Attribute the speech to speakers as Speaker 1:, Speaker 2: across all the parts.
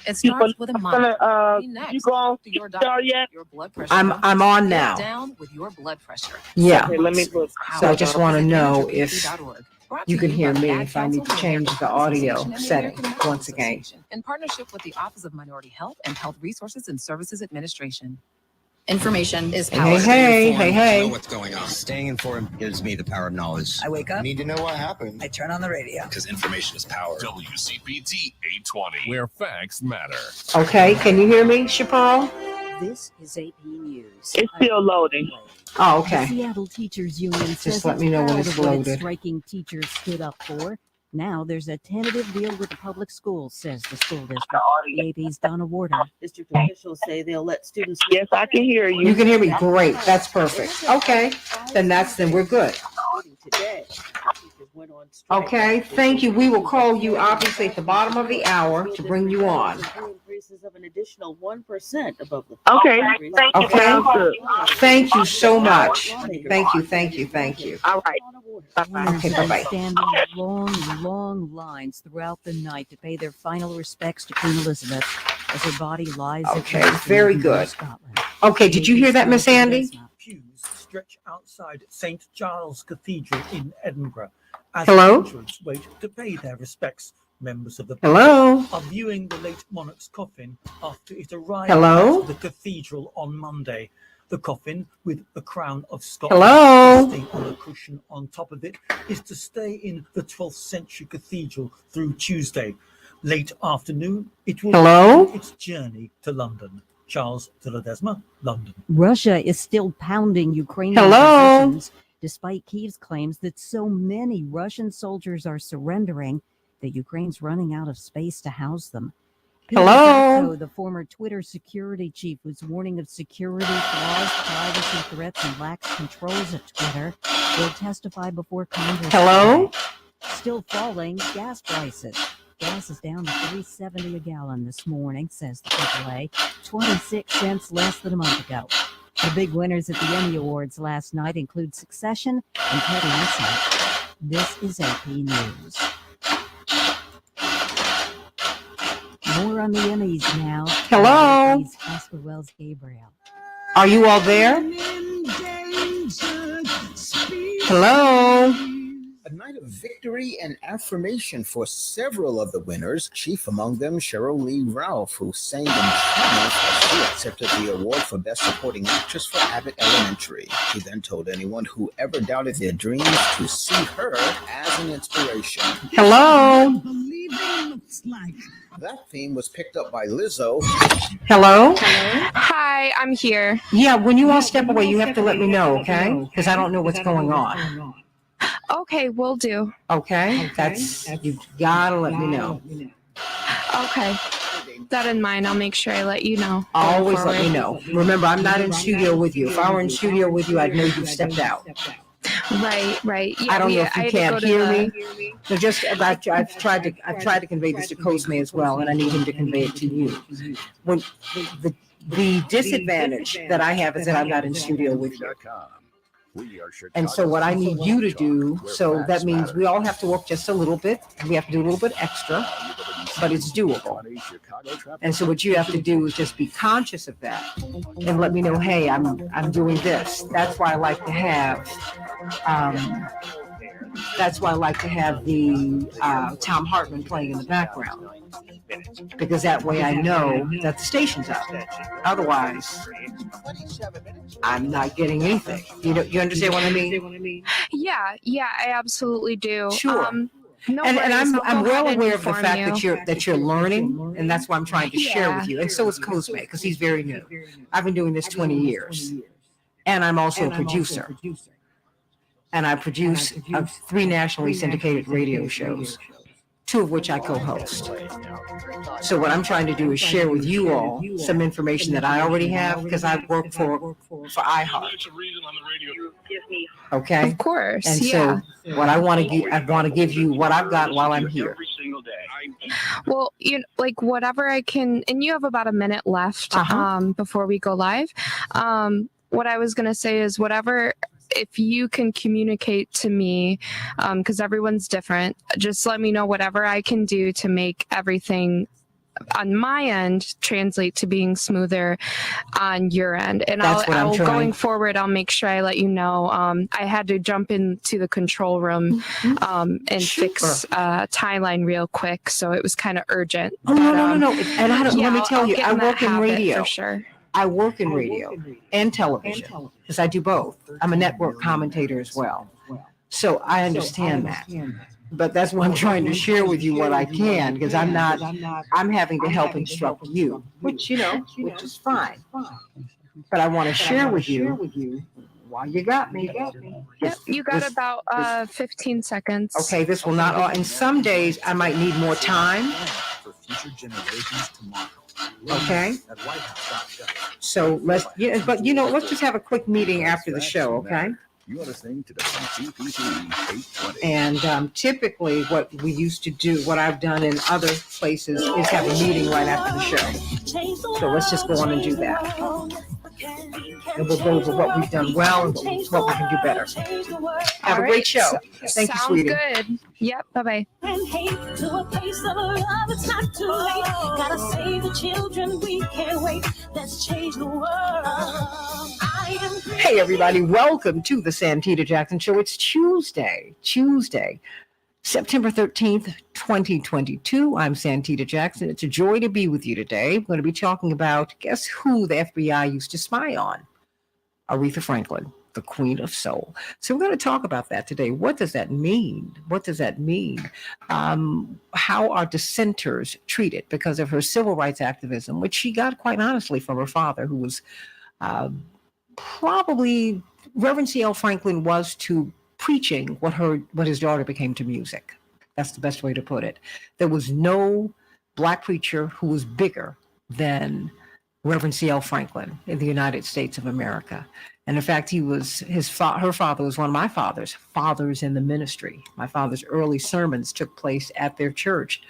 Speaker 1: It starts with a mantra.
Speaker 2: You go on
Speaker 1: To your
Speaker 2: star
Speaker 1: doctor,
Speaker 2: yet?
Speaker 1: your blood pressure.
Speaker 3: I'm on
Speaker 1: Get
Speaker 3: now.
Speaker 1: down with your blood pressure.
Speaker 3: Yeah.
Speaker 2: Okay, let me look.
Speaker 3: So I just want to know if
Speaker 1: EnergyPT.org. Brought
Speaker 3: you
Speaker 1: to
Speaker 3: can hear
Speaker 1: by the
Speaker 3: me
Speaker 1: Ad
Speaker 3: if I need
Speaker 1: Council,
Speaker 3: to
Speaker 1: the
Speaker 3: change
Speaker 1: American
Speaker 3: the
Speaker 1: Heart
Speaker 3: audio
Speaker 1: Association, and the
Speaker 3: setting
Speaker 1: American Medical
Speaker 3: once again.
Speaker 1: Association, in partnership with the Office of Minority Health and Health Resources and Services Administration.
Speaker 4: Information is
Speaker 3: Hey,
Speaker 4: power.
Speaker 3: hey, hey,
Speaker 5: Know
Speaker 3: hey.
Speaker 5: what's going on. Staying informed gives me the power of knowledge.
Speaker 4: I wake up,
Speaker 5: Need to know what happened.
Speaker 4: I turn on the radio.
Speaker 5: Because information is power.
Speaker 6: WCPT 820, where facts matter.
Speaker 3: Okay, can you hear me, Chaparral?
Speaker 7: This is AP News.
Speaker 2: It's still loading.
Speaker 3: Oh,
Speaker 7: The
Speaker 3: okay.
Speaker 7: Seattle Teachers Union says
Speaker 3: let me know when
Speaker 7: proud
Speaker 3: it's
Speaker 7: of what
Speaker 3: loaded.
Speaker 7: striking teachers stood up for. Now there's a tentative deal with the public schools, says the school district. The AP's Donna Warder.
Speaker 8: District officials say they'll let students.
Speaker 2: Yes, I can hear you.
Speaker 3: You can hear me? Great. That's perfect. Okay. Then we're good.
Speaker 8: Today, teachers went on strike.
Speaker 3: Okay, thank you. We will call you obviously at the bottom of the hour to bring you on.
Speaker 8: Increases of an additional 1% above the.
Speaker 2: Okay.
Speaker 3: Okay. Thank you so much. Thank you.
Speaker 2: All right.
Speaker 3: Okay, bye-bye.
Speaker 7: Standing long lines throughout the night to pay their final respects to Queen Elizabeth as her body lies. at
Speaker 3: Okay,
Speaker 7: rest in
Speaker 3: very
Speaker 7: Edinburgh,
Speaker 3: good.
Speaker 7: Scotland.
Speaker 3: Okay, did you hear that, Miss Andy?
Speaker 9: Pews stretch outside St. Giles Cathedral in Edinburgh as
Speaker 3: Hello?
Speaker 9: patrons wait to pay their respects. Members of the
Speaker 3: Hello?
Speaker 9: public are viewing the late monarch's coffin after it arrived
Speaker 3: Hello?
Speaker 9: at the cathedral on Monday. The coffin, with the crown of Scotland
Speaker 3: Hello?
Speaker 9: resting on a cushion on top of it, is to stay in the 12th century cathedral through Tuesday. Late afternoon, it will
Speaker 3: Hello?
Speaker 9: begin its journey to London. Charles de Ledesma, London.
Speaker 7: Russia is still pounding Ukrainian
Speaker 3: Hello?
Speaker 7: positions, despite Kyiv's claims that so many Russian soldiers are surrendering that Ukraine's running out of space to house them. Peter
Speaker 3: Hello?
Speaker 7: Zatko, the former Twitter security chief, was warning of security flaws, privacy threats, and lax controls at Twitter, will testify before Congress.
Speaker 3: Hello?
Speaker 7: today. Still falling gas prices. Gas is down to $3.70 a gallon this morning, says the AAA, 26 cents less than a month ago. The big winners at the Emmy Awards last night include Succession and Ted Lasso. This is AP News. More on the Emmys now.
Speaker 3: Hello?
Speaker 7: He's Oscar Wells Gabriel.
Speaker 3: Are you all there? Hello?
Speaker 5: A night of victory and affirmation for several of the winners, chief among them Cheryl Lee Ralph, who sang in triumph as she accepted the award for Best Supporting Actress for Abbott Elementary. She then told anyone who ever doubted their dreams to see her as an inspiration.
Speaker 3: Hello?
Speaker 5: That theme was picked up by Lizzo.
Speaker 3: Hello?
Speaker 10: Hi, I'm here.
Speaker 3: Yeah, when you all step away, you have to let me know, okay? Because I don't know what's going on.
Speaker 10: Okay, will do.
Speaker 3: Okay? You gotta let me know.
Speaker 10: Okay. That in mind, I'll make sure I let you know.
Speaker 3: Always let me know. Remember, I'm not in studio with you. If I were in studio with you, I'd know you stepped out.
Speaker 10: Right. Yeah,
Speaker 3: I don't know if
Speaker 10: I
Speaker 3: you
Speaker 10: had to go
Speaker 3: can't
Speaker 10: to
Speaker 3: hear
Speaker 10: the-
Speaker 3: me. So just I've tried to convey this to Cosme as well, and I need him to convey it to you. When the disadvantage that I have is that I'm not in studio with you. And so what I need you to do, so that means we all have to work just a little bit. We have to do a little bit extra, but it's doable. And so what you have to do is just be conscious of that and let me know, hey, I'm doing this. That's why I like to have the Tom Hartman playing in the background, because that way I know that the station's up. Otherwise, I'm not getting anything. You understand what I mean?
Speaker 10: Yeah, I absolutely do.
Speaker 3: Sure.
Speaker 10: No
Speaker 3: And
Speaker 10: worries,
Speaker 3: I'm
Speaker 10: I'll go
Speaker 3: well
Speaker 10: ahead and
Speaker 3: aware of the
Speaker 10: inform
Speaker 3: fact
Speaker 10: you.
Speaker 3: that you're learning, and that's why I'm trying to share with you. And so is Cosme, because he's very new. I've been doing this 20 years, and I'm also a producer. And I produce 3 nationally syndicated radio shows, 2 of which I co-host. So what I'm trying to do is share with you all some information that I already have, because I work for iHeart. Okay?
Speaker 10: Of course,
Speaker 3: And
Speaker 10: yeah.
Speaker 3: so what I want to give you what I've got while I'm here.
Speaker 10: Well, whatever I can, and you have about a minute left before we go live. What I was going to say is whatever, if you can communicate to me, because everyone's different, just let me know whatever I can do to make everything on my end translate to being smoother on your end. And
Speaker 3: That's what I'm
Speaker 10: I'll
Speaker 3: trying.
Speaker 10: going forward, I'll make sure I let you know. I had to jump into the control room and fix timeline real quick, so it was kind of urgent.
Speaker 3: Oh, no. And I don't,
Speaker 10: yeah,
Speaker 3: let me tell
Speaker 10: I'll
Speaker 3: you,
Speaker 10: get
Speaker 3: I
Speaker 10: in that
Speaker 3: work in
Speaker 10: habit
Speaker 3: radio.
Speaker 10: for sure.
Speaker 3: I work in radio and television because I do both. I'm a network commentator as well. So I understand that. But that's why I'm trying to share with you what I can, because I'm having to help instruct you, which is fine. But I want to share with you while you got me.
Speaker 10: Yep, you got about 15 seconds.
Speaker 3: Okay, this will not, and some days I might need more time.
Speaker 11: For future generations tomorrow.
Speaker 3: Okay.
Speaker 11: At
Speaker 3: So let's just have a quick meeting after the show, okay?
Speaker 11: You are listening to the CPT 820.
Speaker 3: And typically what we used to do, what I've done in other places, is have a meeting right after the show. So let's just go on and do that. And we'll go over what we've done well and what we can do better. Have a great show. Thank you, sweetie.
Speaker 10: Sounds good. Yep, bye-bye.
Speaker 12: And hate to a place of love, it's not too late. Gotta save the children, we can't wait. Let's change the world.
Speaker 3: Hey, everybody. Welcome to the Santita Jackson Show. It's Tuesday, September 13th, 2022. I'm Santita Jackson. It's a joy to be with you today. We're going to be talking about, guess who the FBI used to spy on? Aretha Franklin, the Queen of Soul. So we're going to talk about that today. What does that mean? How are dissenters treated because of her civil rights activism, which she got, quite honestly, from her father, who was probably, Reverend C.L. Franklin was to preaching what his daughter became to music. That's the best way to put it. There was no black preacher who was bigger than Reverend C.L. Franklin in the United States of America. And in fact, her father was one of my fathers in the ministry. My father's early sermons took place at their church,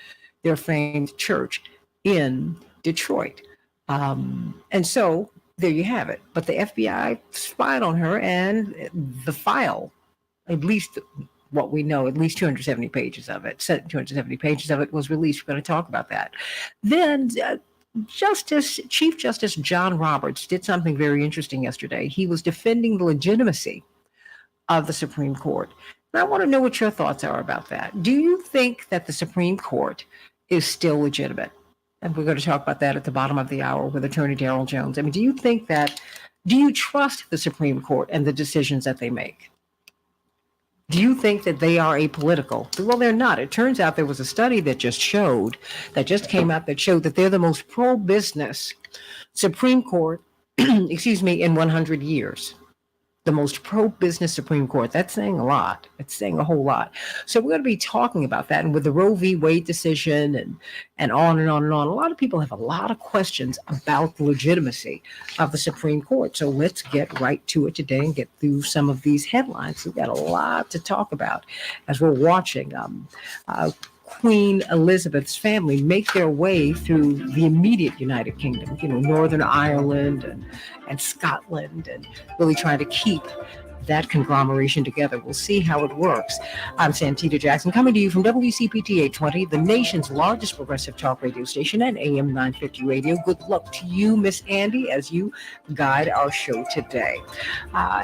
Speaker 3: their famed church in Detroit. And so there you have it. But the FBI spied on her, and the file, at least what we know, at least 270 pages of it was released. We're going to talk about that. Then Chief Justice John Roberts did something very interesting yesterday. He was defending the legitimacy of the Supreme Court. And I want to know what your thoughts are about that. Do you think that the Supreme Court is still legitimate? And we're going to talk about that at the bottom of the hour with Attorney Darrell Jones. I mean, do you trust the Supreme Court and the decisions that they make? Do you think that they are apolitical? Well, they're not. It turns out there was a study that just came out that showed that they're the most pro-business Supreme Court, in 100 years. The most pro-business Supreme Court. That's saying a lot. It's saying a whole lot. So we're going to be talking about that. And with the Roe v. Wade decision and on and on and on, a lot of people have a lot of questions about the legitimacy of the Supreme Court. So let's get right to it today and get through some of these headlines. We've got a lot to talk about as we're watching Queen Elizabeth's family make their way through the immediate United Kingdom, Northern Ireland and Scotland, and really trying to keep that conglomeration together. We'll see how it works. I'm Santita Jackson, coming to you from WCPT 820, the nation's largest progressive talk radio station, and AM 950 radio. Good luck to you, Miss Andy, as you guide our show today.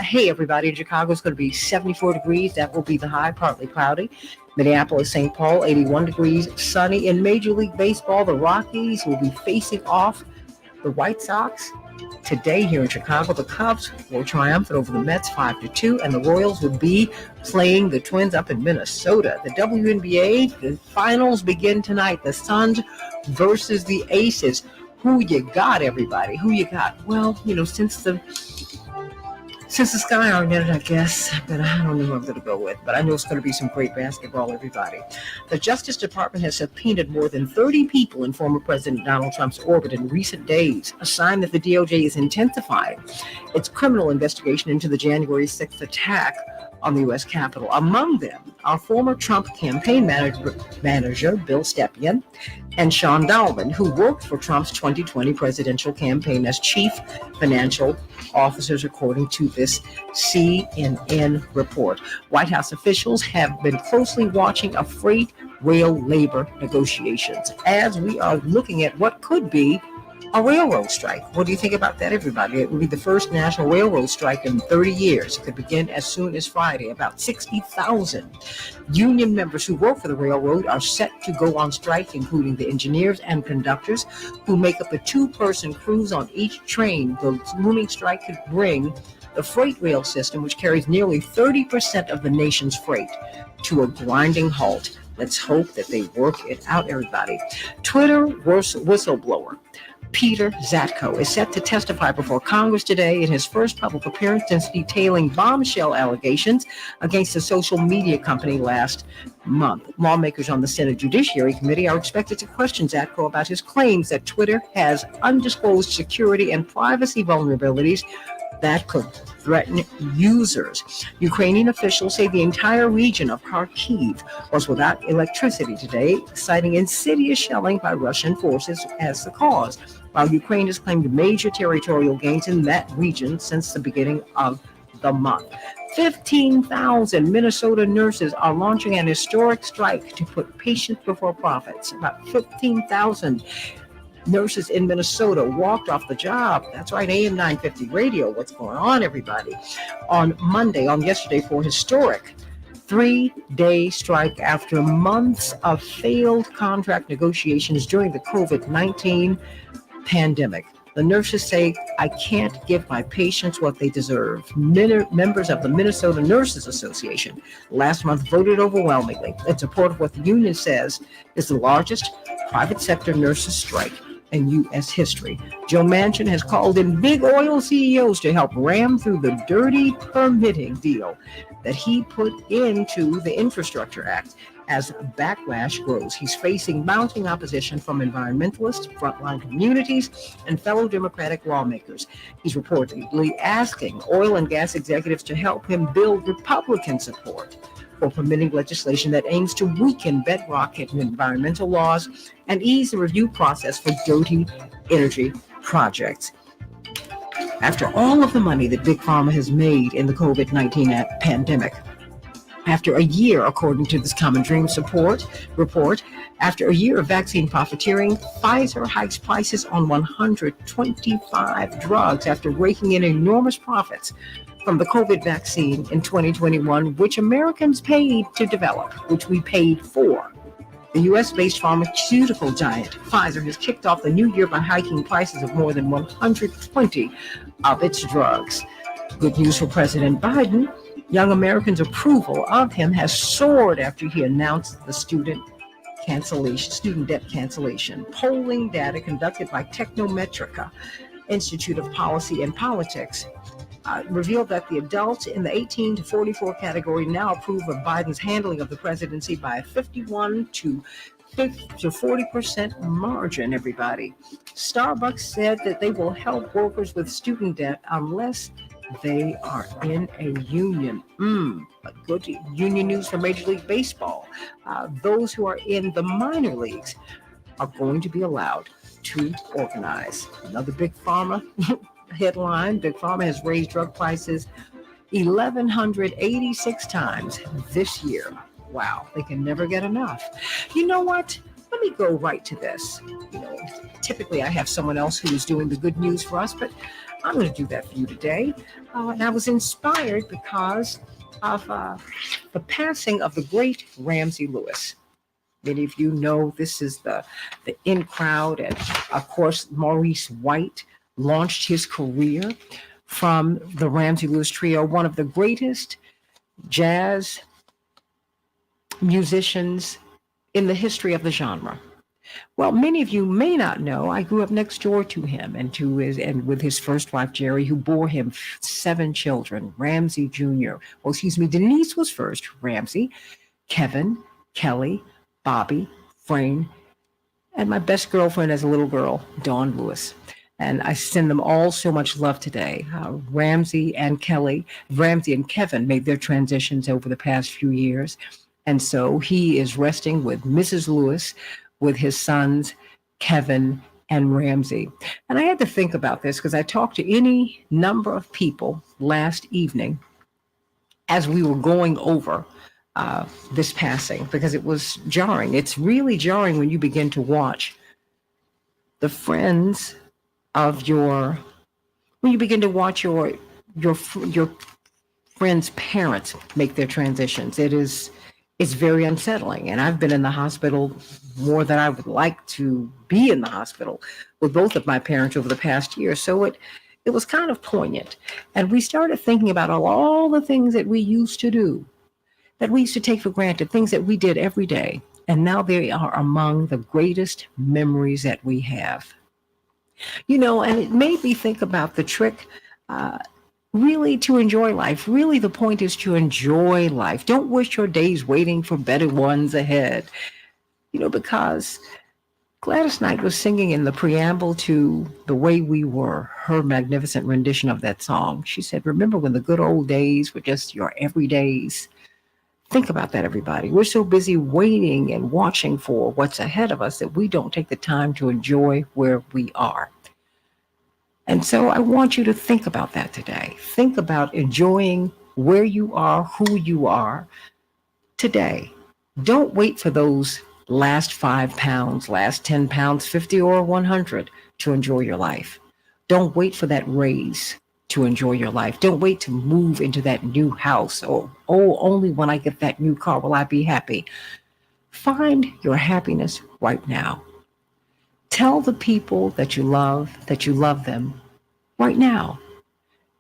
Speaker 3: Hey, everybody, in Chicago, it's going to be 74 degrees. That will be the high, partly cloudy. Minneapolis, St. Paul, 81 degrees, sunny. In Major League Baseball, the Rockies will be facing off the White Sox. Today here in Chicago, the Cubs will triumph over the Mets 5-2, and the Royals will be playing the Twins up in Minnesota. The WNBA, the finals begin tonight. The Suns versus the Aces. Who you got, everybody? Who you got? Well, since the sky aren't in it, I guess, but I don't know who I'm going to go with. But I know it's going to be some great basketball, everybody. The Justice Department has subpoenaed more than 30 people in former President Donald Trump's orbit in recent days, a sign that the DOJ is intensifying its criminal investigation into the January 6th attack on the U.S. Capitol. Among them are former Trump campaign manager Bill Stepien and Sean Dallman, who worked for Trump's 2020 presidential campaign as chief financial officers, according to this CNN report. White House officials have been closely watching a freight rail labor negotiations as we are looking at what could be a railroad strike. What do you think about that, everybody? It will be the first national railroad strike in 30 years. It could begin as soon as Friday. About 60,000 union members who work for the railroad are set to go on strike, including the engineers and conductors who make up a two-person crews on each train. The looming strike could bring the freight rail system, which carries nearly 30% of the nation's freight, to a grinding halt. Let's hope that they work it out, everybody. Twitter whistleblower Peter Zatko is set to testify before Congress today in his first public appearance since detailing bombshell allegations against the social media company last month. Lawmakers on the Senate Judiciary Committee are expected to question Zatko about his claims that Twitter has undisclosed security and privacy vulnerabilities that could threaten users. Ukrainian officials say the entire region of Kharkiv was without electricity today, citing insidious shelling by Russian forces as the cause, while Ukraine has claimed major territorial gains in that region since the beginning of the month. 15,000 Minnesota nurses are launching an historic strike to put patients before profits. About 15,000 nurses in Minnesota walked off the job. That's right, AM 950 radio. What's going on, everybody? On yesterday, for historic 3-day strike after months of failed contract negotiations during the COVID-19 pandemic. The nurses say, I can't give my patients what they deserve. Members of the Minnesota Nurses Association last month voted overwhelmingly in support of what the union says is the largest private sector nurses strike in U.S. history. Joe Manchin has called in big oil CEOs to help ram through the dirty permitting deal that he put into the Infrastructure Act. As backlash grows, he's facing mounting opposition from environmentalists, frontline communities, and fellow Democratic lawmakers. He's reportedly asking oil and gas executives to help him build Republican support for permitting legislation that aims to weaken bedrock environmental laws and ease the review process for dirty energy projects. After all of the money that Big Pharma has made in the COVID-19 pandemic, after a year, according to this Common Dreams report, after a year of vaccine profiteering, Pfizer hikes prices on 125 drugs after raking in enormous profits from the COVID vaccine in 2021, which Americans paid to develop, which we paid for. The U.S.-based pharmaceutical giant Pfizer has kicked off the new year by hiking prices of more than 120 of its drugs. Good news for President Biden. Young Americans' approval of him has soared after he announced the student debt cancellation. Polling data conducted by Technometrica Institute of Policy and Politics revealed that the adults in the 18 to 44 category now approve of Biden's handling of the presidency by a 51 to 40% margin, everybody. Starbucks said that they will help workers with student debt unless they are in a union. But good union news for Major League Baseball. Those who are in the minor leagues are going to be allowed to organize. Another Big Pharma headline, Big Pharma has raised drug prices 1,186 times this year. Wow, they can never get enough. You know what? Let me go right to this. Typically I have someone else who is doing the good news for us, but I'm going to do that for you today. And I was inspired because of the passing of the great Ramsey Lewis. Many of you know this is the in crowd, and of course Maurice White launched his career from the Ramsey Lewis Trio, one of the greatest jazz musicians in the history of the genre. Well, many of you may not know, I grew up next door to him and with his first wife, Jerry, who bore him 7 children. Ramsey Jr. Denise was first. Ramsey, Kevin, Kelly, Bobby, Frayne, and my best girlfriend as a little girl, Dawn Lewis. And I send them all so much love today. Ramsey and Kevin made their transitions over the past few years. And so he is resting with Mrs. Lewis, with his sons, Kevin and Ramsey. And I had to think about this because I talked to any number of people last evening as we were going over this passing, because it was jarring. It's really jarring when you begin to watch the friends of when you begin to watch your friends' parents make their transitions. It's very unsettling. And I've been in the hospital more than I would like to be in the hospital with both of my parents over the past year. So it was kind of poignant. And we started thinking about all the things that we used to do, that we used to take for granted, things that we did every day. And now they are among the greatest memories that we have. And it made me think about the trick, really to enjoy life. Really, the point is to enjoy life. Don't waste your days waiting for better ones ahead. Because Gladys Knight was singing in the preamble to The Way We Were, her magnificent rendition of that song. She said, remember when the good old days were just your everydays? Think about that, everybody. We're so busy waiting and watching for what's ahead of us that we don't take the time to enjoy where we are. And so I want you to think about that today. Think about enjoying where you are, who you are today. Don't wait for those last 5 pounds, last 10 pounds, 50 or 100 to enjoy your life. Don't wait for that raise to enjoy your life. Don't wait to move into that new house or, only when I get that new car will I be happy. Find your happiness right now. Tell the people that you love them right now.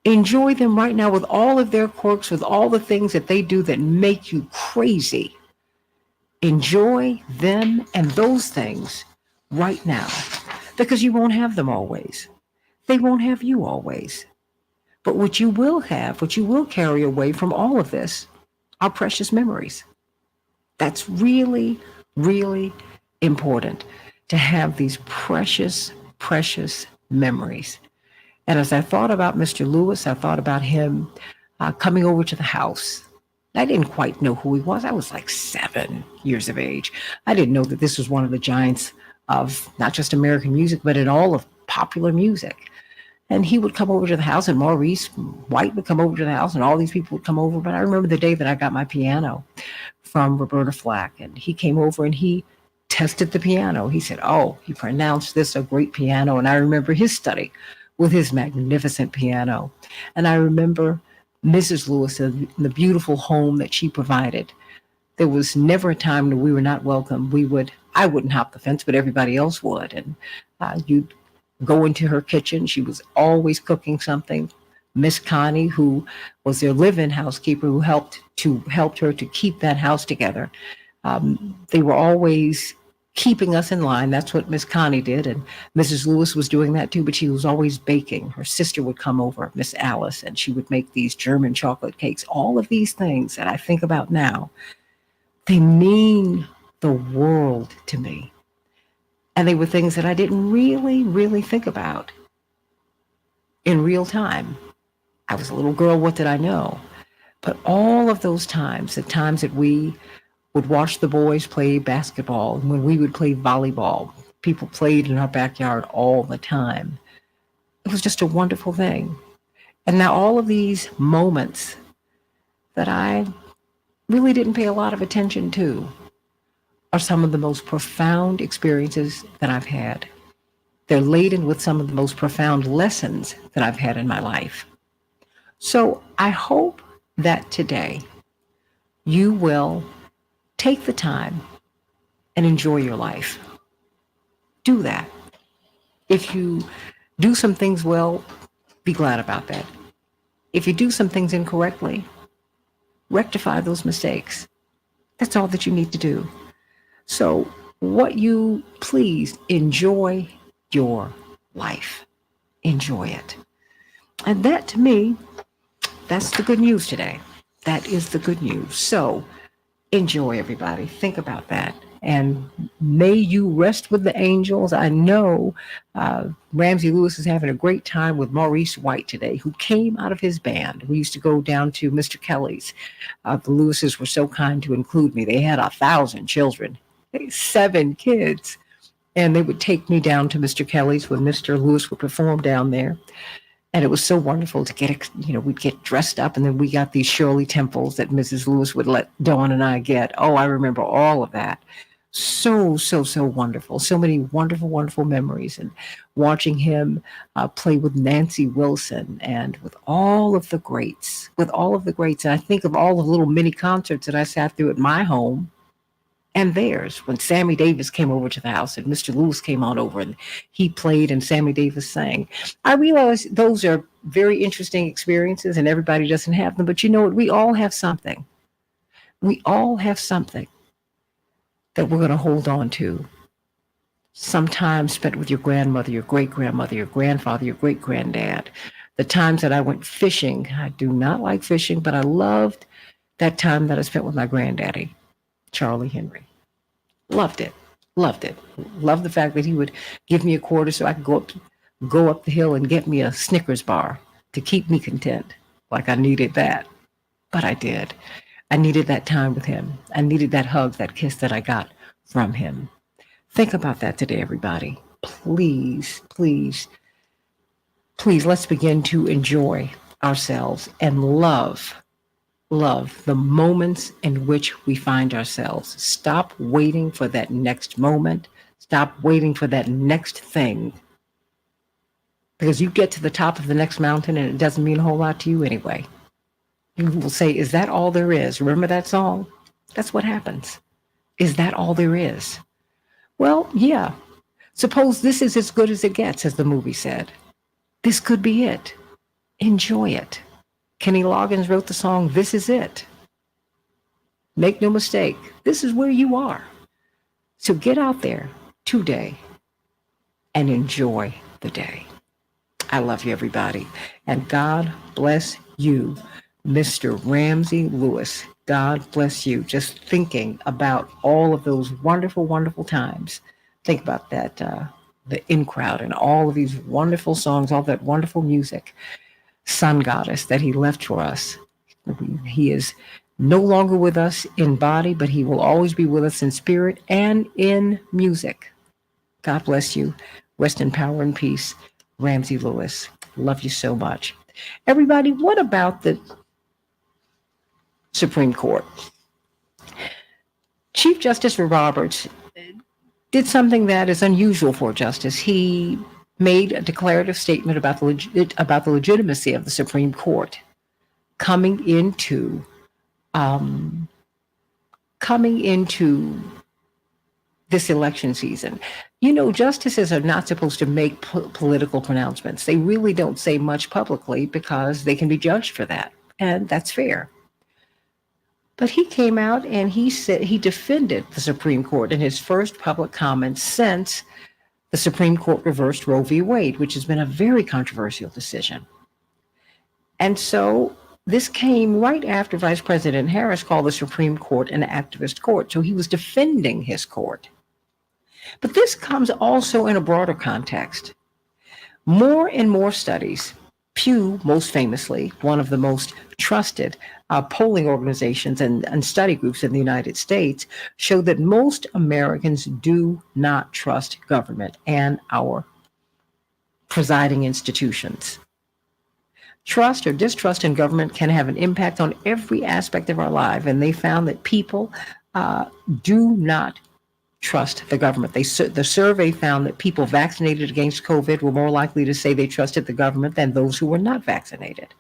Speaker 3: Enjoy them right now with all of their quirks, with all the things that they do that make you crazy. Enjoy them and those things right now, because you won't have them always. They won't have you always. But what you will have, what you will carry away from all of this are precious memories. That's really, really important, to have these precious, precious memories. And as I thought about Mr. Lewis, I thought about him coming over to the house. I didn't quite know who he was. I was like 7 years of age. I didn't know that this was one of the giants of not just American music, but in all of popular music. And he would come over to the house, and Maurice White would come over to the house, and all these people would come over. But I remember the day that I got my piano from Roberta Flack, and he came over and he tested the piano. He said, he pronounced this a great piano. And I remember his study with his magnificent piano. And I remember Mrs. Lewis and the beautiful home that she provided. There was never a time that we were not welcome. I wouldn't hop the fence, but everybody else would. And you'd go into her kitchen. She was always cooking something. Miss Connie, who was their live-in housekeeper, who helped her to keep that house together. They were always keeping us in line. That's what Miss Connie did. And Mrs. Lewis was doing that too, but she was always baking. Her sister would come over, Miss Alice, and she would make these German chocolate cakes. All of these things that I think about now, they mean the world to me. And they were things that I didn't really, really think about in real time. I was a little girl, what did I know? But all of those times, the times that we would watch the boys play basketball, and when we would play volleyball, people played in our backyard all the time. It was just a wonderful thing. And now all of these moments that I really didn't pay a lot of attention to are some of the most profound experiences that I've had. They're laden with some of the most profound lessons that I've had in my life. So I hope that today you will take the time and enjoy your life. Do that. If you do some things well, be glad about that. If you do some things incorrectly, rectify those mistakes. That's all that you need to do. So please enjoy your life. Enjoy it. And that, to me, that's the good news today. That is the good news. So enjoy, everybody. Think about that. And may you rest with the angels. I know Ramsey Lewis is having a great time with Maurice White today, who came out of his band. We used to go down to Mr. Kelly's. The Lewises were so kind to include me. They had 1,000 children, 7 kids. And they would take me down to Mr. Kelly's when Mr. Lewis would perform down there. And it was so wonderful to get, we'd get dressed up, and then we got these Shirley Temples that Mrs. Lewis would let Dawn and I get. Oh, I remember all of that. So, so, so wonderful. So many wonderful, wonderful memories. And watching him play with Nancy Wilson and with all of the greats, And I think of all the little mini concerts that I sat through at my home and theirs, when Sammy Davis came over to the house and Mr. Lewis came on over and he played and Sammy Davis sang. I realize those are very interesting experiences and everybody doesn't have them, but you know what? We all have something. We all have something that we're going to hold on to. Some time spent with your grandmother, your great-grandmother, your grandfather, your great-granddad. The times that I went fishing, I do not like fishing, but I loved that time that I spent with my granddaddy, Charlie Henry. Loved it. Loved it. Loved the fact that he would give me a quarter so I could go up the hill and get me a Snickers bar to keep me content. Like I needed that. But I did. I needed that time with him. I needed that hug, that kiss that I got from him. Think about that today, everybody. Please, please, please, let's begin to enjoy ourselves and love the moments in which we find ourselves. Stop waiting for that next moment. Stop waiting for that next thing. Because you get to the top of the next mountain and it doesn't mean a whole lot to you anyway. You will say, is that all there is? Remember that song? That's what happens. Is that all there is? Well, yeah. Suppose this is as good as it gets, as the movie said. This could be it. Enjoy it. Kenny Loggins wrote the song, This Is It. Make no mistake, this is where you are. So get out there today and enjoy the day. I love you, everybody. And God bless you, Mr. Ramsey Lewis. God bless you. Just thinking about all of those wonderful, wonderful times. Think about that, the In Crowd and all of these wonderful songs, all that wonderful music. Sun Goddess that he left for us. He is no longer with us in body, but he will always be with us in spirit and in music. God bless you. Rest in power and peace. Ramsey Lewis. Love you so much. Everybody, what about the Supreme Court? Chief Justice Roberts did something that is unusual for a justice. He made a declarative statement about the legitimacy of the Supreme Court coming into this election season. You know, justices are not supposed to make political pronouncements. They really don't say much publicly because they can be judged for that, and that's fair. But he came out and he said he defended the Supreme Court in his first public comments since the Supreme Court reversed Roe v. Wade, which has been a very controversial decision. And so this came right after Vice President Harris called the Supreme Court an activist court. So he was defending his court. But this comes also in a broader context. More and more studies, Pew most famously, one of the most trusted polling organizations and study groups in the United States, show that most Americans do not trust government and our presiding institutions. Trust or distrust in government can have an impact on every aspect of our life, and they found that people do not trust the government. The survey found that people vaccinated against COVID were more likely to say they trusted the government than those who were not vaccinated.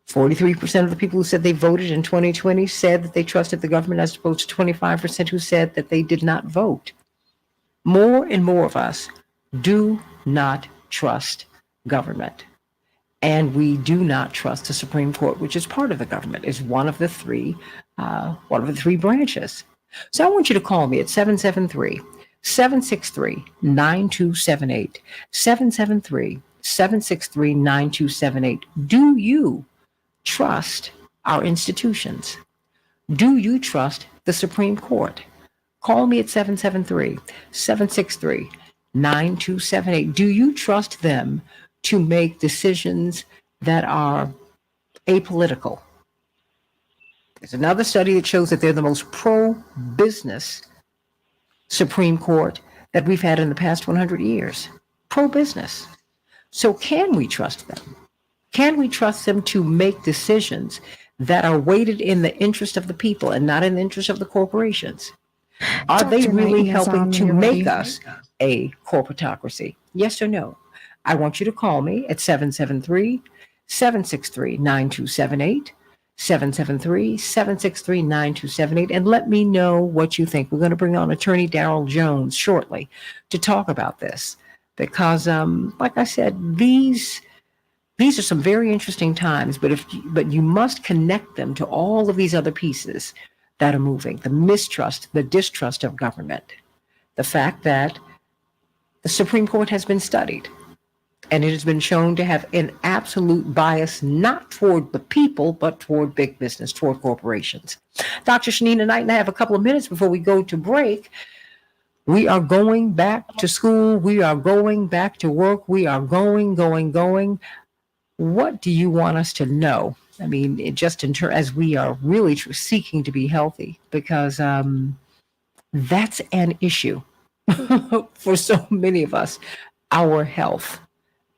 Speaker 3: 43% of the people who said they voted in 2020 said that they trusted the government, as opposed to 25% who said that they did not vote. More and more of us do not trust government. And we do not trust the Supreme Court, which is part of the government, is one of the three branches. So I want you to call me at 773-763-9278, 773-763-9278. Do you trust our institutions? Do you trust the Supreme Court? Call me at 773-763-9278. Do you trust them to make decisions that are apolitical? There's another study that shows that they're the most pro-business Supreme Court that we've had in the past 100 years. Pro-business. So can we trust them? Can we trust them to make decisions that are weighted in the interest of the people and not in the interest of the corporations? Are they
Speaker 10: Dr.
Speaker 3: really
Speaker 10: Knighton is
Speaker 3: helping
Speaker 10: on
Speaker 3: to
Speaker 10: when you're
Speaker 3: make
Speaker 10: ready.
Speaker 3: us a corporatocracy? Yes or no? I want you to call me at 773-763-9278, 773-763-9278, and let me know what you think. We're going to bring on Attorney Darrell Jones shortly to talk about this because, like I said, these are some very interesting times, but you must connect them to all of these other pieces that are moving: the mistrust, the distrust of government, the fact that the Supreme Court has been studied and it has been shown to have an absolute bias, not toward the people, but toward big business, toward corporations. Dr. Shanina Knight and I have a couple of minutes before we go to break. We are going back to school. We are going back to work. We are going. What do you want us to know? I mean, as we are really seeking to be healthy, because that's an issue for so many of us. Our health.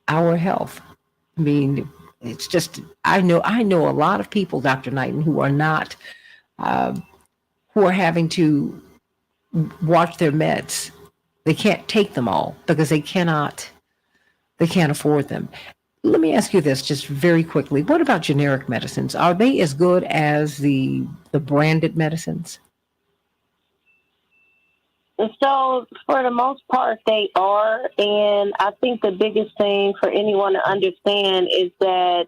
Speaker 3: I mean, it's just, I know a lot of people, Dr. Knighton, who are not, who are having to watch their meds. They can't take them all because they can't afford them. Let me ask you this just very quickly. What about generic medicines? Are they as good as the branded medicines?
Speaker 2: So for the most part, they are. And I think the biggest thing for anyone to understand is that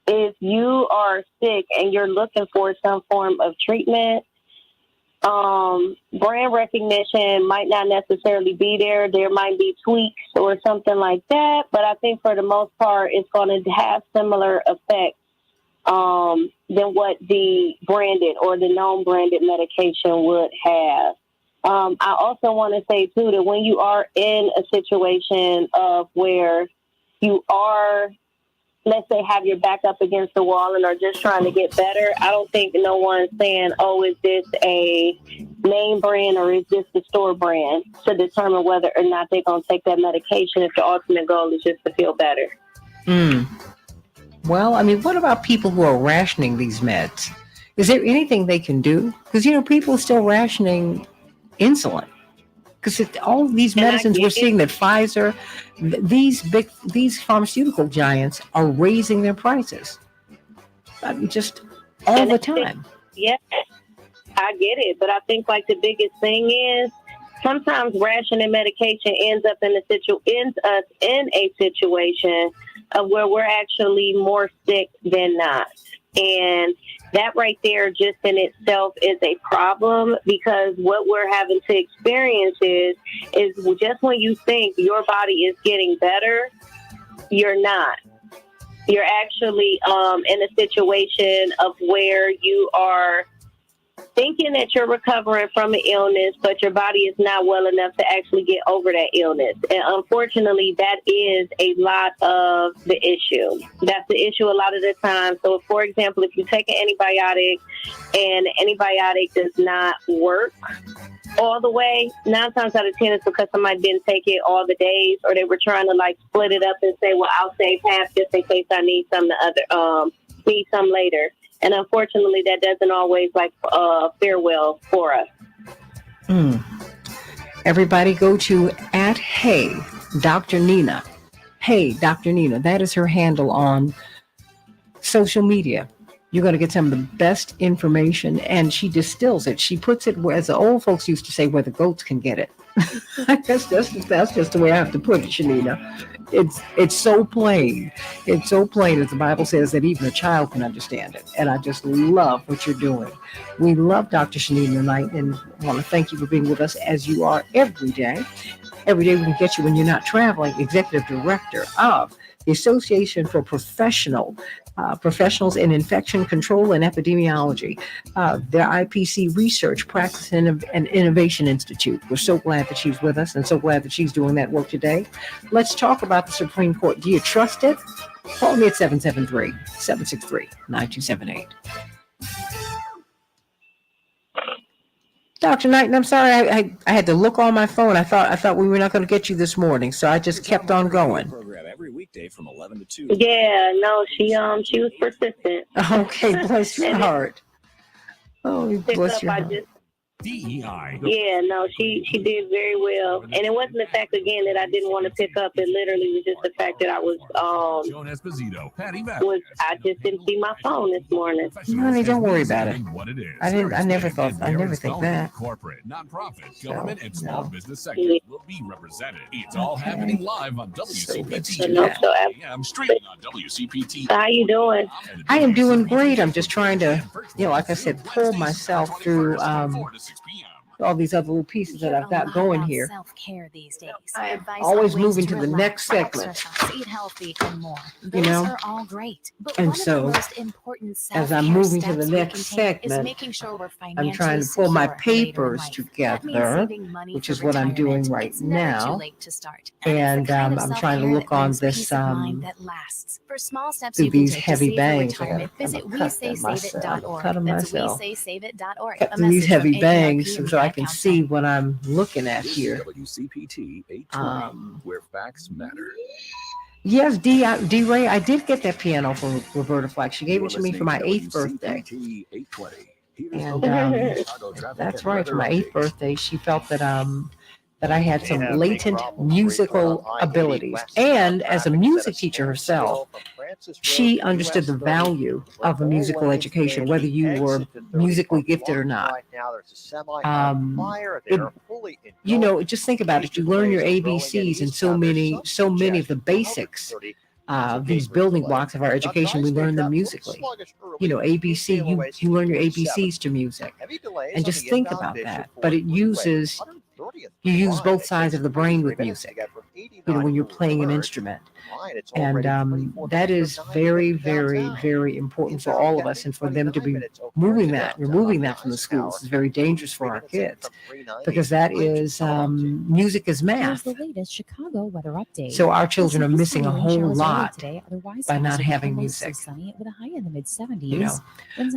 Speaker 2: if you are sick and you're looking for some form of treatment, brand recognition might not necessarily be there. There might be tweaks or something like that. But I think for the most part, it's going to have similar effects than what the branded or the non-branded medication would have. I also want to say, too, that when you are in a situation of where you are, let's say, have your back up against the wall and are just trying to get better, I don't think no one's saying, oh, is this a name brand or is this the store brand, to determine whether or not they're going to take that medication if the ultimate goal is just to feel better.
Speaker 3: Well, I mean, what about people who are rationing these meds? Is there anything they can do? Because, people are still rationing insulin. Because all of these medicines, we're seeing that Pfizer, these pharmaceutical giants are raising their prices. I mean, just all the time.
Speaker 2: Yeah, I get it. But I think like the biggest thing is sometimes rationing medication ends us in a situation of where we're actually more sick than not. And that right there just in itself is a problem, because what we're having to experience is just when you think your body is getting better, you're not. You're actually in a situation of where you are thinking that you're recovering from an illness, but your body is not well enough to actually get over that illness. And unfortunately, that is a lot of the issue. That's the issue a lot of the time. So, for example, if you take an antibiotic and the antibiotic does not work all the way, 9 times out of 10 it's because somebody didn't take it all the days, or they were trying to like split it up and say, well, I'll save half just in case I need some later. And unfortunately, that doesn't always fare well for us.
Speaker 3: Everybody go to @Hey Dr. Nina. Hey Dr. Nina. That is her handle on social media. You're going to get some of the best information, and she distills it. She puts it where, as the old folks used to say, where the goats can get it. That's just the way I have to put it, Shanina. It's so plain. It's so plain, as the Bible says, that even a child can understand it. And I just love what you're doing. We love Dr. Shanina Knight, and I want to thank you for being with us as you are every day. Every day we can get you when you're not traveling. Executive Director of the Association for Professionals in Infection Control and Epidemiology, their IPC Research, Practice, and Innovation Institute. We're so glad that she's with us and so glad that she's doing that work today. Let's talk about the Supreme Court. Do you trust it? Call me at 773-763-9278. Dr. Knighton, I'm sorry, I had to look on my phone. I thought we were not going to get you this morning, so I just kept on going.
Speaker 11: Program every weekday from 11 to 2.
Speaker 2: Yeah, no, she was persistent.
Speaker 3: Okay, bless your heart. Oh, bless your heart.
Speaker 6: DEI.
Speaker 2: Yeah, no, she did very well, and it wasn't the fact again that I didn't want to pick up. It literally was just the fact that I was
Speaker 6: Joan Esposito, Patty
Speaker 2: I just didn't see my phone this morning.
Speaker 3: Honey, don't worry about it.
Speaker 6: What it is.
Speaker 3: I never think that.
Speaker 6: Corporate, nonprofit, government, and small business sectors will be represented. It's all happening live on WCPT. AM streaming on WCPT.
Speaker 2: How you doing?
Speaker 3: I am doing great. I'm just trying to, like I said, pull myself through all these other little pieces that I've got going here.
Speaker 12: Self-care these days.
Speaker 3: Always moving to the next segment.
Speaker 12: Eat healthy and more.
Speaker 3: You know?
Speaker 12: Are all great. But
Speaker 3: and
Speaker 12: one
Speaker 3: so,
Speaker 12: of the most important
Speaker 3: as I'm moving to the next segment, I'm trying to pull my papers together, which is what I'm doing right now. And I'm trying to look on this through these heavy bangs. I'm cutting myself. Cut through these heavy bangs so I can see what I'm looking at here.
Speaker 11: WCPT 820, where facts matter.
Speaker 3: Yes, D. Ray, I did get that piano from Roberta Flack. She gave it to me for my 8th birthday. And that's right, for my 8th birthday, she felt that that I had some latent musical abilities. And as a music teacher herself, she understood the value of a musical education, whether you were musically gifted or not. Just think about it. You learn your ABCs and so many of the basics. These building blocks of our education, we learn them musically. ABC, you learn your ABCs to music. And just think about that. But you use both sides of the brain with music, when you're playing an instrument. And that is very, very, very important for all of us, and for them to be removing that from the schools is very dangerous for our kids, because that is music is math.
Speaker 13: The latest Chicago weather update.
Speaker 3: So our children are missing a whole lot by not having music.
Speaker 13: With a high in the mid-70s.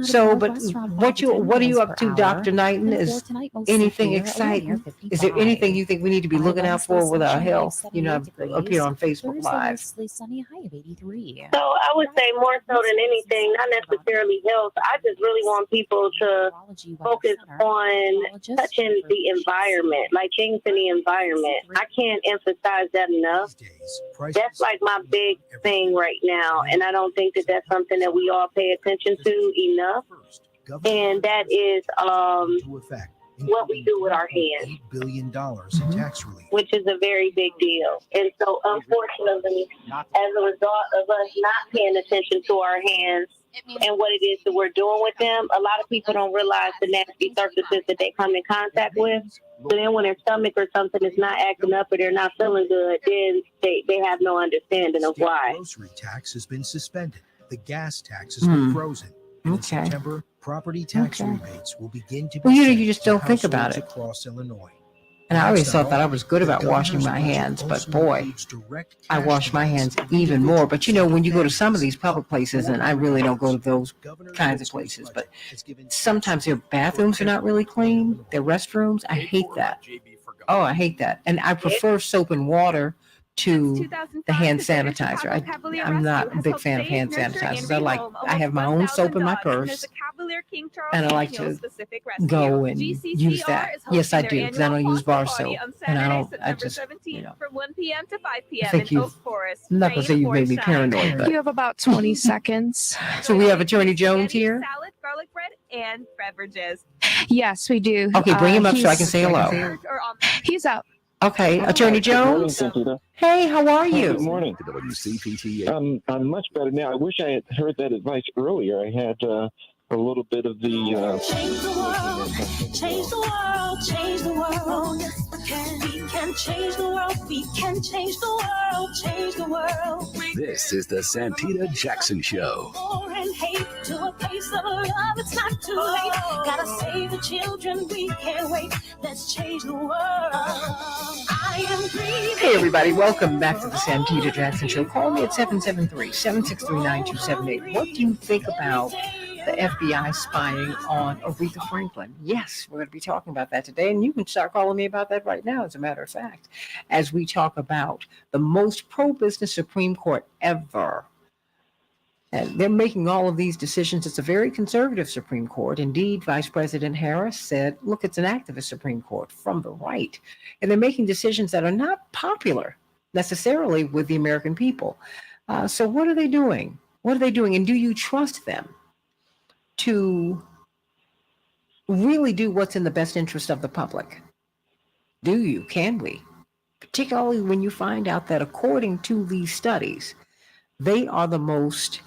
Speaker 3: So, but what are you up to, Dr. Knighton? Is anything exciting? Is there anything you think we need to be looking out for with our health? Up here on Facebook Live.
Speaker 13: Sunny, high of 83.
Speaker 2: So I would say more so than anything, not necessarily health. I just really want people to focus on touching the environment, like things in the environment. I can't emphasize that enough. That's like my big thing right now, and I don't think that that's something that we all pay attention to enough. And that is what we do with our hands. $8 billion in tax relief, which is a very big deal. And so, unfortunately, as a result of us not paying attention to our hands and what it is that we're doing with them, a lot of people don't realize the nasty surfaces that they come in contact with. So then when their stomach or something is not acting up or they're not feeling good, then they have no understanding of why.
Speaker 14: The grocery tax has been suspended. The gas tax has been frozen. In September, property tax rebates will begin to be
Speaker 3: you just don't think about it.
Speaker 14: Across Illinois.
Speaker 3: And I always thought that I was good about washing my hands, but boy, I wash my hands even more. But when you go to some of these public places, and I really don't go to those kinds of places, but sometimes their bathrooms are not really clean, their restrooms, I hate that. Oh, I hate that. And I prefer soap and water to the hand sanitizer. I'm not a big fan of hand sanitizers. I have my own soap in my purse, and I like to go and use that. Yes, I do, because I don't use bar soap, and I just,
Speaker 10: from 1 p.m. to 5 p.m.
Speaker 3: I think
Speaker 10: in Oak Forest.
Speaker 3: I'm not going to say you've made me paranoid, but
Speaker 10: You have about 20 seconds.
Speaker 3: So we have Attorney Jones here?
Speaker 10: Salad, garlic bread, and beverages. Yes, we do.
Speaker 3: Okay, bring him up so I can say hello.
Speaker 10: He's up.
Speaker 3: Okay, Attorney Jones. Hey, how are you?
Speaker 15: Good morning. WCPT. I'm much better now. I wish I had heard that advice earlier. I had a little bit of the.
Speaker 12: Change the world, change the world, change the world. We can change the world. We can change the world, change the world.
Speaker 11: This is the Santita Jackson Show.
Speaker 12: War and hate to a place of love. It's not too late. Gotta save the children. We can't wait. Let's change the world. I am breathing.
Speaker 3: Hey, everybody. Welcome back to the Santita Jackson Show. Call me at 773-763-9278. What do you think about the FBI spying on Aretha Franklin? Yes, we're going to be talking about that today. And you can start calling me about that right now, as a matter of fact, as we talk about the most pro-business Supreme Court ever. And they're making all of these decisions. It's a very conservative Supreme Court. Indeed, Vice President Harris said, look, it's an activist Supreme Court from the right. And they're making decisions that are not popular necessarily with the American people. So what are they doing? What are they doing? And do you trust them to really do what's in the best interest of the public? Do you? Can we? Particularly when you find out that according to these studies, they are the most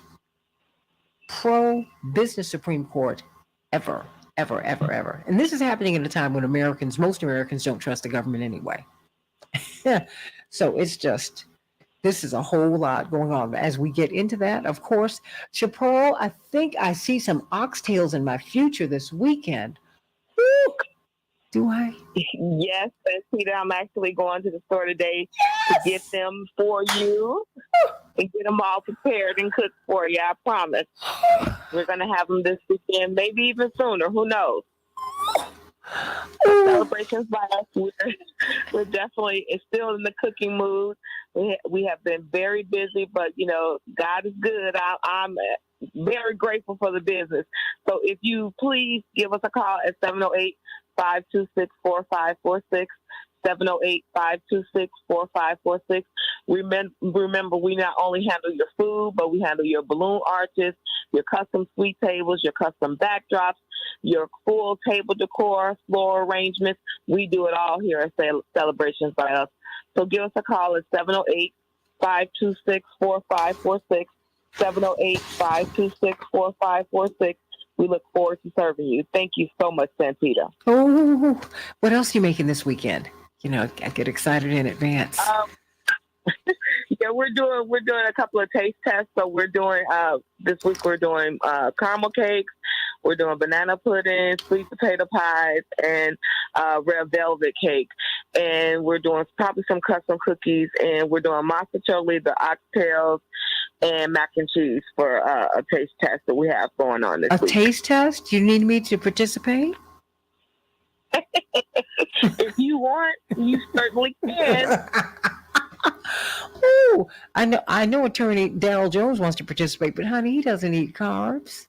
Speaker 3: pro-business Supreme Court ever. And this is happening at a time when most Americans don't trust the government anyway. So it's just, this is a whole lot going on. As we get into that, of course, Chaparral, I think I see some oxtails in my future this weekend. Woo! Do I?
Speaker 16: Yes, Peter, I'm actually going to the store today to get them for you and get them all prepared and cooked for you. I promise. We're going to have them this weekend, maybe even sooner. Who knows? Celebrations by us. We're definitely still in the cooking mood. We have been very busy, but God is good. I'm very grateful for the business. So if you please give us a call at 708-526-4546. 708-526-4546. Remember, we not only handle your food, but we handle your balloon arches, your custom suite tables, your custom backdrops, your full table decor, floor arrangements. We do it all here at Celebrations by Us. So give us a call at 708-526-4546. 708-526-4546. We look forward to serving you. Thank you so much, Santita.
Speaker 3: Oh, what else are you making this weekend? I get excited in advance.
Speaker 16: Yeah, we're doing a couple of taste tests. So we're doing this week. We're doing caramel cakes. We're doing banana pudding, sweet potato pies, and red velvet cake. And we're doing probably some custom cookies. And we're doing mozzarella, the oxtails, and mac and cheese for a taste test that we have going on this week.
Speaker 3: A taste test? You need me to participate?
Speaker 16: If you want, you certainly can.
Speaker 3: Ooh, I know Attorney Darrell Jones wants to participate, but honey, he doesn't eat carbs.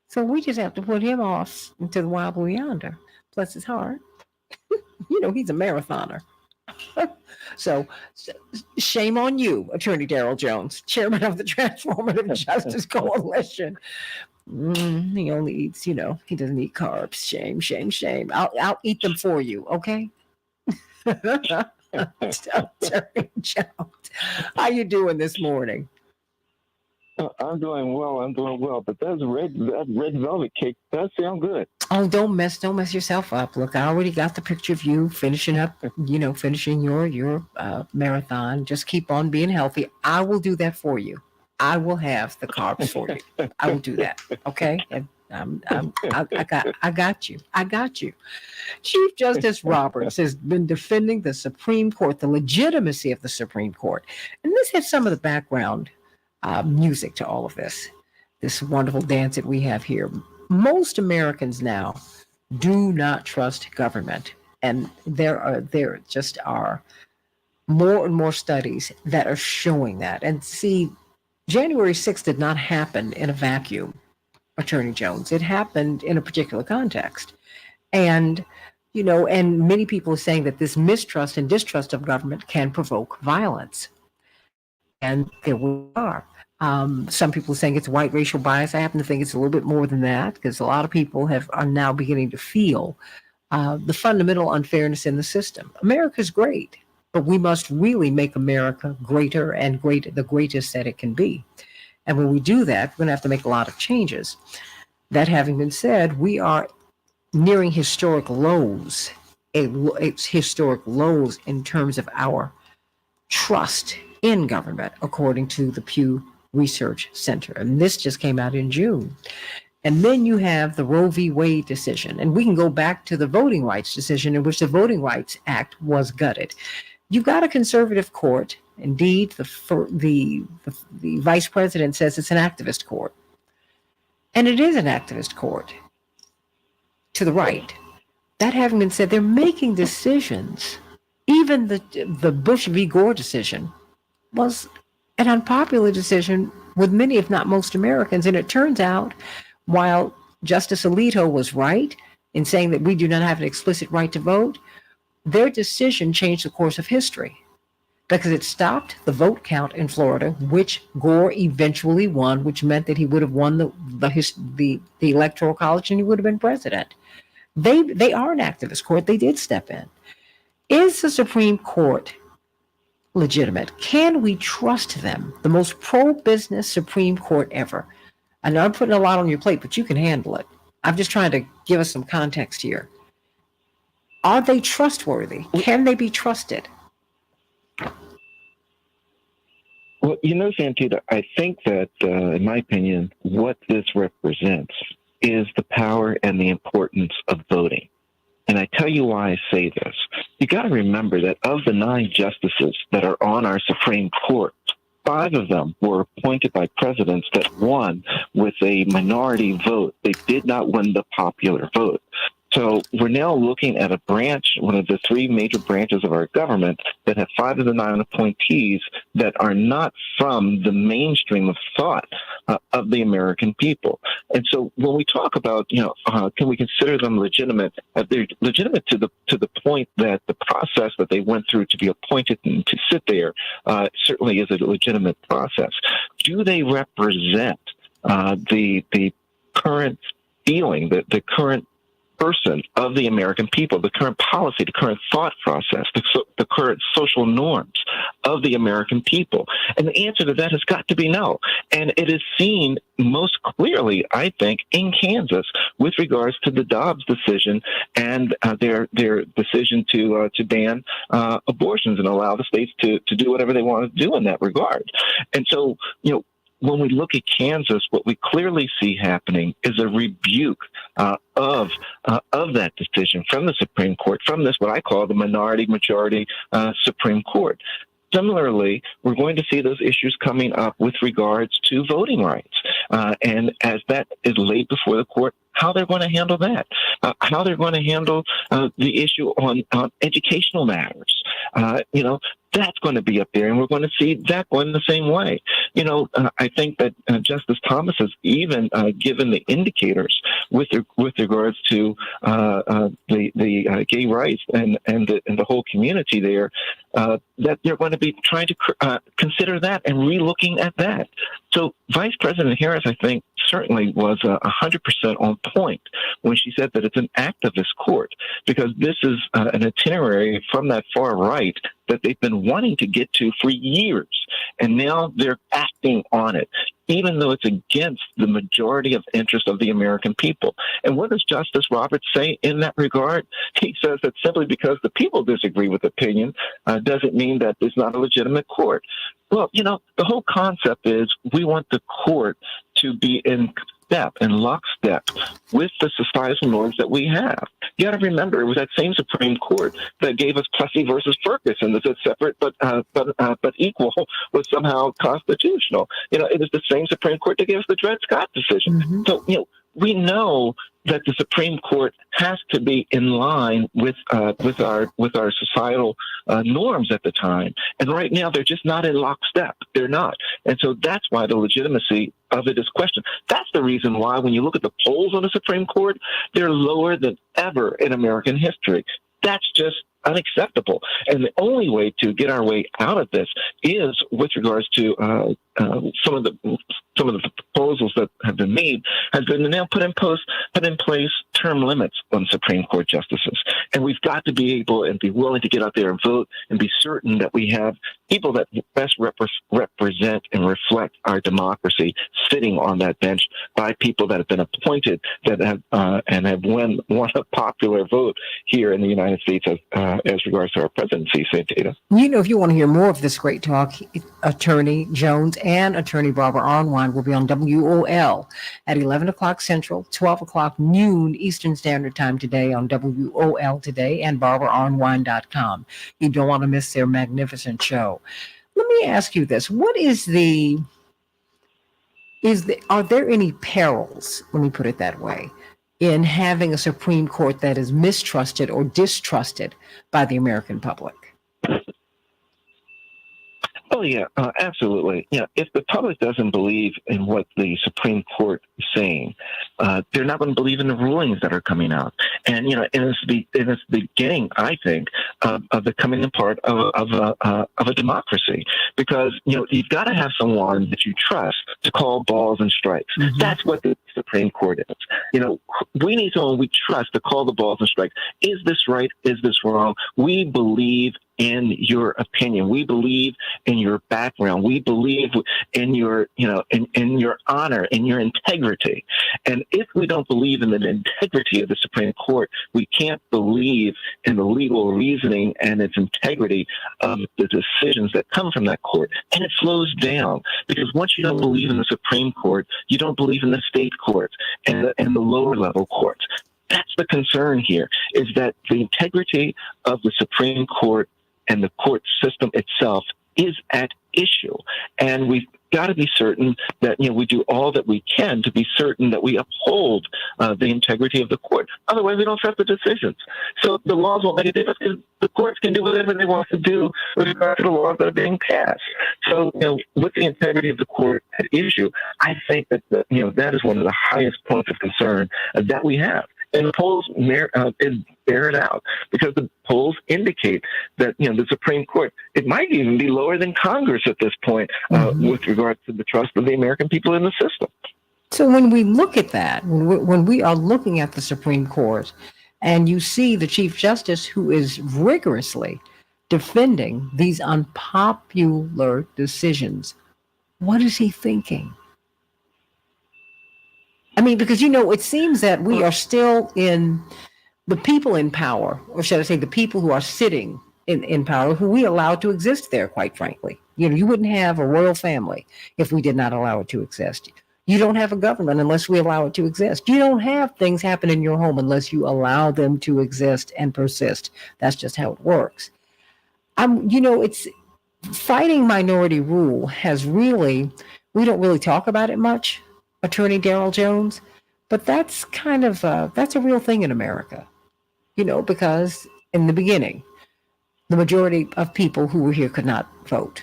Speaker 3: So we just have to put him off into the wild blue yonder. Bless his heart. He's a marathoner. So shame on you, Attorney Darrell Jones, chairman of the Transformative Justice Coalition. He only eats, he doesn't eat carbs. Shame, shame, shame. I'll eat them for you, okay? Attorney Jones, how you doing this morning?
Speaker 15: I'm doing well. But that red velvet cake does sound good.
Speaker 3: Oh, don't mess yourself up. Look, I already got the picture of you finishing your marathon. Just keep on being healthy. I will do that for you. I will have the carbs for you. I will do that. Okay. And I got you. Chief Justice Roberts has been defending the Supreme Court, the legitimacy of the Supreme Court. And this has some of the background music to all of this wonderful dance that we have here. Most Americans now do not trust government. And there just are more and more studies that are showing that. And see, January 6th did not happen in a vacuum, Attorney Jones. It happened in a particular context. And, and many people are saying that this mistrust and distrust of government can provoke violence. And there we are. Some people are saying it's white racial bias. I happen to think it's a little bit more than that, because a lot of people are now beginning to feel the fundamental unfairness in the system. America's great, but we must really make America greater and the greatest that it can be. And when we do that, we're going to have to make a lot of changes. That having been said, we are nearing historic lows. It's historic lows in terms of our trust in government, according to the Pew Research Center. And this just came out in June. And then you have the Roe v. Wade decision. And we can go back to the voting rights decision, in which the Voting Rights Act was gutted. You've got a conservative court. Indeed, the vice president says it's an activist court. And it is an activist court to the right. That having been said, they're making decisions. Even the Bush v. Gore decision was an unpopular decision with many, if not most Americans. And it turns out, while Justice Alito was right in saying that we do not have an explicit right to vote, their decision changed the course of history because it stopped the vote count in Florida, which Gore eventually won, which meant that he would have won the Electoral College and he would have been president. They are an activist court. They did step in. Is the Supreme Court legitimate? Can we trust them? The most pro-business Supreme Court ever. I know I'm putting a lot on your plate, but you can handle it. I'm just trying to give us some context here. Are they trustworthy? Can they be trusted?
Speaker 15: Well, Santita, I think that, in my opinion, what this represents is the power and the importance of voting. And I tell you why I say this. You got to remember that of the 9 justices that are on our Supreme Court, 5 of them were appointed by presidents that won with a minority vote. They did not win the popular vote. So we're now looking at a branch, one of the 3 major branches of our government, that have 5 of the 9 appointees that are not from the mainstream of thought of the American people. And so when we talk about, can we consider them legitimate? They're legitimate to the point that the process that they went through to be appointed and to sit there certainly is a legitimate process. Do they represent the current feeling, the current person of the American people, the current policy, the current thought process, the current social norms of the American people? And the answer to that has got to be no. And it is seen most clearly, I think, in Kansas with regards to the Dobbs decision and their decision to ban abortions and allow the states to do whatever they want to do in that regard. And so, when we look at Kansas, what we clearly see happening is a rebuke of that decision from the Supreme Court, from this, what I call the minority-majority Supreme Court. Similarly, we're going to see those issues coming up with regards to voting rights. And as that is laid before the court, how they're going to handle that, how they're going to handle the issue on educational matters. That's going to be up there, and we're going to see that going the same way. I think that Justice Thomas has even given the indicators with regards to the gay rights and the whole community there, that they're going to be trying to consider that and re-looking at that. So Vice President Harris, I think, certainly was 100% on point when she said that it's an activist court, because this is an itinerary from that far right that they've been wanting to get to for years, and now they're acting on it, even though it's against the majority of interest of the American people. And what does Justice Roberts say in that regard? He says that simply because the people disagree with opinion doesn't mean that it's not a legitimate court. Well, the whole concept is we want the court to be in lockstep with the societal norms that we have. You got to remember, it was that same Supreme Court that gave us Plessy versus Ferguson, that said separate but equal was somehow constitutional. It was the same Supreme Court that gave us the Dred Scott decision. Mm-hmm. So, we know that the Supreme Court has to be in line with our societal norms at the time. And right now, they're just not in lockstep. They're not. And so that's why the legitimacy of it is questioned. That's the reason why when you look at the polls on the Supreme Court, they're lower than ever in American history. That's just unacceptable. And the only way to get our way out of this is with regards to some of the proposals that have been made has been now put in place term limits on Supreme Court justices. And we've got to be able and be willing to get out there and vote and be certain that we have people that best represent and reflect our democracy sitting on that bench by people that have been appointed that have and have won a popular vote here in the United States as regards to our presidency, Santita.
Speaker 3: If you want to hear more of this great talk, Attorney Jones and Attorney Barbara Arnwine will be on WOL at 11 o'clock Central, 12 o'clock noon Eastern Standard Time today on WOL Today and BarbaraArnwine.com. You don't want to miss their magnificent show. Let me ask you this. What is the Are there any perils, let me put it that way, in having a Supreme Court that is mistrusted or distrusted by the American public?
Speaker 15: Oh, yeah, absolutely. Yeah, if the public doesn't believe in what the Supreme Court is saying, they're not going to believe in the rulings that are coming out. And, you know, and it's the beginning, I think, of the coming apart of a democracy. Because, you know, you've got to have someone that you trust to call balls and strikes. Mm-hmm. That's what the Supreme Court is. You know, we need someone we trust to call the balls and strikes. Is this right? Is this wrong? We believe in your opinion. We believe in your background. We believe in your, you know, in your honor, in your integrity. And if we don't believe in the integrity of the Supreme Court, we can't believe in the legal reasoning and its integrity of the decisions that come from that court. And it slows down, because once you don't believe in the Supreme Court, you don't believe in the state courts and the lower level courts. That's the concern here, is that the integrity of the Supreme Court and the court system itself is at issue. And we've got to be certain that, you know, we do all that we can to be certain that we uphold the integrity of the court. Otherwise, we don't trust the decisions. So the laws won't make a difference, because the courts can do whatever they want to do with regard to the laws that are being passed. So, you know, with the integrity of the court at issue, I think that, you know, that is one of the highest points of concern that we have. And the polls bear it out, because the polls indicate that, you know, the Supreme Court, it might even be lower than Congress at this point with regard to the trust of the American people in the system.
Speaker 3: So when we look at that, when we are looking at the Supreme Court, and you see the Chief Justice who is rigorously defending these unpopular decisions, what is he thinking? I mean, because, you know, it seems that we are still in the people in power, or should I say the people who are sitting in power, who we allow to exist there, quite frankly. You know, you wouldn't have a royal family if we did not allow it to exist. You don't have a government unless we allow it to exist. You don't have things happen in your home unless you allow them to exist and persist. That's just how it works. You know, it's fighting minority rule has really, we don't really talk about it much, Attorney Darrell Jones, but that's kind of that's a real thing in America, you know, because in the beginning, the majority of people who were here could not vote.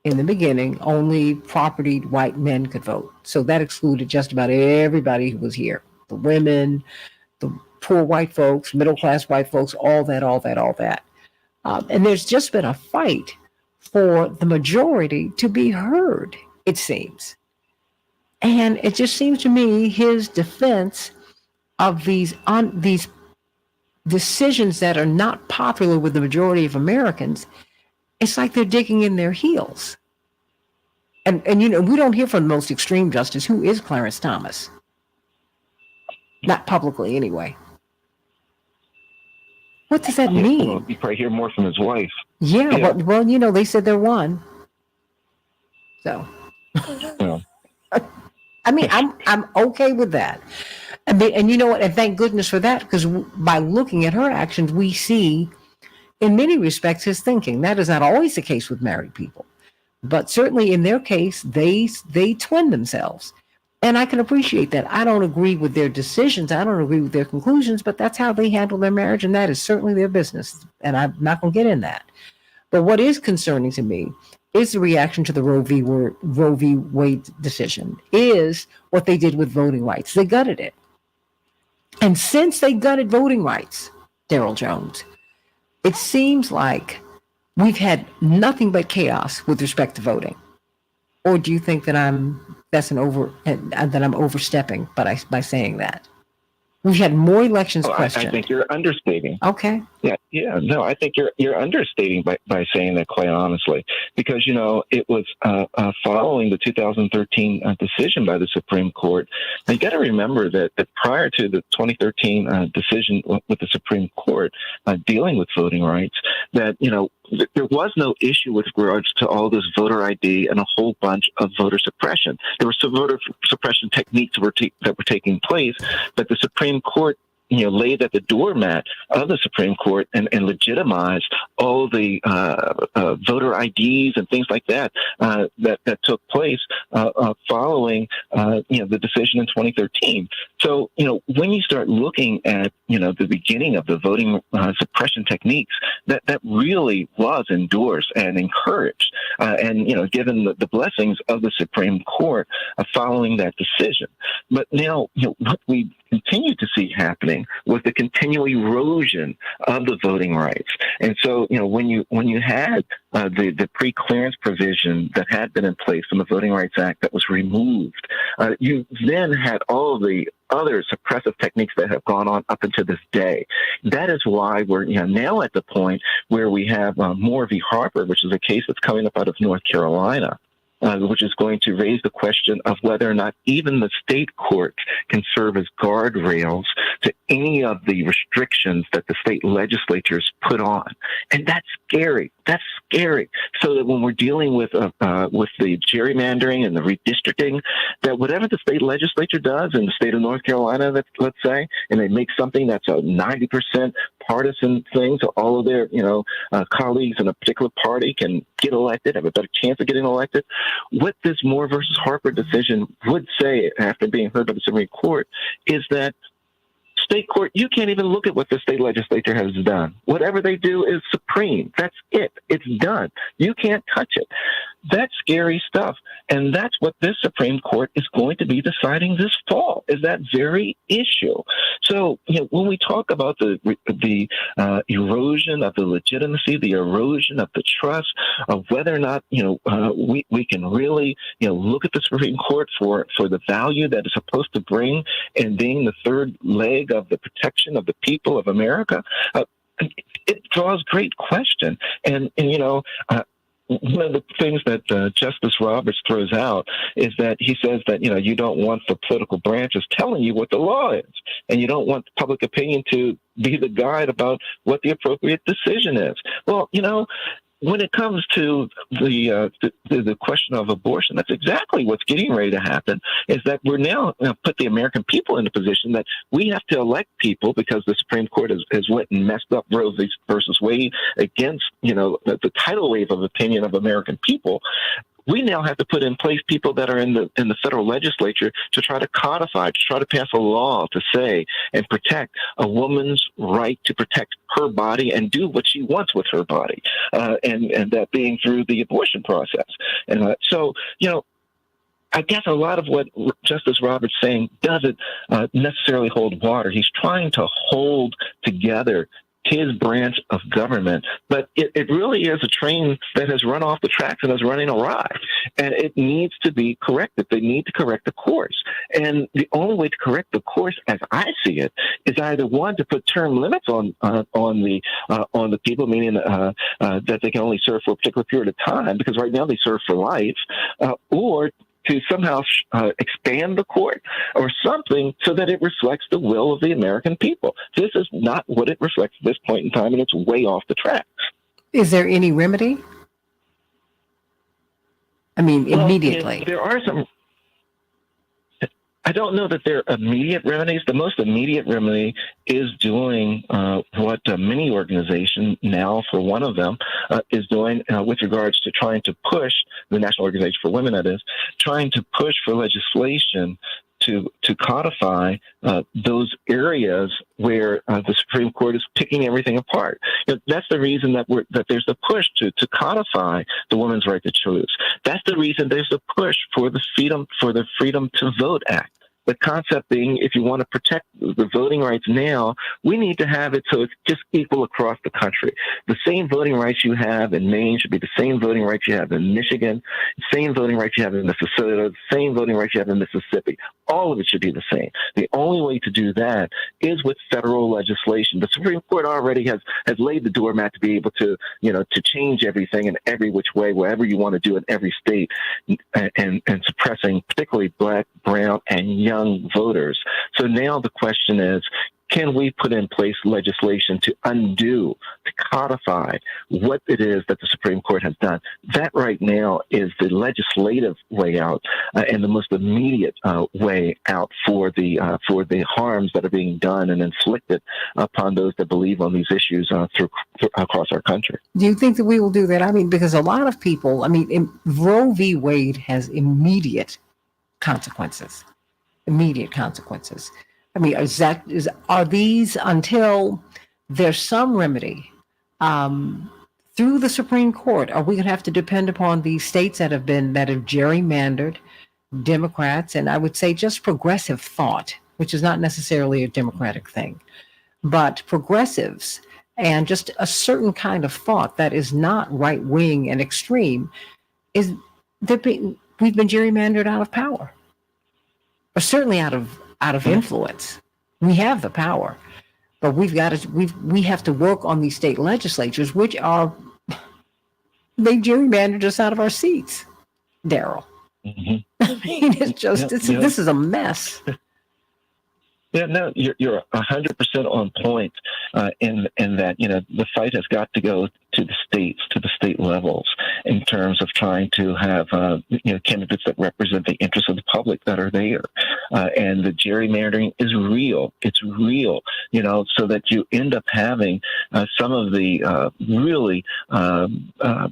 Speaker 3: In the beginning, only propertied white men could vote. So that excluded just about everybody who was here. The women, the poor white folks, middle-class white folks, all that. And there's just been a fight for the majority to be heard, it seems. And it just seems to me his defense of these decisions that are not popular with the majority of Americans, it's like they're digging in their heels. And you know, we don't hear from the most extreme justice, who is Clarence Thomas. Not publicly, anyway. What does that mean?
Speaker 15: Well, you probably hear more from his wife.
Speaker 3: Yeah. Well, you know, they said they're one. So.
Speaker 15: Yeah.
Speaker 3: I mean, I'm okay with that. And you know what? And thank goodness for that, because by looking at her actions, we see, in many respects, his thinking. That is not always the case with married people, but certainly in their case, they twin themselves, and I can appreciate that. I don't agree with their decisions. I don't agree with their conclusions, but that's how they handle their marriage, and that is certainly their business. And I'm not going to get in that. But what is concerning to me is the reaction to the Roe v. Wade decision, is what they did with voting rights. They gutted it. And since they gutted voting rights, Darrell Jones, it seems like we've had nothing but chaos with respect to voting. Or do you think that I'm overstepping by saying that? We've had more elections questioned.
Speaker 15: I think you're understating.
Speaker 3: Okay.
Speaker 15: Yeah. No, I think you're understating by saying that, quite honestly, because, you know, it was following the 2013 decision by the Supreme Court. Now, you got to remember that prior to the 2013 decision with the Supreme Court dealing with voting rights, that, you know, there was no issue with regards to all this voter ID and a whole bunch of voter suppression. There were some voter suppression techniques that were taking place, but the Supreme Court laid at the doormat of the Supreme Court and legitimized all the voter IDs and things like that that took place following the decision in 2013. So when you start looking at the beginning of the voting suppression techniques, that really was endorsed and encouraged, and given the blessings of the Supreme Court following that decision. But now what we continue to see happening was the continual erosion of the voting rights. And so, when you had the pre-clearance provision that had been in place in the Voting Rights Act that was removed, you then had all of the other suppressive techniques that have gone on up until this day. That is why we're now at the point where we have Moore v. Harper, which is a case that's coming up out of North Carolina, which is going to raise the question of whether or not even the state courts can serve as guardrails to any of the restrictions that the state legislatures put on. And that's scary. That's scary. So that when we're dealing with the gerrymandering and the redistricting, that whatever the state legislature does in the state of North Carolina, let's say, and they make something that's a 90% partisan thing, so all of their colleagues in a particular party can get elected, have a better chance of getting elected. What this Moore versus Harper decision would say, after being heard by the Supreme Court, is that state court, you can't even look at what the state legislature has done. Whatever they do is supreme. That's it. It's done. You can't touch it. That's scary stuff. And that's what this Supreme Court is going to be deciding this fall, is that very issue. So, when we talk about the erosion of the legitimacy, the erosion of the trust, of whether or not, we can really, look at the Supreme Court for the value that it's supposed to bring in being the third leg of the protection of the people of America, it draws great question. And one of the things that Justice Roberts throws out is that he says that, you don't want the political branches telling you what the law is, and you don't want public opinion to be the guide about what the appropriate decision is. Well, when it comes to the question of abortion, that's exactly what's getting ready to happen, is that we're now put the American people in a position that we have to elect people, because the Supreme Court has went and messed up Roe versus Wade against, the tidal wave of opinion of American people. We now have to put in place people that are in the federal legislature to try to codify, to try to pass a law to say and protect a woman's right to protect her body and do what she wants with her body, and that being through the abortion process. And so, I guess a lot of what Justice Roberts is saying doesn't necessarily hold water. He's trying to hold together his branch of government, but it really is a train that has run off the tracks and is running awry, and it needs to be corrected. They need to correct the course, and the only way to correct the course, as I see it, is either one, to put term limits on the people, meaning that they can only serve for a particular period of time, because right now they serve for life, or to somehow expand the court or something so that it reflects the will of the American people. This is not what it reflects at this point in time, and it's way off the tracks.
Speaker 3: Is there any remedy? I mean, immediately.
Speaker 15: There are some. I don't know that they're immediate remedies. The most immediate remedy is doing what many organizations now, for one of them, is doing with regards to trying to push, the National Organization for Women, that is, trying to push for legislation to codify those areas where the Supreme Court is picking everything apart. That's the reason that there's a push to codify the Women's Right to Choose. That's the reason there's a push for the Freedom to Vote Act. The concept being, if you want to protect the voting rights now, we need to have it so it's just equal across the country. The same voting rights you have in Maine should be the same voting rights you have in Michigan, same voting rights you have in Minnesota, same voting rights you have in Mississippi. All of it should be the same. The only way to do that is with federal legislation. The Supreme Court already has laid the doormat to be able to, to change everything in every which way, wherever you want to do in every state, and suppressing particularly Black, brown, and young voters. So now the question is, can we put in place legislation to undo, to codify what it is that the Supreme Court has done? That right now is the legislative way out and the most immediate way out for the harms that are being done and inflicted upon those that believe on these issues across our country.
Speaker 3: Do you think that we will do that? I mean, because a lot of people, Roe v. Wade has immediate consequences. Immediate consequences. I mean, are these, until there's some remedy through the Supreme Court, are we going to have to depend upon these states that have gerrymandered Democrats, and I would say just progressive thought, which is not necessarily a Democratic thing, but progressives and just a certain kind of thought that is not right wing and extreme, we've been gerrymandered out of power, or certainly out of influence. We have the power, but we have to work on these state legislatures, which they gerrymandered us out of our seats, Daryl.
Speaker 15: Mm-hmm.
Speaker 3: I mean, this is a mess.
Speaker 15: Yeah, no, you're 100% on point in that, the fight has got to go to the states, to the state levels, in terms of trying to have, candidates that represent the interests of the public that are there. And the gerrymandering is real. It's real, so that you end up having some of the really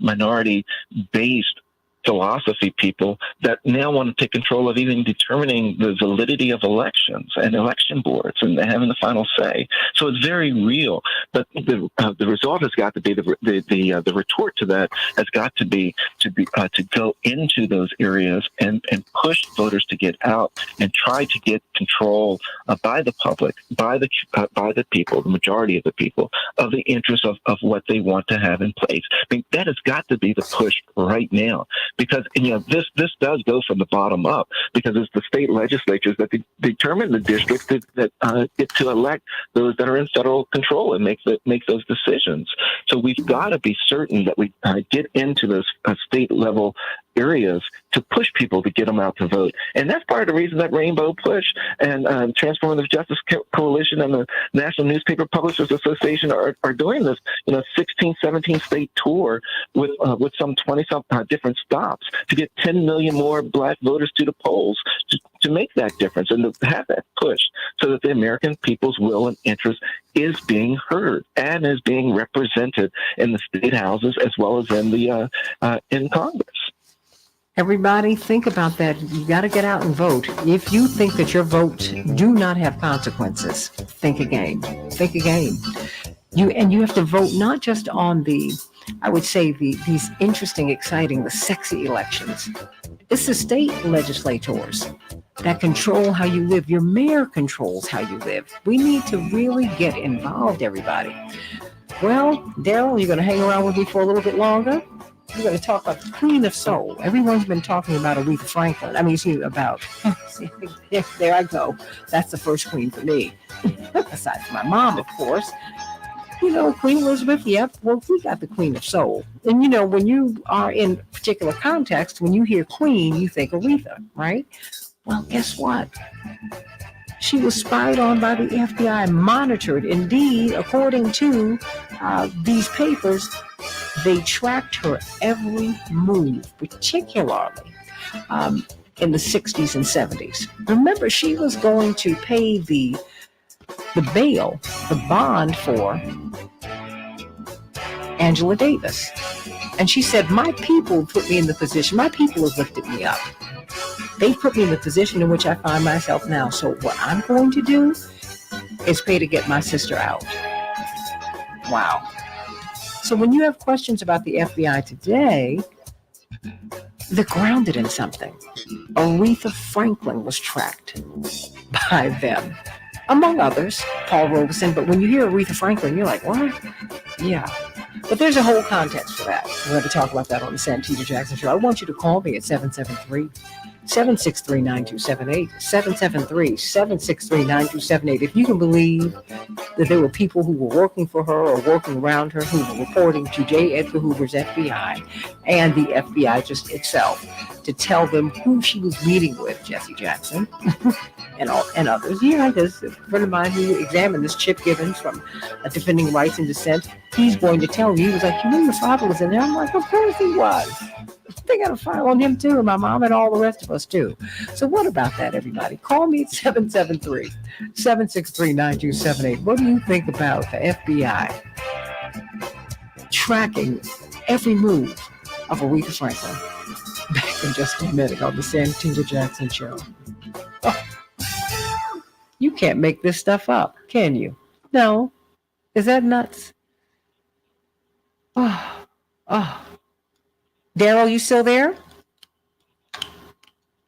Speaker 15: minority-based philosophy people that now want to take control of even determining the validity of elections and election boards and having the final say. So it's very real. But the result has got to be the retort to that has got to be to go into those areas and push voters to get out and try to get control by the public, by the people, the majority of the people, of the interests of what they want to have in place. I mean, that has got to be the push right now. Because this does go from the bottom up, because it's the state legislatures that determine the districts that get to elect those that are in federal control and make those decisions. So we've got to be certain that we get into those state level areas to push people to get them out to vote. And that's part of the reason that Rainbow Push and Transformative Justice Coalition and the National Newspaper Publishers Association are doing this, 16, 17 state tour with some 20-some different stops to get 10 million more Black voters to the polls to make that difference and to have that push so that the American people's will and interest is being heard and is being represented in the state houses as well as in Congress.
Speaker 3: Everybody, think about that. You got to get out and vote. If you think that your votes do not have consequences, think again. Think again. You have to vote not just on these interesting, exciting, the sexy elections. It's the state legislators that control how you live. Your mayor controls how you live. We need to really get involved, everybody. Well, Daryl, you're going to hang around with me for a little bit longer? We're going to talk about the Queen of Soul. Everyone's been talking about Aretha Franklin. There I go. That's the first queen for me. Aside from my mom, of course. Queen Elizabeth, yep. Well, we got the Queen of Soul. And, when you are in a particular context, when you hear Queen, you think Aretha, right? Well, guess what? She was spied on by the FBI, monitored. Indeed, according to these papers, they tracked her every move, particularly in the 60s and 70s. Remember, she was going to pay the bail, the bond for Angela Davis. And she said, my people put me in the position, my people have lifted me up. They put me in the position in which I find myself now. So what I'm going to do is pay to get my sister out. Wow. So when you have questions about the FBI today, they're grounded in something. Aretha Franklin was tracked by them, among others, Paul Robeson. But when you hear Aretha Franklin, you're like, what? Yeah. But there's a whole context for that. We're going to talk about that on the Santita Jackson Show. I want you to call me at 763-9278, 773-763-9278. If you can believe that there were people who were working for her or working around her who were reporting to J. Edgar Hoover's FBI and the FBI just itself to tell them who she was meeting with, Jesse Jackson and others. Yeah, there's a friend of mine who examined this, Chip Gibbons from Defending Rights and Dissent. He's going to tell me, he was like, you know, your father was in there. I'm like, of course he was. They got a file on him too, and my mom and all the rest of us too. So what about that, everybody? Call me at 773-763-9278. What do you think about the FBI tracking every move of Aretha Franklin? Back in just a minute on the Santita Jackson Show. Oh, you can't make this stuff up, can you? No. Is that nuts? Oh. Daryl, you still there?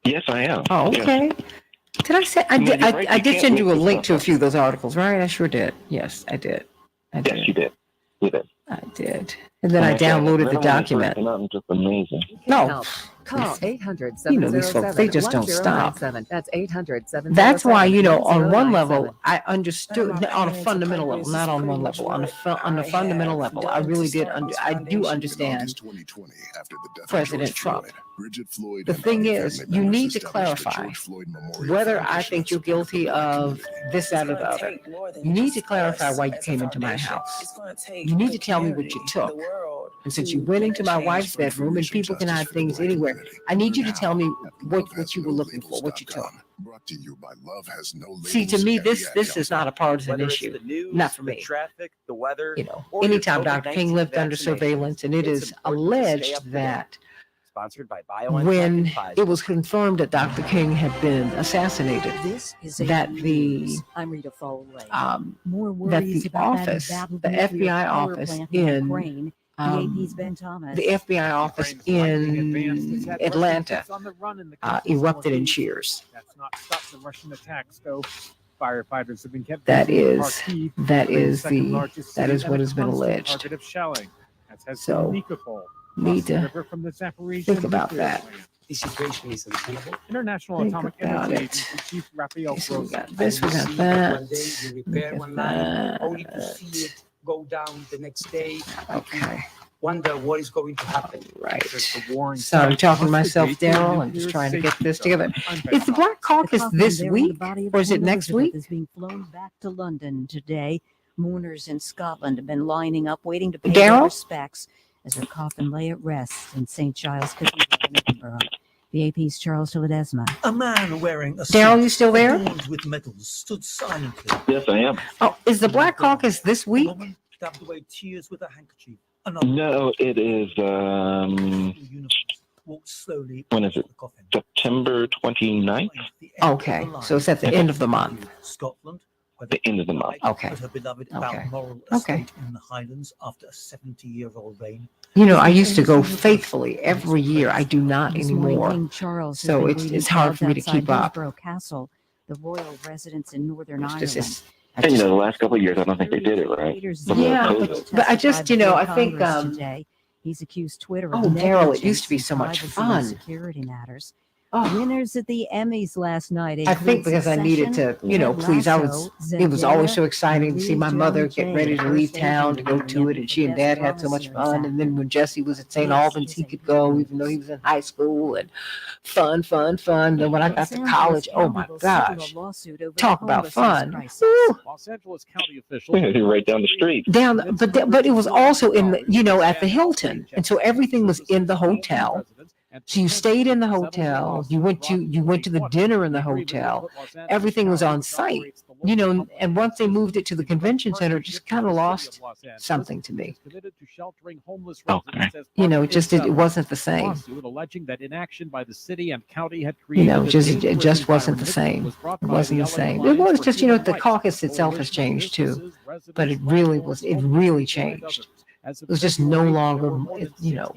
Speaker 15: Yes, I am.
Speaker 3: Oh, okay.
Speaker 15: Yes.
Speaker 3: Did I say I did? I did send you a link to a few of those articles, right? I sure did. Yes, I did.
Speaker 15: Yes, you did. You did.
Speaker 3: I did. And then I downloaded the document.
Speaker 15: Just amazing.
Speaker 3: No.
Speaker 1: Call 800
Speaker 3: You know, these folks, they just don't stop.
Speaker 1: That's 800
Speaker 3: That's why, you know, on one level, I understood, on a fundamental level, not on one level, on a fundamental level, I really did, I do understand President Trump. The thing is, you need to clarify whether I think you're guilty of this, that, or the other. You need to clarify why you came into my house. You need to tell me what you took. And since you went into my wife's bedroom, and people can hide things anywhere, I need you to tell me what you were looking for, what you took. See, to me, this is not a partisan issue. Not for me.
Speaker 17: Traffic, the weather.
Speaker 3: You know, anytime Dr. King lived under surveillance, and it is alleged that
Speaker 17: sponsored by
Speaker 3: when it was confirmed that Dr. King had been assassinated, that the
Speaker 7: I'm Rita Foley.
Speaker 3: More worries about office, the FBI office in the FBI office in Atlanta erupted in cheers.
Speaker 18: That's not stopped the Russian attacks, though. Firefighters have been kept.
Speaker 3: That is what has been alleged. So need to think about that.
Speaker 17: The situation is untenable.
Speaker 18: International Atomic Energy Agency Chief Raphael Grossi.
Speaker 3: This, we got that.
Speaker 17: One day you repair one line, only to see it go down the next day.
Speaker 3: Okay.
Speaker 17: Wonder what is going to happen.
Speaker 3: Right. So I'm talking to myself, Daryl. I'm just trying to get this together. Is the Black Caucus this week, or is it next week?
Speaker 7: Is being flown back to London today. Mourners in Scotland have been lining up, waiting to pay
Speaker 3: Daryl?
Speaker 7: their respects as her coffin lay at rest in St. Giles Cathedral in Edinburgh. The AP's Charles Ledesma.
Speaker 9: A man wearing a
Speaker 3: Daryl,
Speaker 9: suit
Speaker 3: you still there?
Speaker 9: adorned with medals stood silently.
Speaker 15: Yes, I am.
Speaker 3: Oh, is the Black Caucus this week?
Speaker 9: A woman dabbed away tears with a handkerchief.
Speaker 15: No, it is.
Speaker 9: Walked slowly.
Speaker 15: When is it? September 29th?
Speaker 3: Okay, so it's at the end of the month.
Speaker 9: Scotland.
Speaker 15: The end of the month.
Speaker 3: Okay.
Speaker 9: Her beloved
Speaker 3: Okay.
Speaker 9: Balmoral
Speaker 3: Okay.
Speaker 9: estate in the Highlands after a 70-year-old reign.
Speaker 3: You know, I used to go faithfully every year. I do not anymore.
Speaker 7: King Charles has
Speaker 3: So
Speaker 7: been
Speaker 3: it's
Speaker 7: greeting
Speaker 3: hard for me to
Speaker 7: crowds
Speaker 3: keep
Speaker 7: outside
Speaker 3: up.
Speaker 7: Hillsborough Castle, the royal residence in Northern
Speaker 3: It's
Speaker 7: Ireland.
Speaker 3: just-
Speaker 15: And the last couple of years, I don't think they did it right.
Speaker 3: Yeah, but I just, you know, I think,
Speaker 7: today. He's accused Twitter of
Speaker 3: oh, Daryl, it
Speaker 7: negligence
Speaker 3: used to be
Speaker 7: in
Speaker 3: so much
Speaker 7: privacy and
Speaker 3: fun.
Speaker 7: security matters.
Speaker 3: Oh.
Speaker 7: Winners at the Emmys last night.
Speaker 3: I think because I needed to, you know, please, it was always so exciting to see my mother get ready to leave town to go to it, and she and Dad had so much fun. And then when Jesse was at St. Albans, he could go, even though he was in high school, and fun. Then when I got to college, oh my gosh, talk about fun. Woo.
Speaker 18: Los Angeles County officials.
Speaker 15: Right down the street.
Speaker 3: But it was also in the, you know, at the Hilton, and so everything was in the hotel. So you stayed in the hotel. You went to the dinner in the hotel. Everything was on site, you know. And once they moved it to the convention center, it just kind of lost something to me.
Speaker 15: Okay.
Speaker 3: You know, it wasn't the same.
Speaker 18: Alleging that inaction by the city and county had
Speaker 3: You know,
Speaker 18: created
Speaker 3: it just wasn't the same. It wasn't the same. It was just, you know, the caucus itself has changed too, but it really changed. It was just no longer, you know,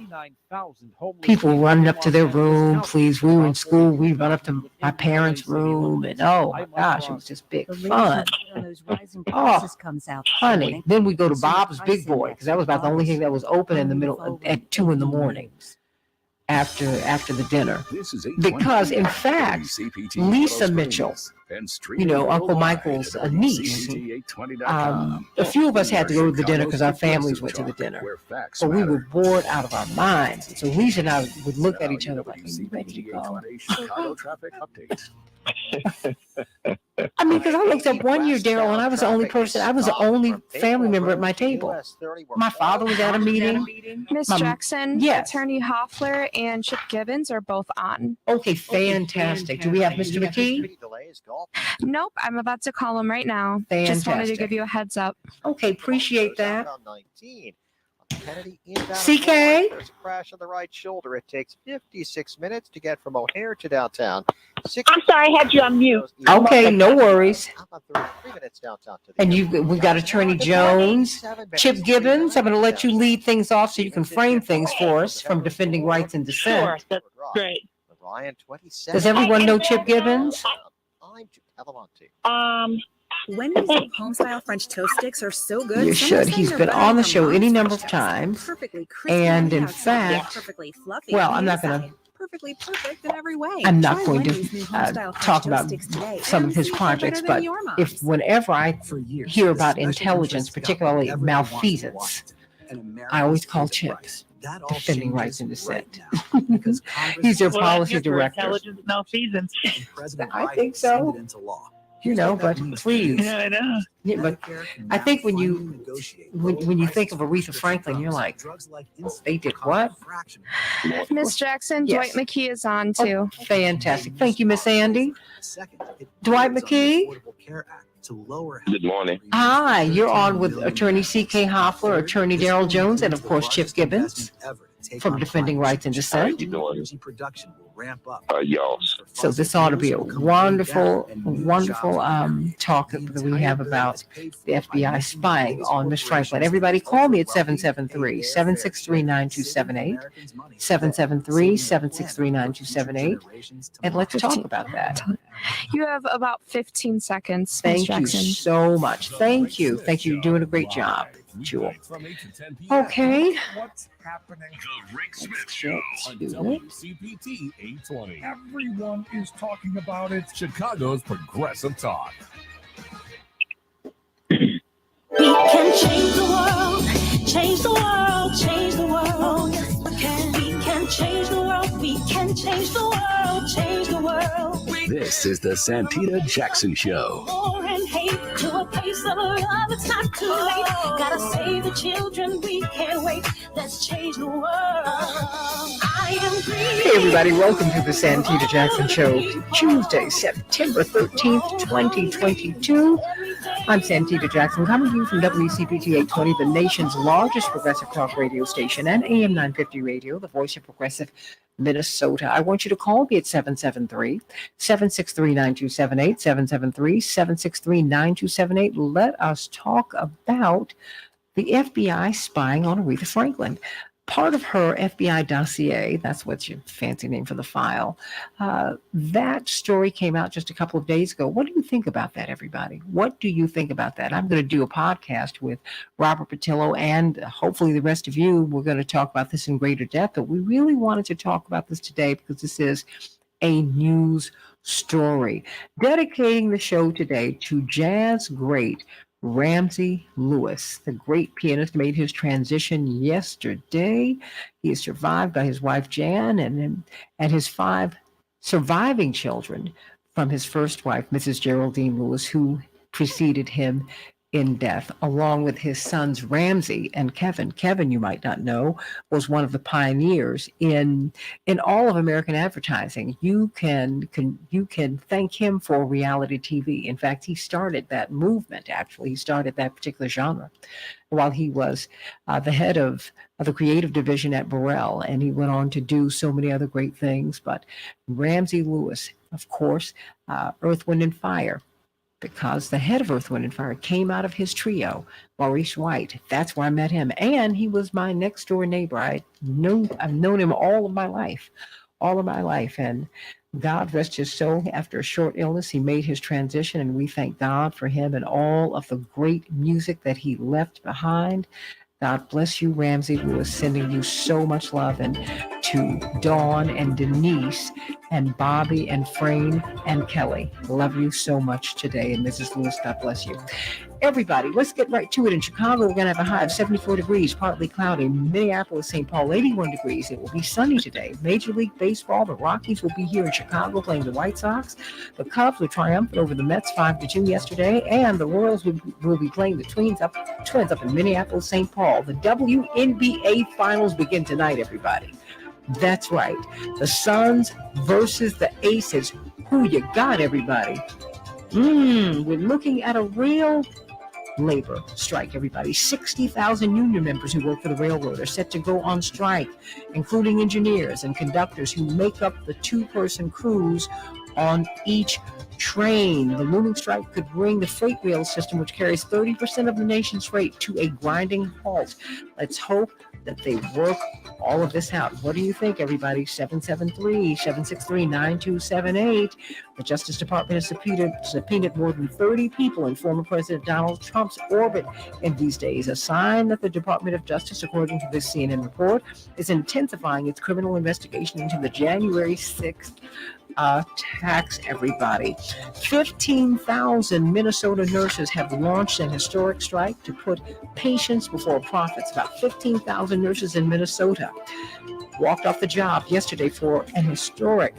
Speaker 3: people running up to their room. Please, we were in school. We run up to my parents' room, and oh my gosh, it was just big fun. Oh, honey. Then we go to Bob's Big Boy because that was about the only thing that was open in the middle at 2 a.m. after the dinner.
Speaker 11: This is
Speaker 3: Because in fact,
Speaker 11: WCPT
Speaker 3: Lisa
Speaker 11: Yellow
Speaker 3: Mitchell,
Speaker 11: Springs, and
Speaker 3: you
Speaker 11: streaming
Speaker 3: know, Uncle
Speaker 11: worldwide
Speaker 3: Michael's
Speaker 11: at
Speaker 3: niece,
Speaker 11: WCPT820.com.
Speaker 3: a few of us had to go to the dinner
Speaker 11: Chicago's
Speaker 3: because our families
Speaker 11: Progressive
Speaker 3: went to the
Speaker 11: Talk,
Speaker 3: dinner.
Speaker 11: where facts
Speaker 3: But we were
Speaker 11: matter.
Speaker 3: bored out of our minds. So Lisa and I would look at each
Speaker 11: Now,
Speaker 3: other
Speaker 11: your
Speaker 3: like, are you ready to
Speaker 11: WCPT
Speaker 3: go?
Speaker 11: 820 Chicago traffic update.
Speaker 3: I mean, because I looked up one year, Daryl, and I was the only person, I was the only family member at my table. My father was at a meeting.
Speaker 10: Miss
Speaker 3: My-
Speaker 10: Jackson,
Speaker 3: Yes.
Speaker 10: Attorney Hoffler, and Chip Gibbons are both on.
Speaker 3: Okay, fantastic. Do we have Mr. McKee?
Speaker 10: Nope, I'm about to call him right now. Just wanted to
Speaker 3: Fantastic.
Speaker 10: give you a heads up.
Speaker 3: Okay, appreciate that.
Speaker 19: Kennedy inbound
Speaker 3: CK?
Speaker 19: Florence. There's a crash on the right shoulder. It takes 56 minutes to get from O'Hare to downtown.
Speaker 2: I'm sorry, I had you on mute.
Speaker 3: Okay, no worries.
Speaker 19: I'm on 33 minutes downtown to the
Speaker 3: And we've got Attorney Jones, Chip Gibbons. I'm going to let you lead things off so you can frame things for us from defending rights and dissent.
Speaker 2: That's great.
Speaker 19: Ryan 27.
Speaker 3: Does everyone know Chip Gibbons?
Speaker 19: I'm Cavalanti.
Speaker 20: Wendy's home-style French toast sticks are so good.
Speaker 3: You
Speaker 20: some
Speaker 3: should.
Speaker 20: say
Speaker 3: He's
Speaker 20: they're
Speaker 3: been
Speaker 20: better
Speaker 3: on the
Speaker 20: from
Speaker 3: show
Speaker 20: Mom's
Speaker 3: any number
Speaker 20: French
Speaker 3: of
Speaker 20: toast.
Speaker 3: times.
Speaker 20: Perfectly crispy
Speaker 3: And
Speaker 20: on the
Speaker 3: in
Speaker 20: outside,
Speaker 3: fact,
Speaker 20: perfectly fluffy
Speaker 3: well,
Speaker 20: on
Speaker 3: I'm
Speaker 20: the
Speaker 3: not going
Speaker 20: inside.
Speaker 3: to
Speaker 20: Perfectly perfect in every way.
Speaker 3: I'm not
Speaker 20: Try
Speaker 3: going
Speaker 20: Wendy's
Speaker 3: to
Speaker 20: new home-style French
Speaker 3: talk
Speaker 20: toast
Speaker 3: about
Speaker 20: sticks today
Speaker 3: some of
Speaker 20: and
Speaker 3: his
Speaker 20: see if they're
Speaker 3: projects,
Speaker 20: better than
Speaker 3: but
Speaker 20: your mom's.
Speaker 3: if whenever I hear about intelligence, particularly malfeasance, I always call Chip defending rights and dissent. He's their policy director.
Speaker 2: Intelligence malfeasance.
Speaker 3: I think so. You know, but please.
Speaker 2: Yeah, I know.
Speaker 3: Yeah, but I think when you think of Aretha Franklin, you're like, they did what?
Speaker 10: Miss Jackson,
Speaker 3: Yes.
Speaker 10: Dwight McKee is on too.
Speaker 3: Fantastic. Thank you, Miss Andy. Dwight McKee.
Speaker 15: Good morning.
Speaker 3: Hi, you're on with Attorney C.K. Hoffler, Attorney Daryl Jones, and of course Chip Gibbons from Defending Rights and
Speaker 15: How
Speaker 3: Dissent.
Speaker 15: you doing? Y'all.
Speaker 3: So this ought to be a wonderful talk that we have about the FBI spying on Miss Franklin. Everybody call me at 773-763-9278, 773-763-9278, and let's talk about that.
Speaker 10: You have about 15 seconds, Miss
Speaker 3: Thank you
Speaker 10: Jackson.
Speaker 3: so much. Thank you. Thank you. You're doing a great job, Jewel. Okay.
Speaker 6: What's happening? The Rick Smith Show on
Speaker 3: do it.
Speaker 6: WCPT 820. Everyone is talking about it. Chicago's Progressive Talk.
Speaker 12: We can change the world, change the world, change the world. Oh, yes, we can. We can change the world, we can change the world, change the world.
Speaker 11: This is the Santita Jackson Show.
Speaker 12: War and hate to a place of love, it's not too late. Gotta save the children, we can't wait. Let's change the world. I am green.
Speaker 3: Hey everybody, welcome to the Santita Jackson Show, Tuesday, September 13th, 2022. I'm Santita Jackson, coming to you from WCPT 820, the nation's largest progressive talk radio station, and AM 950 radio, the voice of progressive Minnesota. I want you to call me at 773-763-9278, 773-763-9278. Let us talk about the FBI spying on Aretha Franklin. Part of her FBI dossier, that's what's your fancy name for the file, that story came out just a couple of days ago. What do you think about that, everybody? What do you think about that? I'm going to do a podcast with Robert Patillo and hopefully the rest of you. We're going to talk about this in greater depth, but we really wanted to talk about this today because this is a news story. Dedicating the show today to jazz great Ramsey Lewis, the great pianist, made his transition yesterday. He is survived by his wife Jan and his 5 surviving children from his first wife, Mrs. Geraldine Lewis, who preceded him in death, along with his sons Ramsey and Kevin. Kevin, you might not know, was one of the pioneers in all of American advertising. You can thank him for reality TV. In fact, he started that movement. Actually, he started that particular genre while he was the head of the creative division at Burrell, and he went on to do so many other great things. But Ramsey Lewis, of course, Earth, Wind, and Fire, because the head of Earth, Wind, and Fire came out of his trio, Maurice White. That's where I met him. And he was my next door neighbor. I've known him all of my life. And God rest his soul. After a short illness, he made his transition, and we thank God for him and all of the great music that he left behind. God bless you, Ramsey Lewis, sending you so much love. And to Dawn and Denise and Bobby and Frame and Kelly. Love you so much today. And Mrs. Lewis, God bless you. Everybody, let's get right to it. In Chicago, we're going to have a high of 74 degrees, partly cloudy. Minneapolis, St. Paul, 81 degrees. It will be sunny today. Major League Baseball, the Rockies will be here in Chicago playing the White Sox. The Cubs were triumphant over the Mets 5-2 yesterday, and the Royals will be playing the Twins up in Minneapolis, St. Paul. The WNBA Finals begin tonight, everybody. That's right. The Suns versus the Aces. Who you got, everybody? We're looking at a real labor strike, everybody. 60,000 union members who work for the railroad are set to go on strike, including engineers and conductors who make up the two-person crews on each train. The looming strike could bring the freight rail system, which carries 30% of the nation's freight, to a grinding halt. Let's hope that they work all of this out. What do you think, everybody? 773-763-9278. The Justice Department has subpoenaed more than 30 people in former President Donald Trump's orbit in these days, a sign that the Department of Justice, according to this CNN report, is intensifying its criminal investigation into the January 6th attacks, everybody. 15,000 Minnesota nurses have launched an historic strike to put patients before profits. About 15,000 nurses in Minnesota walked off the job yesterday for an historic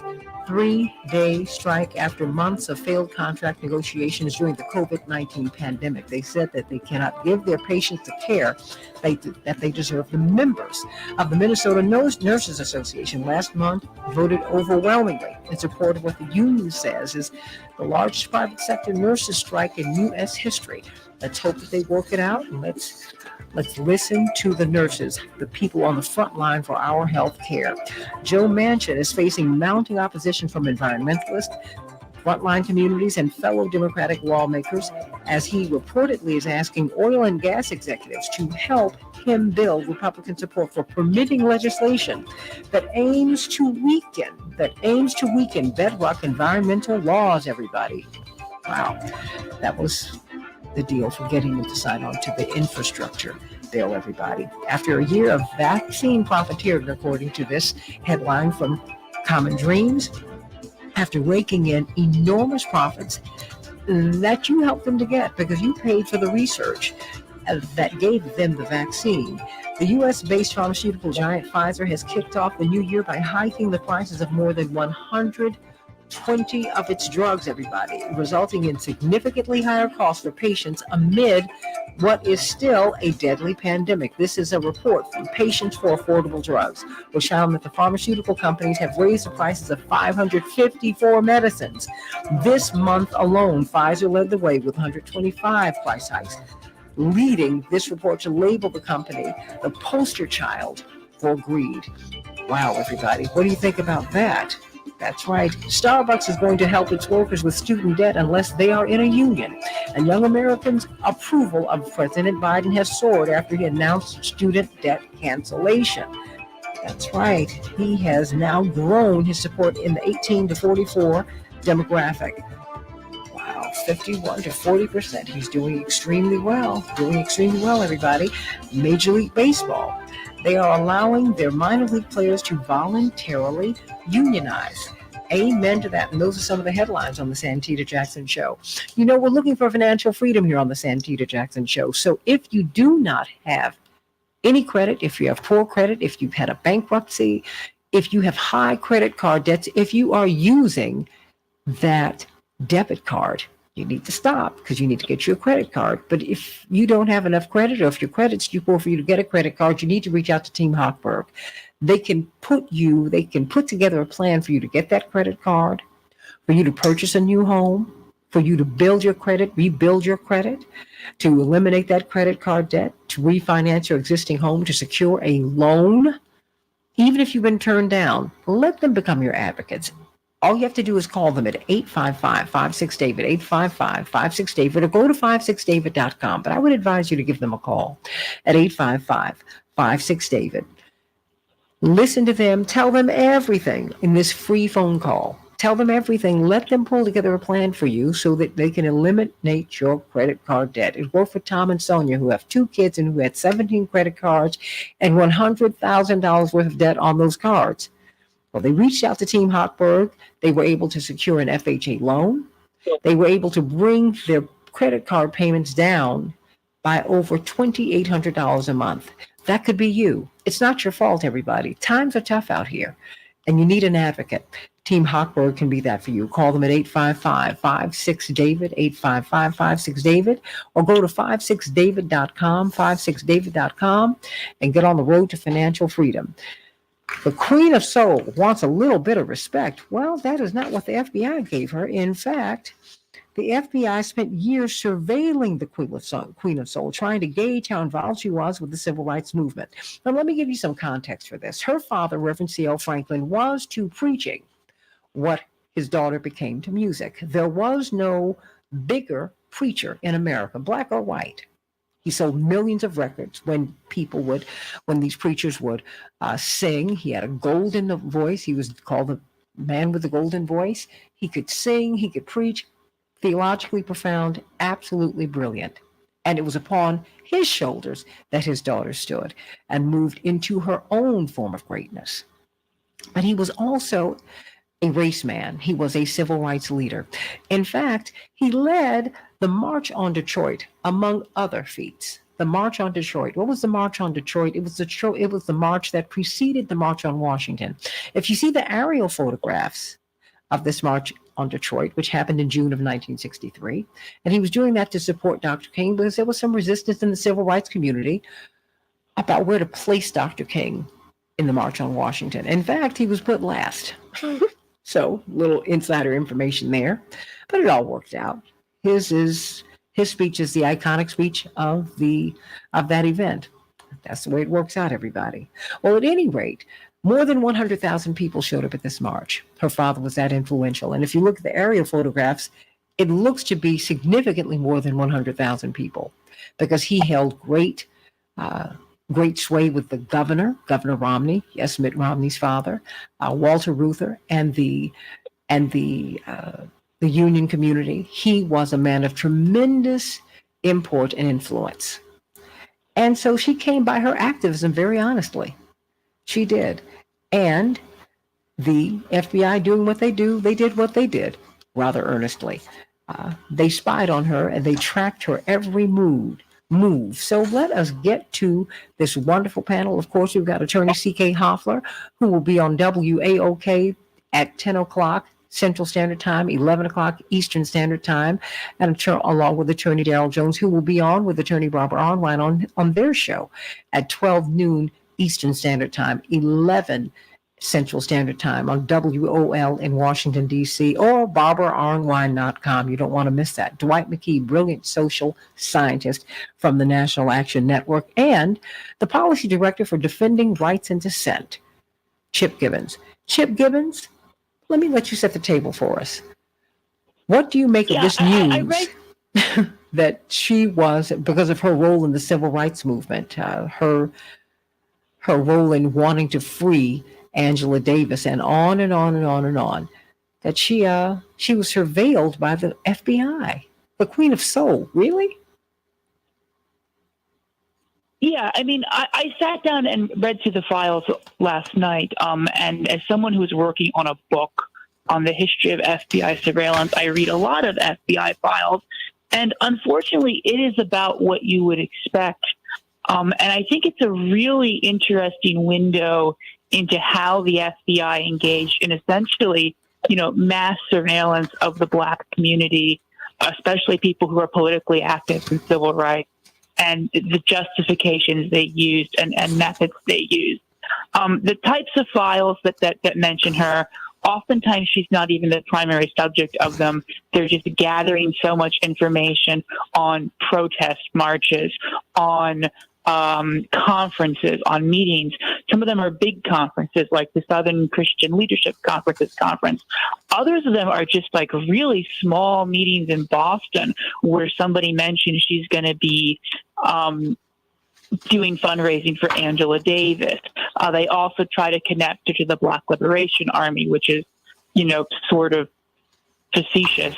Speaker 3: 3-day strike after months of failed contract negotiations during the COVID-19 pandemic. They said that they cannot give their patients the care that they deserve. The members of the Minnesota Nurses Association last month voted overwhelmingly in support of what the union says is the largest private sector nurses strike in U.S. history. Let's hope that they work it out, and let's listen to the nurses, the people on the front line for our health care. Joe Manchin is facing mounting opposition from environmentalists, frontline communities, and fellow Democratic lawmakers as he reportedly is asking oil and gas executives to help him build Republican support for permitting legislation that aims to weaken bedrock environmental laws, everybody. Wow, that was the deal for getting them to sign on to the infrastructure bill, everybody. After a year of vaccine profiteering, according to this headline from Common Dreams, after raking in enormous profits that you helped them to get because you paid for the research that gave them the vaccine. The U.S.-based pharmaceutical giant Pfizer has kicked off the new year by hiking the prices of more than 120 of its drugs, everybody, resulting in significantly higher costs for patients amid what is still a deadly pandemic. This is a report from Patients for Affordable Drugs, which found that the pharmaceutical companies have raised the prices of 554 medicines. This month alone, Pfizer led the way with 125 price hikes, leading this report to label the company the poster child for greed. Wow, everybody, what do you think about that? That's right. Starbucks is going to help its workers with student debt unless they are in a union. And young Americans' approval of President Biden has soared after he announced student debt cancellation. That's right. He has now grown his support in the 18 to 44 demographic. Wow, 51 to 40%. He's doing extremely well. Everybody. Major League Baseball. They are allowing their minor league players to voluntarily unionize. Amen to that. And those are some of the headlines on the Santita Jackson Show. You know, we're looking for financial freedom here on the Santita Jackson Show. So if you do not have any credit, if you have poor credit, if you've had a bankruptcy, if you have high credit card debts, if you are using that debit card, you need to stop because you need to get you a credit card. But if you don't have enough credit, or if your credit's too poor for you to get a credit card, you need to reach out to Team Hochberg. They can put together a plan for you to get that credit card, for you to purchase a new home, for you to build your credit, rebuild your credit, to eliminate that credit card debt, to refinance your existing home, to secure a loan. Even if you've been turned down, let them become your advocates. All you have to do is call them at 855-56-DAVID, 855-56-DAVID, or go to 56david.com. But I would advise you to give them a call at 855-56-DAVID. Listen to them. Tell them everything in this free phone call. Tell them everything. Let them pull together a plan for you so that they can eliminate your credit card debt. It worked for Tom and Sonia, who have 2 kids and who had 17 credit cards and $100,000 worth of debt on those cards. Well, they reached out to Team Hochberg. They were able to secure an FHA loan. They were able to bring their credit card payments down by over $2,800 a month. That could be you. It's not your fault, everybody. Times are tough out here, and you need an advocate. Team Hochberg can be that for you. Call them at 855-56-DAVID, 855-56-DAVID, or go to 56david.com, 56david.com, and get on the road to financial freedom. The Queen of Soul wants a little bit of respect. Well, that is not what the FBI gave her. In fact, the FBI spent years surveilling the Queen of Soul, trying to gauge how involved she was with the civil rights movement. Now, let me give you some context for this. Her father, Reverend C.L. Franklin, was to preaching what his daughter became to music. There was no bigger preacher in America, black or white. He sold millions of records when these preachers would sing. He had a golden voice. He was called the man with the golden voice. He could sing, he could preach, theologically profound, absolutely brilliant. And it was upon his shoulders that his daughter stood and moved into her own form of greatness. But he was also a race man. He was a civil rights leader. In fact, he led the March on Detroit, among other feats. The March on Detroit. What was the March on Detroit? It was the march that preceded the March on Washington. If you see the aerial photographs of this March on Detroit, which happened in June of 1963, and he was doing that to support Dr. King because there was some resistance in the civil rights community about where to place Dr. King in the March on Washington. In fact, he was put last. So, little insider information there, but it all worked out. His speech is the iconic speech of that event. That's the way it works out, everybody. Well, at any rate, more than 100,000 people showed up at this march. Her father was that influential. And if you look at the aerial photographs, it looks to be significantly more than 100,000 people because he held great sway with the Governor Romney, yes, Mitt Romney's father, Walter Reuther, and the union community. He was a man of tremendous import and influence. And so she came by her activism very honestly. She did. And the FBI doing what they do, they did what they did rather earnestly. They spied on her and they tracked her every move. So let us get to this wonderful panel. Of course, we've got attorney C.K. Hoffler, who will be on WAOK at 10 o'clock Central Standard Time, 11 o'clock Eastern Standard Time, and along with attorney Darrell Jones, who will be on with attorney Barbara Arnwine on their show at 12 noon Eastern Standard Time, 11 Central Standard Time on WOL in Washington, D.C., or BarbaraArnwine.com. You don't want to miss that. Dwight McKee, brilliant social scientist from the National Action Network, and the policy director for Defending Rights and Dissent, Chip Gibbons. Chip Gibbons, let me let you set the table for us. What do you make of this news that she was, because of her role in the civil rights movement, her role in wanting to free Angela Davis, and on and on and on and on, that she was surveilled by the FBI, the Queen of Soul? Really?
Speaker 21: Yeah, I mean, I sat down and read through the files last night, and as someone who's working on a book on the history of FBI surveillance, I read a lot of FBI files, and unfortunately, it is about what you would expect. And I think it's a really interesting window into how the FBI engaged in essentially, mass surveillance of the Black community, especially people who are politically active in civil rights, and the justifications they used and methods they used. The types of files that mention her, oftentimes she's not even the primary subject of them. They're just gathering so much information on protest marches, on conferences, on meetings. Some of them are big conferences like the Southern Christian Leadership Conference. Others of them are just like really small meetings in Boston where somebody mentioned she's going to be doing fundraising for Angela Davis. They also try to connect her to the Black Liberation Army, which is sort of facetious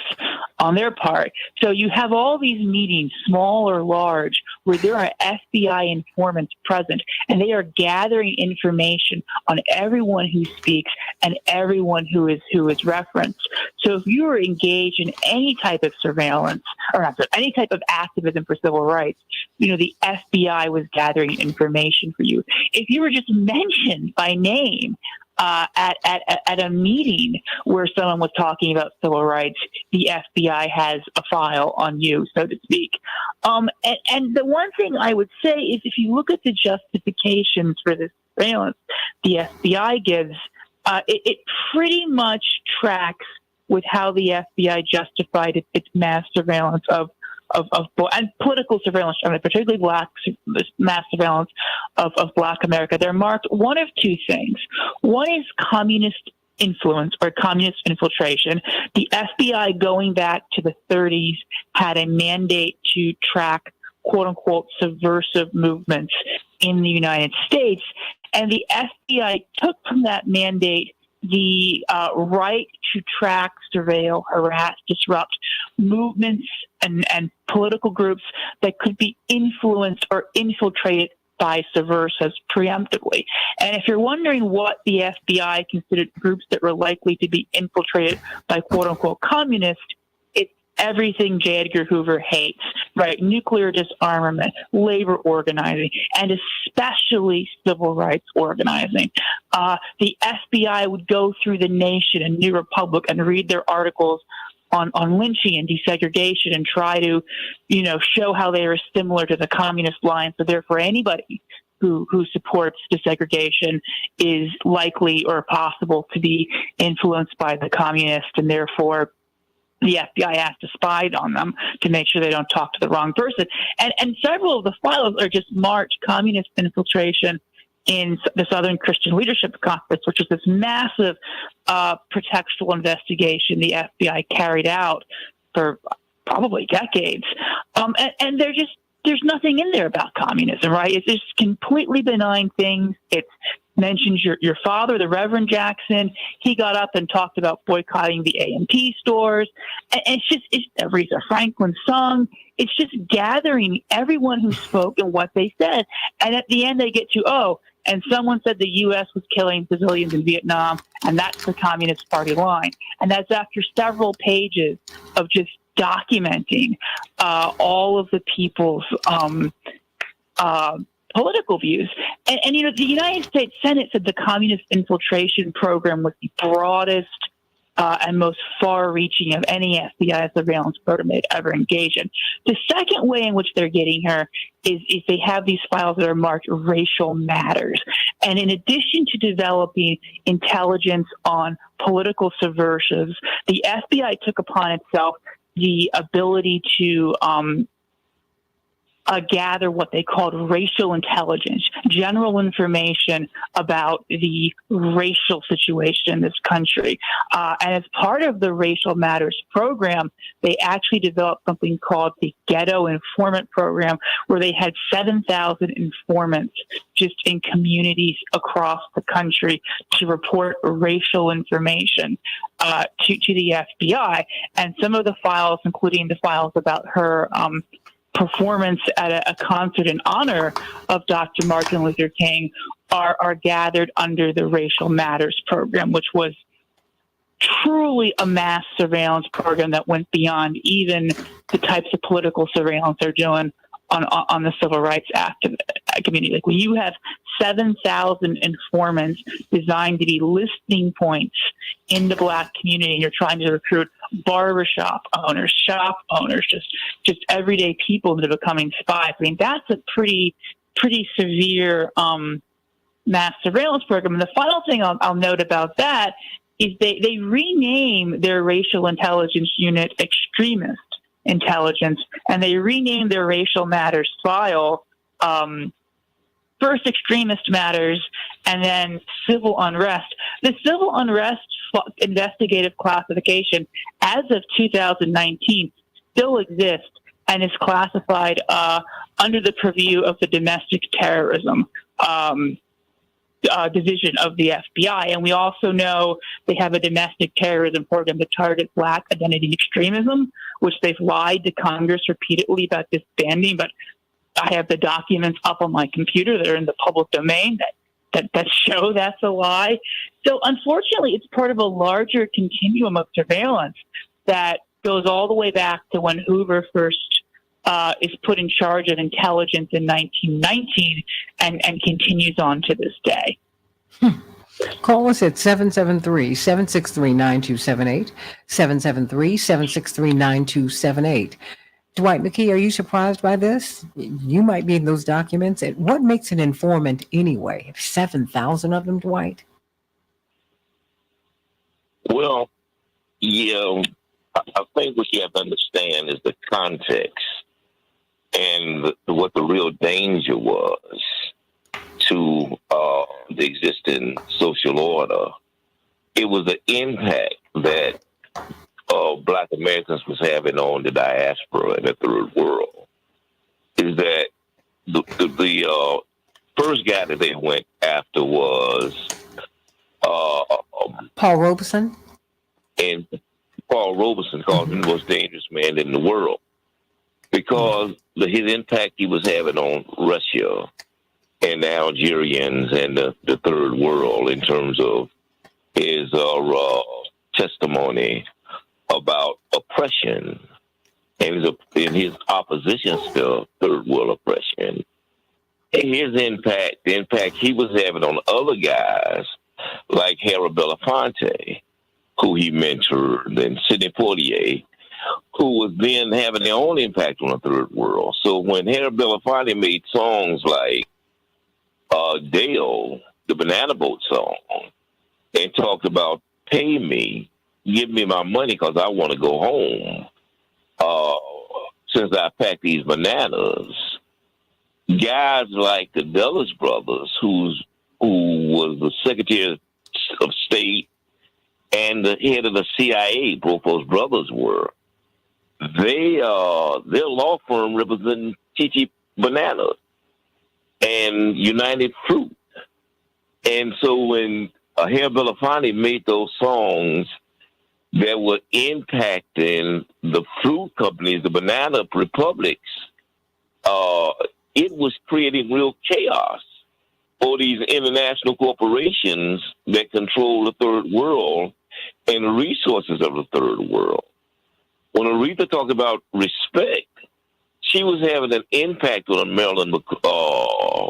Speaker 21: on their part. So you have all these meetings, small or large, where there are FBI informants present, and they are gathering information on everyone who speaks and everyone who is referenced. So if you were engaged in any type of surveillance, or not, any type of activism for civil rights, the FBI was gathering information for you. If you were just mentioned by name at a meeting where someone was talking about civil rights, the FBI has a file on you, so to speak. And the one thing I would say is, if you look at the justifications for this surveillance the FBI gives, it pretty much tracks with how the FBI justified its mass surveillance of and political surveillance, particularly mass surveillance of Black America. They're marked one of two things. One is communist influence or communist infiltration. The FBI, going back to the 30s, had a mandate to track quote unquote subversive movements in the United States. And the FBI took from that mandate the right to track, surveil, harass, disrupt movements and political groups that could be influenced or infiltrated by subversives preemptively. And if you're wondering what the FBI considered groups that were likely to be infiltrated by quote-unquote communists, it's everything J. Edgar Hoover hates, right? Nuclear disarmament, labor organizing, and especially civil rights organizing. The FBI would go through the Nation and New Republic and read their articles on lynching and desegregation and try to, show how they are similar to the communist line. So therefore, anybody who supports desegregation is likely or possible to be influenced by the communists, and therefore the FBI has to spy on them to make sure they don't talk to the wrong person. And several of the files are just marked communist infiltration in the Southern Christian Leadership Conference, which is this massive pretextual investigation the FBI carried out for probably decades. And there's nothing in there about communism, right? It's just completely benign things. It mentions your father, the Reverend Jackson. He got up and talked about boycotting the A&P stores. And it's Aretha Franklin song. It's just gathering everyone who spoke and what they said. And at the end, they get to, and someone said the U.S. was killing civilians in Vietnam, and that's the Communist Party line. And that's after several pages of just documenting all of the people's political views. And the United States Senate said the communist infiltration program was the broadest and most far-reaching of any FBI surveillance program they'd ever engaged in. The second way in which they're getting her is they have these files that are marked racial matters. And in addition to developing intelligence on political subversives, the FBI took upon itself the ability to gather what they called racial intelligence, general information about the racial situation in this country. And as part of the Racial Matters program, they actually developed something called the Ghetto Informant Program, where they had 7,000 informants just in communities across the country to report racial information to the FBI. And some of the files, including the files about her performance at a concert in honor of Dr. Martin Luther King, are gathered under the Racial Matters program, which was truly a mass surveillance program that went beyond even the types of political surveillance they're doing on the Civil Rights Act community. Like when you have 7,000 informants designed to be listening points in the Black community, and you're trying to recruit barbershop owners, shop owners, just everyday people that are becoming spies. I mean, that's a pretty severe mass surveillance program. And the final thing I'll note about that is they rename their racial intelligence unit Extremist Intelligence, and they renamed their Racial Matters file first Extremist Matters and then Civil Unrest. The Civil Unrest investigative classification, as of 2019, still exists and is classified under the purview of the domestic terrorism division of the FBI. And we also know they have a domestic terrorism program that targets Black identity extremism, which they've lied to Congress repeatedly about disbanding. But I have the documents up on my computer that are in the public domain that show that's a lie. So unfortunately, it's part of a larger continuum of surveillance that goes all the way back to when Hoover first is put in charge of intelligence in 1919 and continues on to this day.
Speaker 3: Call us at 773-763-9278, 773-763-9278. Dwight McKee, are you surprised by this? You might be in those documents. What makes an informant anyway? 7,000 of them, Dwight?
Speaker 4: Well, yeah, I think what you have to understand is the context and what the real danger was to the existing social order. It was the impact that Black Americans was having on the diaspora and the third world. Is that the first guy that they went after was
Speaker 3: Paul Robeson?
Speaker 4: And Paul Robeson called him the most dangerous man in the world because his impact he was having on Russia and the Algerians and the third world in terms of his testimony about oppression and his opposition to third world oppression. And his impact, the impact he was having on other guys like Harold Belafonte, who he mentored, and Sidney Poitier, who was then having their own impact on the third world. So when Harold Belafonte made songs like Dale, the Banana Boat song, and talked about pay me, give me my money because I want to go home since I packed these bananas, guys like the Dulles brothers, who was the Secretary of State and the head of the CIA, both those brothers were, their law firm represented Chichi Bananas and United Fruit. And so when Harold Belafonte made those songs that were impacting the fruit companies, the banana republics, it was creating real chaos for these international corporations that control the third world and the resources of the third world. When Aretha talked about respect, she was having an impact on Marilyn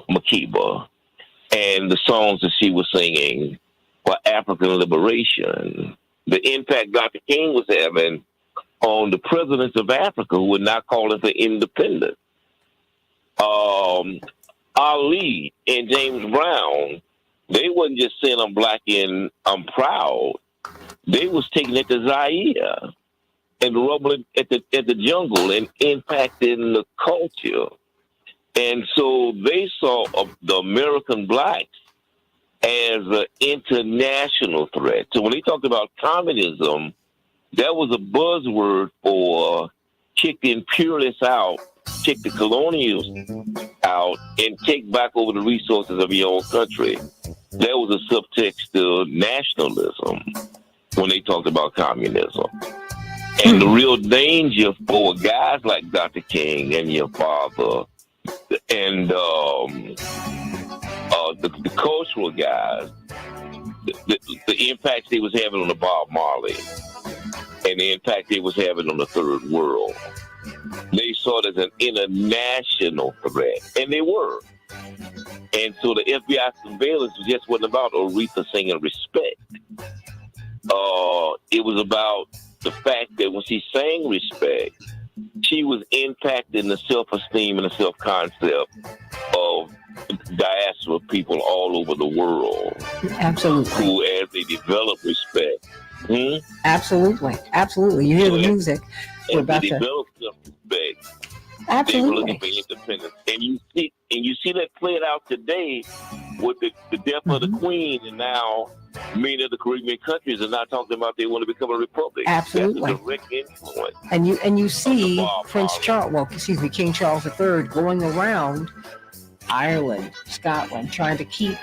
Speaker 4: Makeba and the songs that she was singing for African liberation. The impact Dr. King was having on the presidents of Africa who were not calling for independence. Ali and James Brown, they wasn't just saying I'm black and I'm proud. They was taking it to Zaire and rubbing at the jungle and impacting the culture. And so they saw the American blacks as an international threat. So when they talked about communism, that was a buzzword for kick the imperialists out, kick the colonials out, and take back over the resources of your own country. That was a subtext to nationalism when they talked about communism. And the real danger for guys like Dr. King and your father and the cultural guys, the impact they was having on the Bob Marley and the impact they was having on the third world, they saw it as an international threat, and they were. And so the FBI surveillance just wasn't about Aretha singing respect. It was about the fact that when she sang respect, she was impacting the self-esteem and the self-concept of diaspora people all over the world.
Speaker 3: Absolutely.
Speaker 4: Who, as they develop respect.
Speaker 3: Absolutely. Absolutely. You hear the music. We're about
Speaker 4: they
Speaker 3: to...
Speaker 4: develop self-respect.
Speaker 3: Absolutely.
Speaker 4: They were looking for independence. And you see that played out today with the death of the Queen, and now many of the Caribbean countries are not talking about they want to become a republic.
Speaker 3: Absolutely.
Speaker 4: That's a direct influence.
Speaker 3: And you see King Charles III going around Ireland, Scotland, trying to keep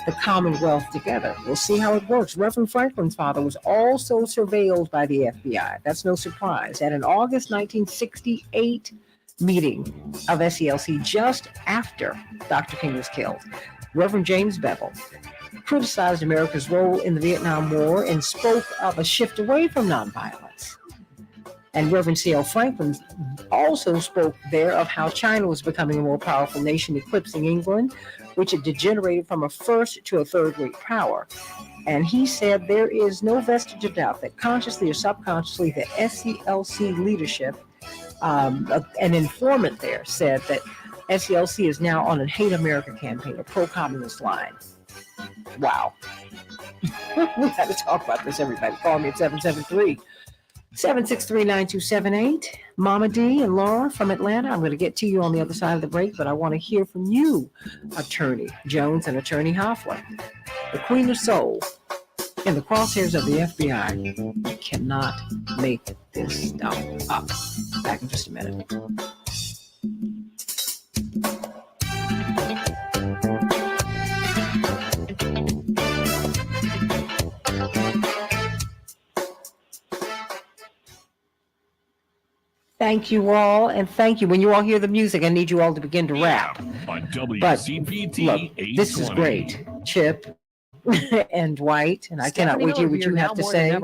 Speaker 3: the Commonwealth together. We'll see how it works. Reverend Franklin's father was also surveilled by the FBI. That's no surprise. At an August 1968 meeting of SELC just after Dr. King was killed, Reverend James Bevel criticized America's role in the Vietnam War and spoke of a shift away from nonviolence. And Reverend C.L. Franklin also spoke there of how China was becoming a more powerful nation, eclipsing England, which had degenerated from a first to a third-rate power. And he said there is no vestige of doubt that consciously or subconsciously the SELC leadership, an informant there said that SELC is now on a hate America campaign, a pro-communist line. Wow. We got to talk about this, everybody. Call me at 773-763-9278. Mama D and Laura from Atlanta. I'm going to get to you on the other side of the break, but I want to hear from you, Attorney Jones and Attorney Hoffler. The Queen of Soul in the crosshairs of the FBI. You cannot make this stuff up. Back in just a minute. Thank you all, and thank you. When you all hear the music, I need you all to begin to rap.
Speaker 6: On
Speaker 3: But
Speaker 6: WCPT
Speaker 3: look, this is
Speaker 6: 820.
Speaker 3: great. Chip and Dwight, and I cannot wait to hear what you have to say.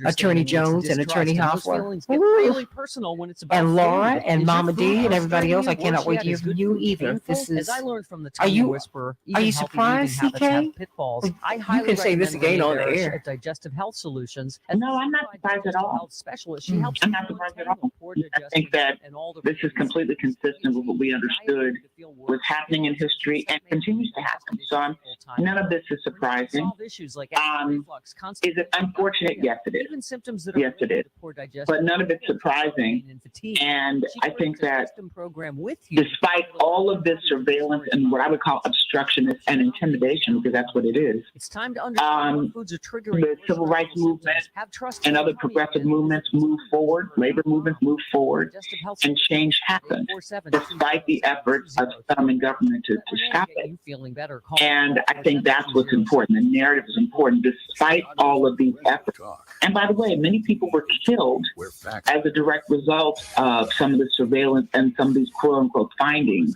Speaker 3: Attorney Jones and Attorney Hoffler.
Speaker 8: Really personal when it's about
Speaker 3: And Laura
Speaker 8: food.
Speaker 3: and
Speaker 8: Is your
Speaker 3: Mama
Speaker 8: food
Speaker 3: D and
Speaker 8: frustrating
Speaker 3: everybody else.
Speaker 8: you?
Speaker 3: I cannot
Speaker 8: Worse
Speaker 3: wait
Speaker 8: yet,
Speaker 3: to hear
Speaker 8: is
Speaker 3: from
Speaker 8: good
Speaker 3: you
Speaker 8: food
Speaker 3: either.
Speaker 8: painful?
Speaker 3: This is.
Speaker 8: As I learned from the
Speaker 3: Are
Speaker 8: tiny
Speaker 3: you
Speaker 8: whisperer,
Speaker 3: are you
Speaker 8: even healthy
Speaker 3: surprised,
Speaker 8: eating habits have
Speaker 3: CK?
Speaker 8: pitfalls. I
Speaker 3: You
Speaker 8: highly
Speaker 3: can say this
Speaker 8: recommend
Speaker 3: again on
Speaker 8: Renee
Speaker 3: the
Speaker 8: Barish
Speaker 3: air.
Speaker 8: at Digestive Health Solutions.
Speaker 22: No, I'm not surprised at all.
Speaker 8: Health specialist. She helps
Speaker 22: I'm not surprised at all. I think that this is completely consistent with what we understood was happening in history and continues to happen. So none of this is surprising.
Speaker 8: Issues like
Speaker 22: Is it unfortunate? Yes, it is.
Speaker 8: even symptoms that
Speaker 22: Yes, it is.
Speaker 8: poor digestion.
Speaker 22: But none of it's surprising. And I think that
Speaker 8: program with you.
Speaker 22: despite all of this surveillance and what I would call obstructionist and intimidation, because that's what it is,
Speaker 8: It's time to understand what foods are triggering
Speaker 22: the civil rights movement and other progressive movements move forward, labor movements move forward, and change happens, despite the efforts of some in government to stop it. And I think that's what's important. The narrative is important, despite all of these efforts. And by the way, many people were killed as a direct result of some of the surveillance and some of these quote-unquote findings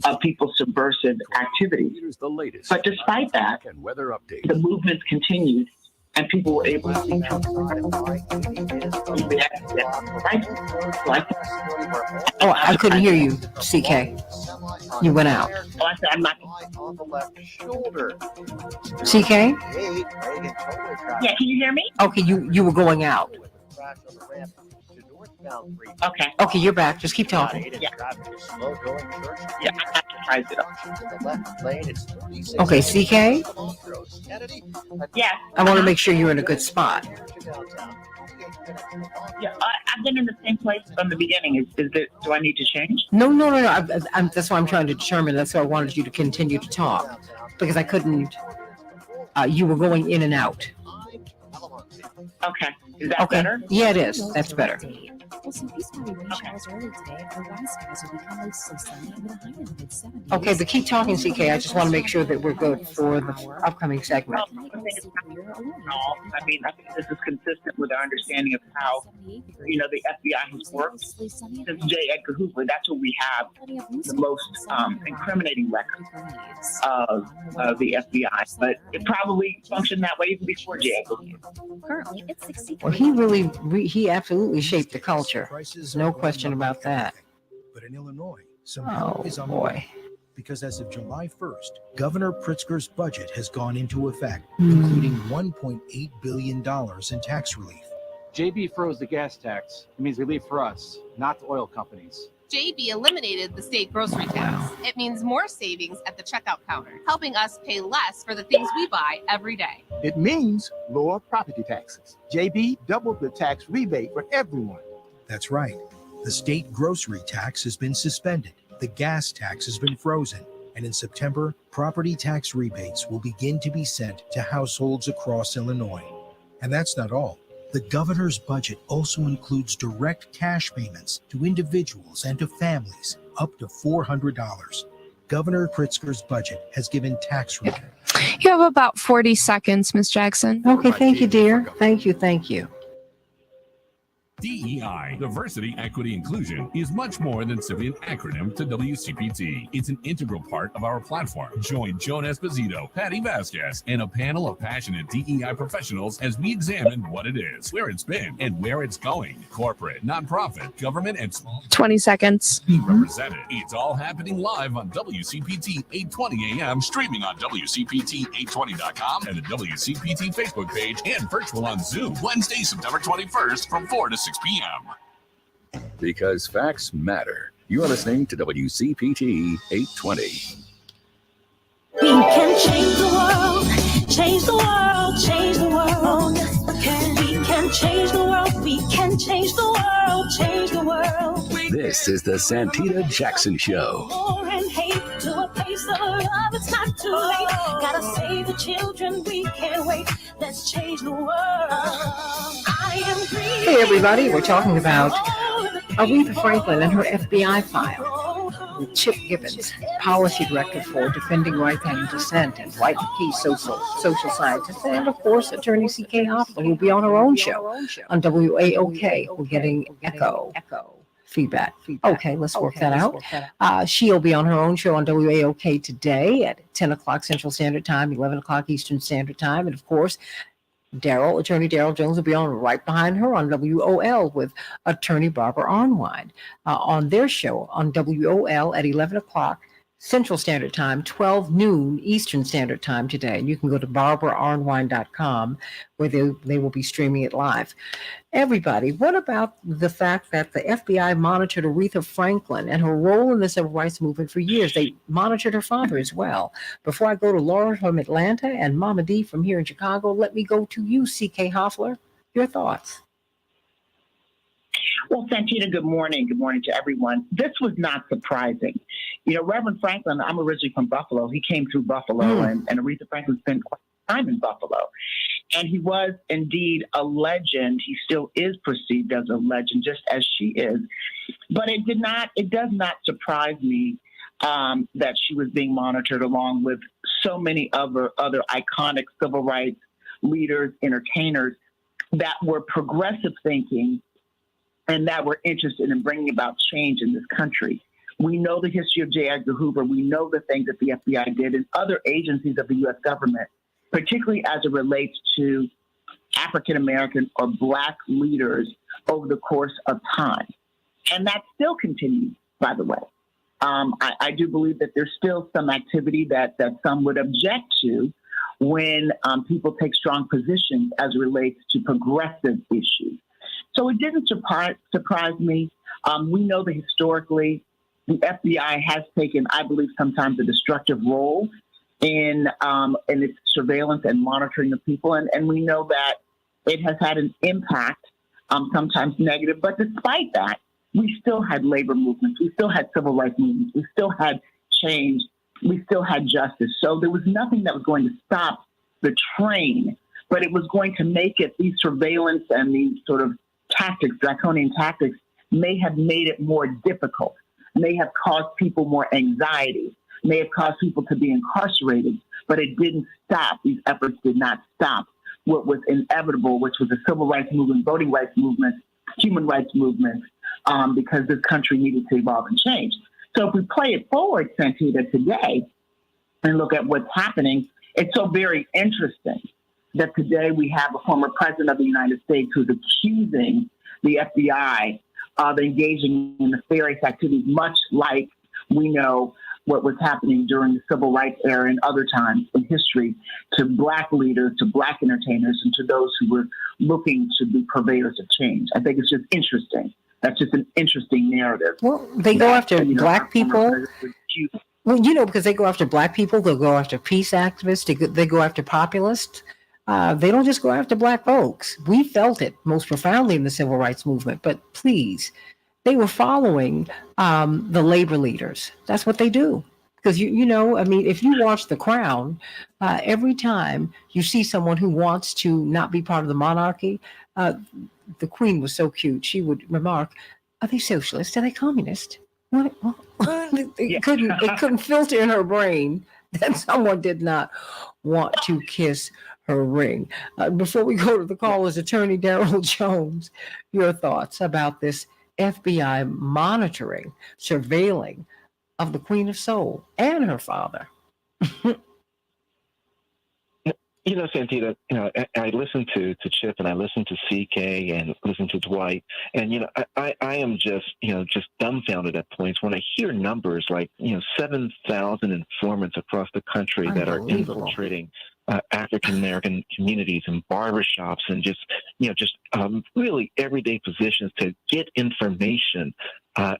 Speaker 22: of people's subversive activities. But despite that, the movements continued and people were able to see
Speaker 3: Oh, I couldn't hear you, CK. You went out.
Speaker 22: Oh, I said, I'm not.
Speaker 19: On the left shoulder.
Speaker 3: CK?
Speaker 19: Reagan totally trapped.
Speaker 22: Yeah, can you hear me?
Speaker 3: Okay, you were going out.
Speaker 19: Crash on the ramp to northbound 3.
Speaker 22: Okay.
Speaker 3: Okay, you're back. Just keep talking.
Speaker 22: Yeah.
Speaker 19: Slow going church.
Speaker 22: Yeah, I'm not surprised at all.
Speaker 19: In the left lane, it's 36.
Speaker 3: Okay, CK?
Speaker 19: Kennedy.
Speaker 22: Yeah.
Speaker 3: I want to make sure you're in a good spot.
Speaker 22: Yeah, I've been in the same place from the beginning. Is there, do I need to change?
Speaker 3: No. That's why I'm trying to determine. That's why I wanted you to continue to talk, because I couldn't. You were going in and out.
Speaker 22: Okay. Is that
Speaker 3: Okay.
Speaker 22: better?
Speaker 3: Yeah, it is. That's better.
Speaker 13: Well, some peace valley rain showers early today. The west skies will become mostly sunny with a high in the mid-70s.
Speaker 3: Okay, but keep talking, CK. I just want to make sure that we're good for the upcoming segment.
Speaker 22: I think it's not I mean, I think this is consistent with our understanding of how, the FBI has worked since J. Edgar Hoover. That's what we have the most incriminating record of the FBI. But it probably functioned that way even before J. Edgar Hoover.
Speaker 13: Currently, it's 63.
Speaker 3: Well, he absolutely shaped the culture. No question about that.
Speaker 14: But in Illinois, some
Speaker 3: Oh,
Speaker 14: help is on the
Speaker 3: boy.
Speaker 14: way. Because as of July 1st, Governor Pritzker's budget has gone into effect,
Speaker 3: Hmm.
Speaker 14: including $1.8 billion in tax relief.
Speaker 18: JB froze the gas tax. It means relief for us, not the oil companies.
Speaker 23: JB eliminated the state grocery tax. It means more savings at the checkout counter, helping us pay less for the things we buy every day.
Speaker 24: It means lower property taxes. JB doubled the tax rebate for everyone.
Speaker 14: That's right. The state grocery tax has been suspended. The gas tax has been frozen. And in September, property tax rebates will begin to be sent to households across Illinois. And that's not all. The governor's budget also includes direct cash payments to individuals and to families up to $400. Governor Pritzker's budget has given tax relief.
Speaker 10: You have about 40 seconds, Miss Jackson.
Speaker 3: Okay, thank you, dear. Thank you.
Speaker 6: DEI, diversity, equity, inclusion, is much more than simply an acronym to WCPT. It's an integral part of our platform. Join Joan Esposito, Patty Vasquez, and a panel of passionate DEI professionals as we examine what it is, where it's been, and where it's going. Corporate, nonprofit, government, and small
Speaker 10: 20 seconds.
Speaker 6: be represented. It's all happening live on WCPT 820 AM, streaming on WCPT820.com and the WCPT Facebook page, and virtual on Zoom Wednesday, September 21st from 4 to 6 p.m.
Speaker 11: Because facts matter. You're listening to WCPT 820.
Speaker 12: We can change the world, change the world, change the world. We can change the world, we can change the world, change the world.
Speaker 1: This is the Santita Jackson Show.
Speaker 12: War and hate to a place of love, it's not too late. Gotta save the children, we can't wait. Let's change the world. I am green.
Speaker 3: Hey, everybody. We're talking about Aretha Franklin and her FBI file with Chip Gibbons, Policy Director for Defending Rights and Dissent and White Key social scientist, and, of course, Attorney C.K. Hoffman, who'll be on her own show on WAOK. We're getting echo feedback. Okay, let's work that out. She'll be on her own show on WAOK today at 10 o'clock Central Standard Time, 11 o'clock Eastern Standard Time. And, of course, Attorney Daryl Jones will be on right behind her on WOL with Attorney Barbara Arnwine on their show on WOL at 11 o'clock Central Standard Time, 12 noon Eastern Standard Time today. And you can go to barbaraarnwine.com where they will be streaming it live. Everybody, what about the fact that the FBI monitored Aretha Franklin and her role in the civil rights movement for years? They monitored her father as well. Before I go to Laura from Atlanta and Mama D from here in Chicago, let me go to you, C.K. Hoffler. Your thoughts?
Speaker 5: Well, Santita, good morning. Good morning to everyone. This was not surprising. You know, Reverend Franklin, I'm originally from Buffalo. He came through Buffalo, and Aretha Franklin spent quite some time in Buffalo. And he was indeed a legend. He still is perceived as a legend, just as she is. But it does not surprise me that she was being monitored along with so many other iconic civil rights leaders, entertainers that were progressive thinking and that were interested in bringing about change in this country. We know the history of J. Edgar Hoover. We know the things that the FBI did and other agencies of the U.S. government, particularly as it relates to African-American or Black leaders over the course of time. And that still continues, by the way. I do believe that there's still some activity that some would object to when people take strong positions as it relates to progressive issues. So it didn't surprise me. We know that historically the FBI has taken, I believe, sometimes a destructive role in its surveillance and monitoring of people. And we know that it has had an impact, sometimes negative. But despite that, we still had labor movements. We still had civil rights movements. We still had change. We still had justice. So there was nothing that was going to stop the train, but it was going to make it, these surveillance and these sort of tactics, draconian tactics, may have made it more difficult, may have caused people more anxiety, may have caused people to be incarcerated, but it didn't stop. These efforts did not stop what was inevitable, which was the civil rights movement, voting rights movement, human rights movement, because this country needed to evolve and change. So if we play it forward, Santita, today, and look at what's happening, it's so very interesting that today we have a former president of the United States who's accusing the FBI of engaging in nefarious activities, much like we know what was happening during the civil rights era and other times in history to Black leaders, to Black entertainers, and to those who were looking to be purveyors of change. I think it's just interesting. That's just an interesting narrative.
Speaker 3: Well, they go after Black people. Well, because they go after Black people, they'll go after peace activists, they go after populists. They don't just go after Black folks. We felt it most profoundly in the civil rights movement, but please, they were following the labor leaders. That's what they do. Because, if you watch The Crown, every time you see someone who wants to not be part of the monarchy, the Queen was so cute. She would remark, are they socialist? Are they communist? What? It couldn't filter in her brain that someone did not want to kiss her ring. Before we go to the callers, Attorney Daryl Jones, your thoughts about this FBI monitoring, surveilling of the Queen of Soul and her father.
Speaker 15: Santita, I listen to Chip and I listen to CK and listen to Dwight, and I am just dumbfounded at points when I hear numbers like 7,000 informants across the country that are infiltrating African American communities and barbershops and just really everyday positions to get information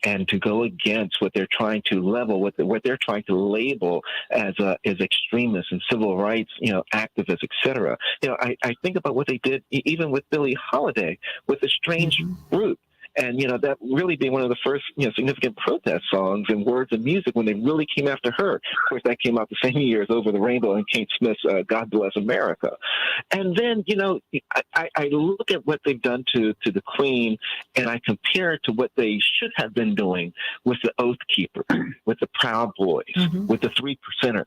Speaker 15: and to go against what they're trying to level, what they're trying to label as extremists and civil rights, activists, etc. I think about what they did even with Billie Holiday with a strange group. And, that really being one of the first, significant protest songs and words and music when they really came after her. Of course, that came out the same year as Over the Rainbow and Kate Smith's God Bless America. And then, I look at what they've done to the Queen and I compare it to what they should have been doing with the Oath Keepers, with the Proud Boys, with the Three Percenters,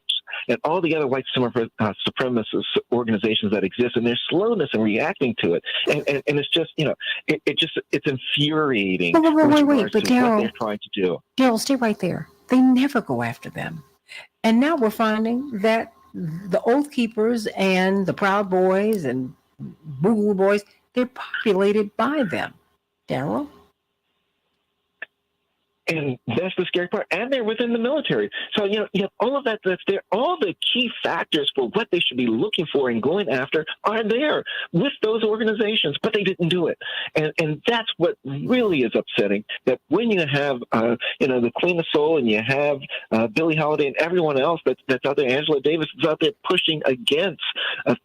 Speaker 15: and all the other white supremacist organizations that exist, and their slowness in reacting to it. And it's just, it's infuriating.
Speaker 3: Wait, but
Speaker 15: what
Speaker 3: Daryl,
Speaker 15: they're trying to do.
Speaker 3: Daryl, stay right there. They never go after them. And now we're finding that the Oath Keepers and the Proud Boys and Boo Boo Boys, they're populated by them. Daryl?
Speaker 15: And that's the scary part. And they're within the military. So, you have all of that that's there. All the key factors for what they should be looking for and going after are there with those organizations, but they didn't do it. And that's what really is upsetting, that when you have, the Queen of Soul and you have Billie Holiday and everyone else that's out there, Angela Davis is out there pushing against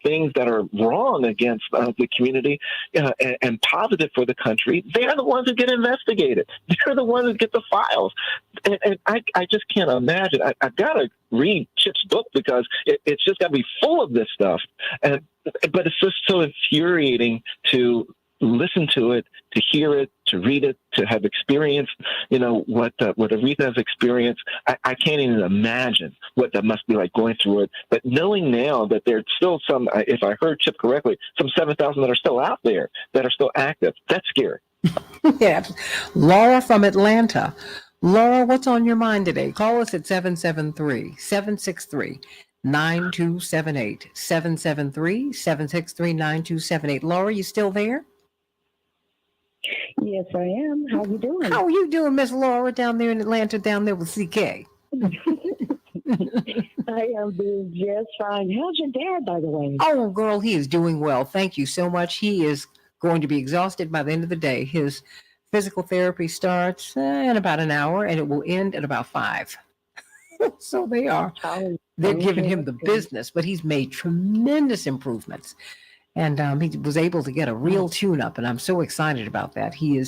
Speaker 15: things that are wrong against the community and positive for the country, they're the ones that get investigated. They're the ones that get the files. And I just can't imagine. I've got to read Chip's book because it's just got to be full of this stuff. But it's just so infuriating to listen to it, to hear it, to read it, to have experienced, what Aretha has experienced. I can't even imagine what that must be like going through it. But knowing now that there's still some, if I heard Chip correctly, some 7,000 that are still out there, that are still active, that's scary.
Speaker 3: Yeah. Laura from Atlanta. Laura, what's on your mind today? Call us at 773-763-9278. 773-763-9278. Laura, you still there?
Speaker 7: Yes, I am. How you doing?
Speaker 3: How are you doing, Miss Laura, down there in Atlanta, down there with CK?
Speaker 7: I am doing just fine. How's your dad, by the way?
Speaker 3: Oh, girl, he is doing well. Thank you so much. He is going to be exhausted by the end of the day. His physical therapy starts in about an hour and it will end at about 5. So they're giving him the business, but he's made tremendous improvements. And he was able to get a real tune-up, and I'm so excited about that. He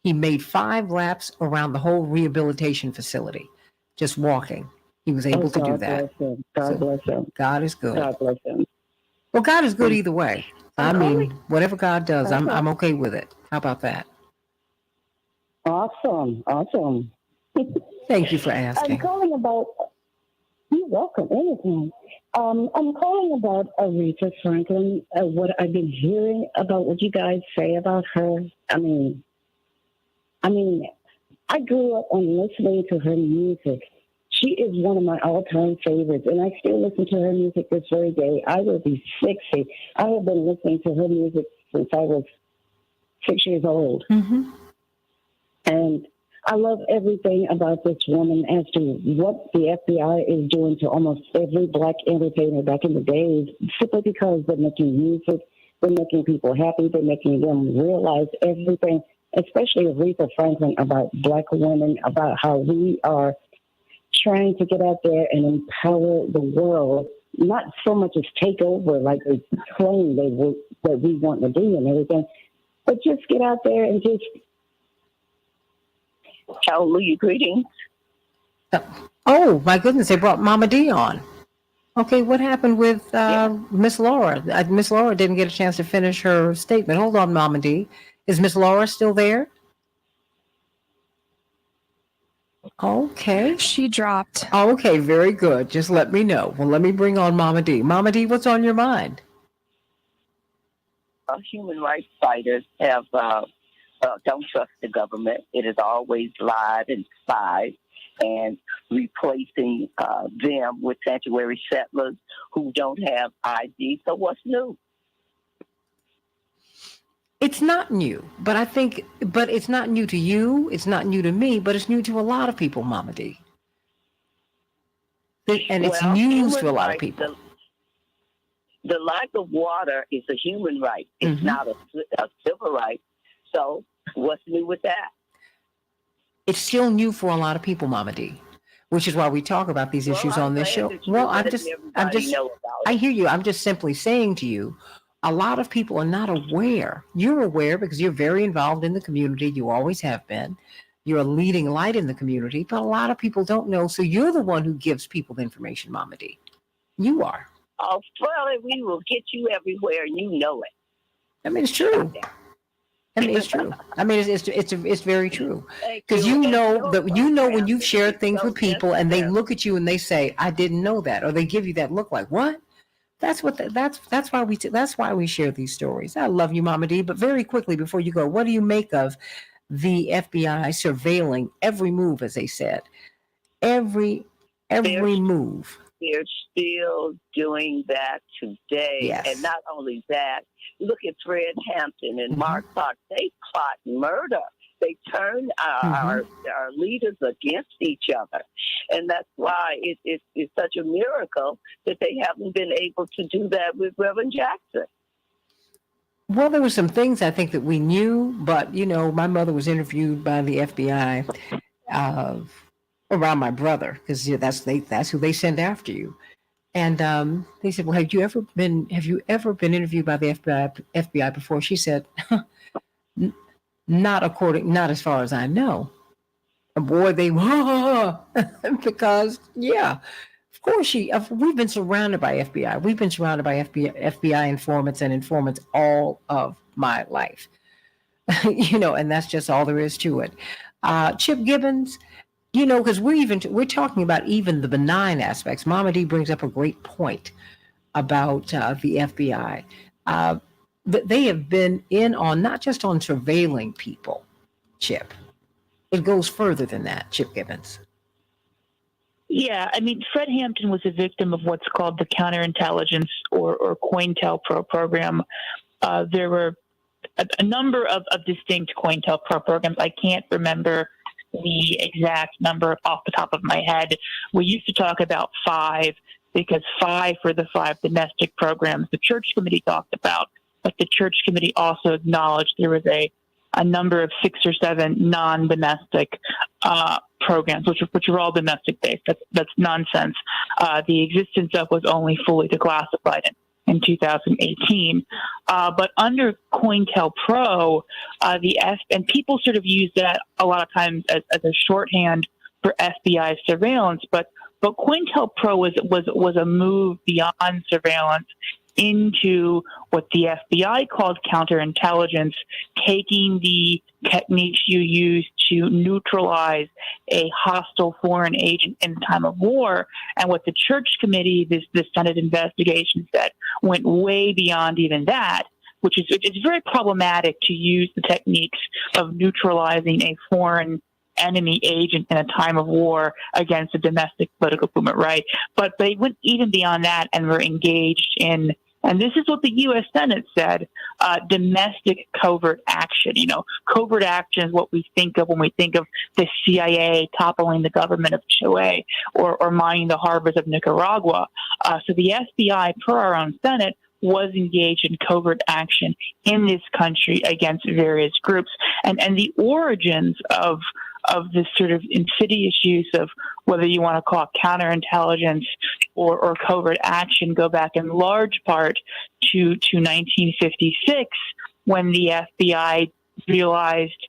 Speaker 3: made 5 laps around the whole rehabilitation facility, just walking. He was able to do that.
Speaker 7: God bless him.
Speaker 3: God is good.
Speaker 7: God bless him.
Speaker 3: Well, God is good either way. I mean, whatever God does, I'm okay with it. How about that?
Speaker 7: Awesome.
Speaker 3: Thank you for asking.
Speaker 7: I'm calling about. You're welcome. Anything. I'm calling about Aretha Franklin. What I've been hearing about what you guys say about her. I mean, I grew up on listening to her music. She is one of my all-time favorites, and I still listen to her music this very day. I will be 60. I have been listening to her music since I was 6 years old.
Speaker 3: Mm-hmm.
Speaker 7: And I love everything about this woman as to what the FBI is doing to almost every black entertainer back in the days, simply because they're making music, they're making people happy, they're making them realize everything, especially Aretha Franklin, about black women, about how we are trying to get out there and empower the world, not so much as take over like they claim that we want to do and everything, but just get out there and just hallelujah, greetings.
Speaker 3: Oh, my goodness, they brought Mama D on. Okay, what happened with Miss Laura? Miss Laura didn't get a chance to finish her statement. Hold on, Mama D. Is Miss Laura still there? Okay.
Speaker 10: She dropped.
Speaker 3: Okay, very good. Just let me know. Well, let me bring on Mama D. Mama D, what's on your mind?
Speaker 9: Human rights fighters have don't trust the government. It has always lied and spied, and replacing them with sanctuary settlers who don't have ID. So what's new?
Speaker 3: It's not new, but it's not new to you. It's not new to me, but it's new to a lot of people, Mama D. And it's news to a lot of people.
Speaker 9: The lack of water is a human right. It's not a civil right. So what's new with that?
Speaker 3: It's still new for a lot of people, Mama D, which is why we talk about these issues on this show. Well, I hear you. I'm just simply saying to you, a lot of people are not aware. You're aware because you're very involved in the community. You always have been. You're a leading light in the community, but a lot of people don't know. So you're the one who gives people the information, Mama D. You are.
Speaker 9: Oh, well, we will get you everywhere, and you know it.
Speaker 3: I mean, it's true. I mean, it's true. I mean, it's very true. Because you know when you've shared things with people and they look at you and they say, "I didn't know that," or they give you that look like, "What?" That's why we share these stories. I love you, Mama D. But very quickly before you go, what do you make of the FBI surveilling every move, as they said, every move?
Speaker 9: They're still doing that today.
Speaker 3: Yes.
Speaker 9: And not only that, look at Fred Hampton and Mark Clark. They plot murder. They turn our leaders against each other. And that's why it's such a miracle that they haven't been able to do that with Reverend Jackson.
Speaker 3: Well, there were some things I think that we knew, but, my mother was interviewed by the FBI around my brother, because that's who they send after you. And they said, "Well, have you ever been interviewed by the FBI before?" She said, Not as far as I know. Boy, they because of course we've been surrounded by FBI. We've been surrounded by FBI informants all of my life. And that's just all there is to it. Chip Gibbons, because we're talking about even the benign aspects. Mama D brings up a great point about the FBI. They have been in on not just on surveilling people, Chip. It goes further than that, Chip Gibbons.
Speaker 21: Yeah, I mean, Fred Hampton was a victim of what's called the counterintelligence or COINTELPRO program. There were a number of distinct COINTELPRO programs. I can't remember the exact number off the top of my head. We used to talk about 5 because 5 were the 5 domestic programs the Church Committee talked about. But the Church Committee also acknowledged there was a number of 6 or 7 non-domestic programs, which are all domestic-based. That's nonsense. The existence of was only fully declassified in 2018. But under COINTELPRO, and people sort of use that a lot of times as a shorthand for FBI surveillance, but COINTELPRO was a move beyond surveillance into what the FBI called counterintelligence, taking the techniques you use to neutralize a hostile foreign agent in time of war. And what the Church Committee, the Senate investigation said, went way beyond even that, which is it's very problematic to use the techniques of neutralizing a foreign enemy agent in a time of war against a domestic political movement, right? But they went even beyond that and were engaged in, and this is what the U.S. Senate said, domestic covert action. Covert action is what we think of when we think of the CIA toppling the government of Chile or mining the harbors of Nicaragua. So the FBI, per our own Senate, was engaged in covert action in this country against various groups. And the origins of this sort of insidious use of whether you want to call it counterintelligence or covert action go back in large part to 1956 when the FBI realized,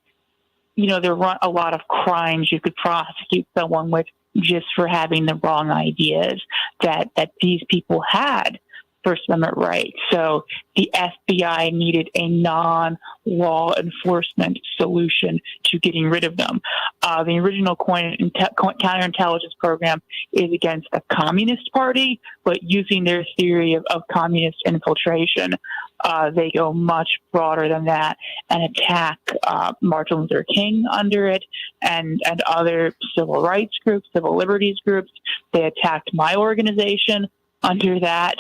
Speaker 21: there were a lot of crimes you could prosecute someone with just for having the wrong ideas that these people had. First Amendment right. So the FBI needed a non-law enforcement solution to getting rid of them. The original counterintelligence program is against the Communist Party, but using their theory of communist infiltration, they go much broader than that and attack Martin Luther King under it and other civil rights groups, civil liberties groups. They attacked my organization under that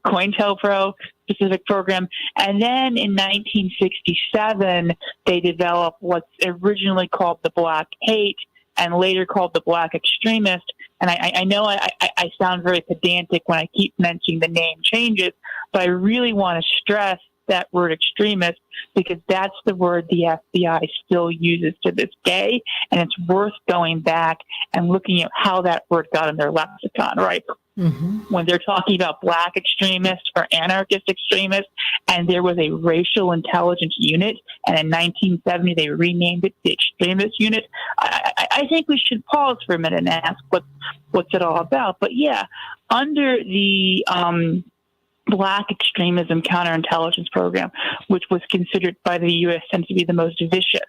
Speaker 21: COINTELPRO specific program. And then in 1967, they developed what's originally called the Black Hate and later called the Black Extremist. And I know I sound very pedantic when I keep mentioning the name changes, but I really want to stress that word extremist because that's the word the FBI still uses to this day. And it's worth going back and looking at how that word got in their lexicon, right? Mm-hmm. When they're talking about black extremists or anarchist extremists, and there was a racial intelligence unit, and in 1970 they renamed it the extremist unit. I think we should pause for a minute and ask what's it all about. But yeah, under the Black extremism counterintelligence program, which was considered by the U.S. Senate to be the most vicious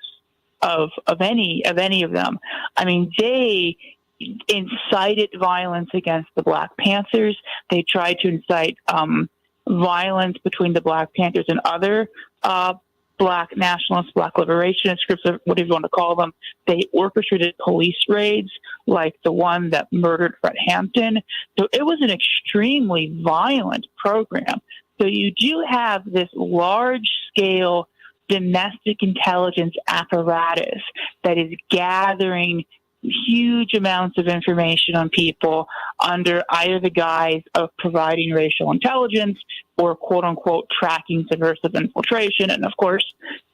Speaker 21: of any of them. I mean, they incited violence against the Black Panthers. They tried to incite violence between the Black Panthers and other Black nationalists, Black liberationists groups, whatever you want to call them. They orchestrated police raids like the one that murdered Fred Hampton. So it was an extremely violent program. So you do have this large-scale domestic intelligence apparatus that is gathering huge amounts of information on people under either the guise of providing racial intelligence or quote unquote tracking subversive infiltration. And of course,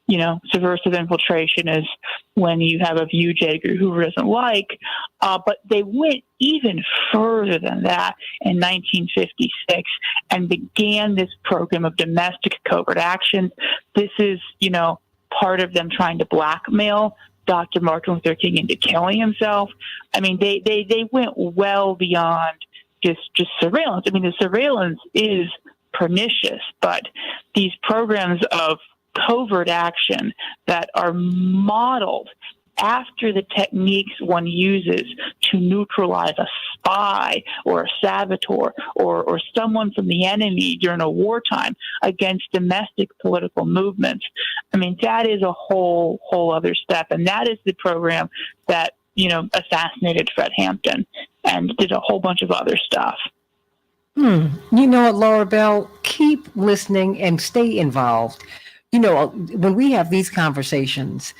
Speaker 21: you know, subversive infiltration is when you have a view J. Edgar Hoover doesn't like, but they went even further than that in 1956 and began this program of domestic covert actions. This is, you know, part of them trying to blackmail Dr. Martin Luther King into killing himself. I mean, they went well beyond just surveillance. I mean, the surveillance is pernicious, but these programs of covert action that are modeled after the techniques one uses to neutralize a spy or a saboteur or someone from the enemy during a wartime against domestic political movements. I mean, that is a whole other step. And that is the program that, you know, assassinated Fred Hampton and did a whole bunch of other stuff.
Speaker 3: You know what, Laura Bell, keep listening and stay involved. You know, when we have these conversations,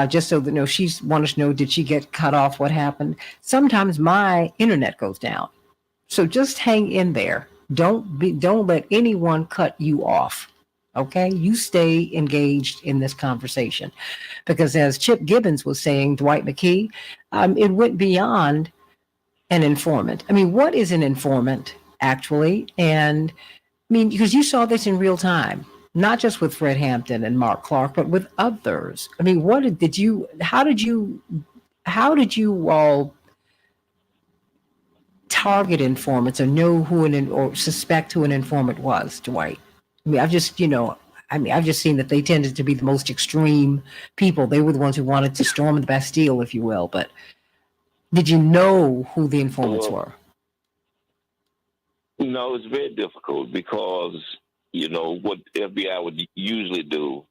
Speaker 3: just so that, you know, she wants to know, did she get cut off? What happened? Sometimes my internet goes down. So just hang in there. Don't let anyone cut you off. Okay? You stay engaged in this conversation. Because as Chip Gibbons was saying, Dwight McKee, it went beyond an informant. I mean, what is an informant actually? And I mean, because you saw this in real time. Not just with Fred Hampton and Mark Clark, but with others. I mean, how did you all target informants or know who or suspect who an informant was, Dwight? I mean, I've just seen that they tended to be the most extreme people. They were the ones who wanted to storm the Bastille, if you will. But did you know who the informants were?
Speaker 4: No, it's very difficult because, you know, what FBI would usually do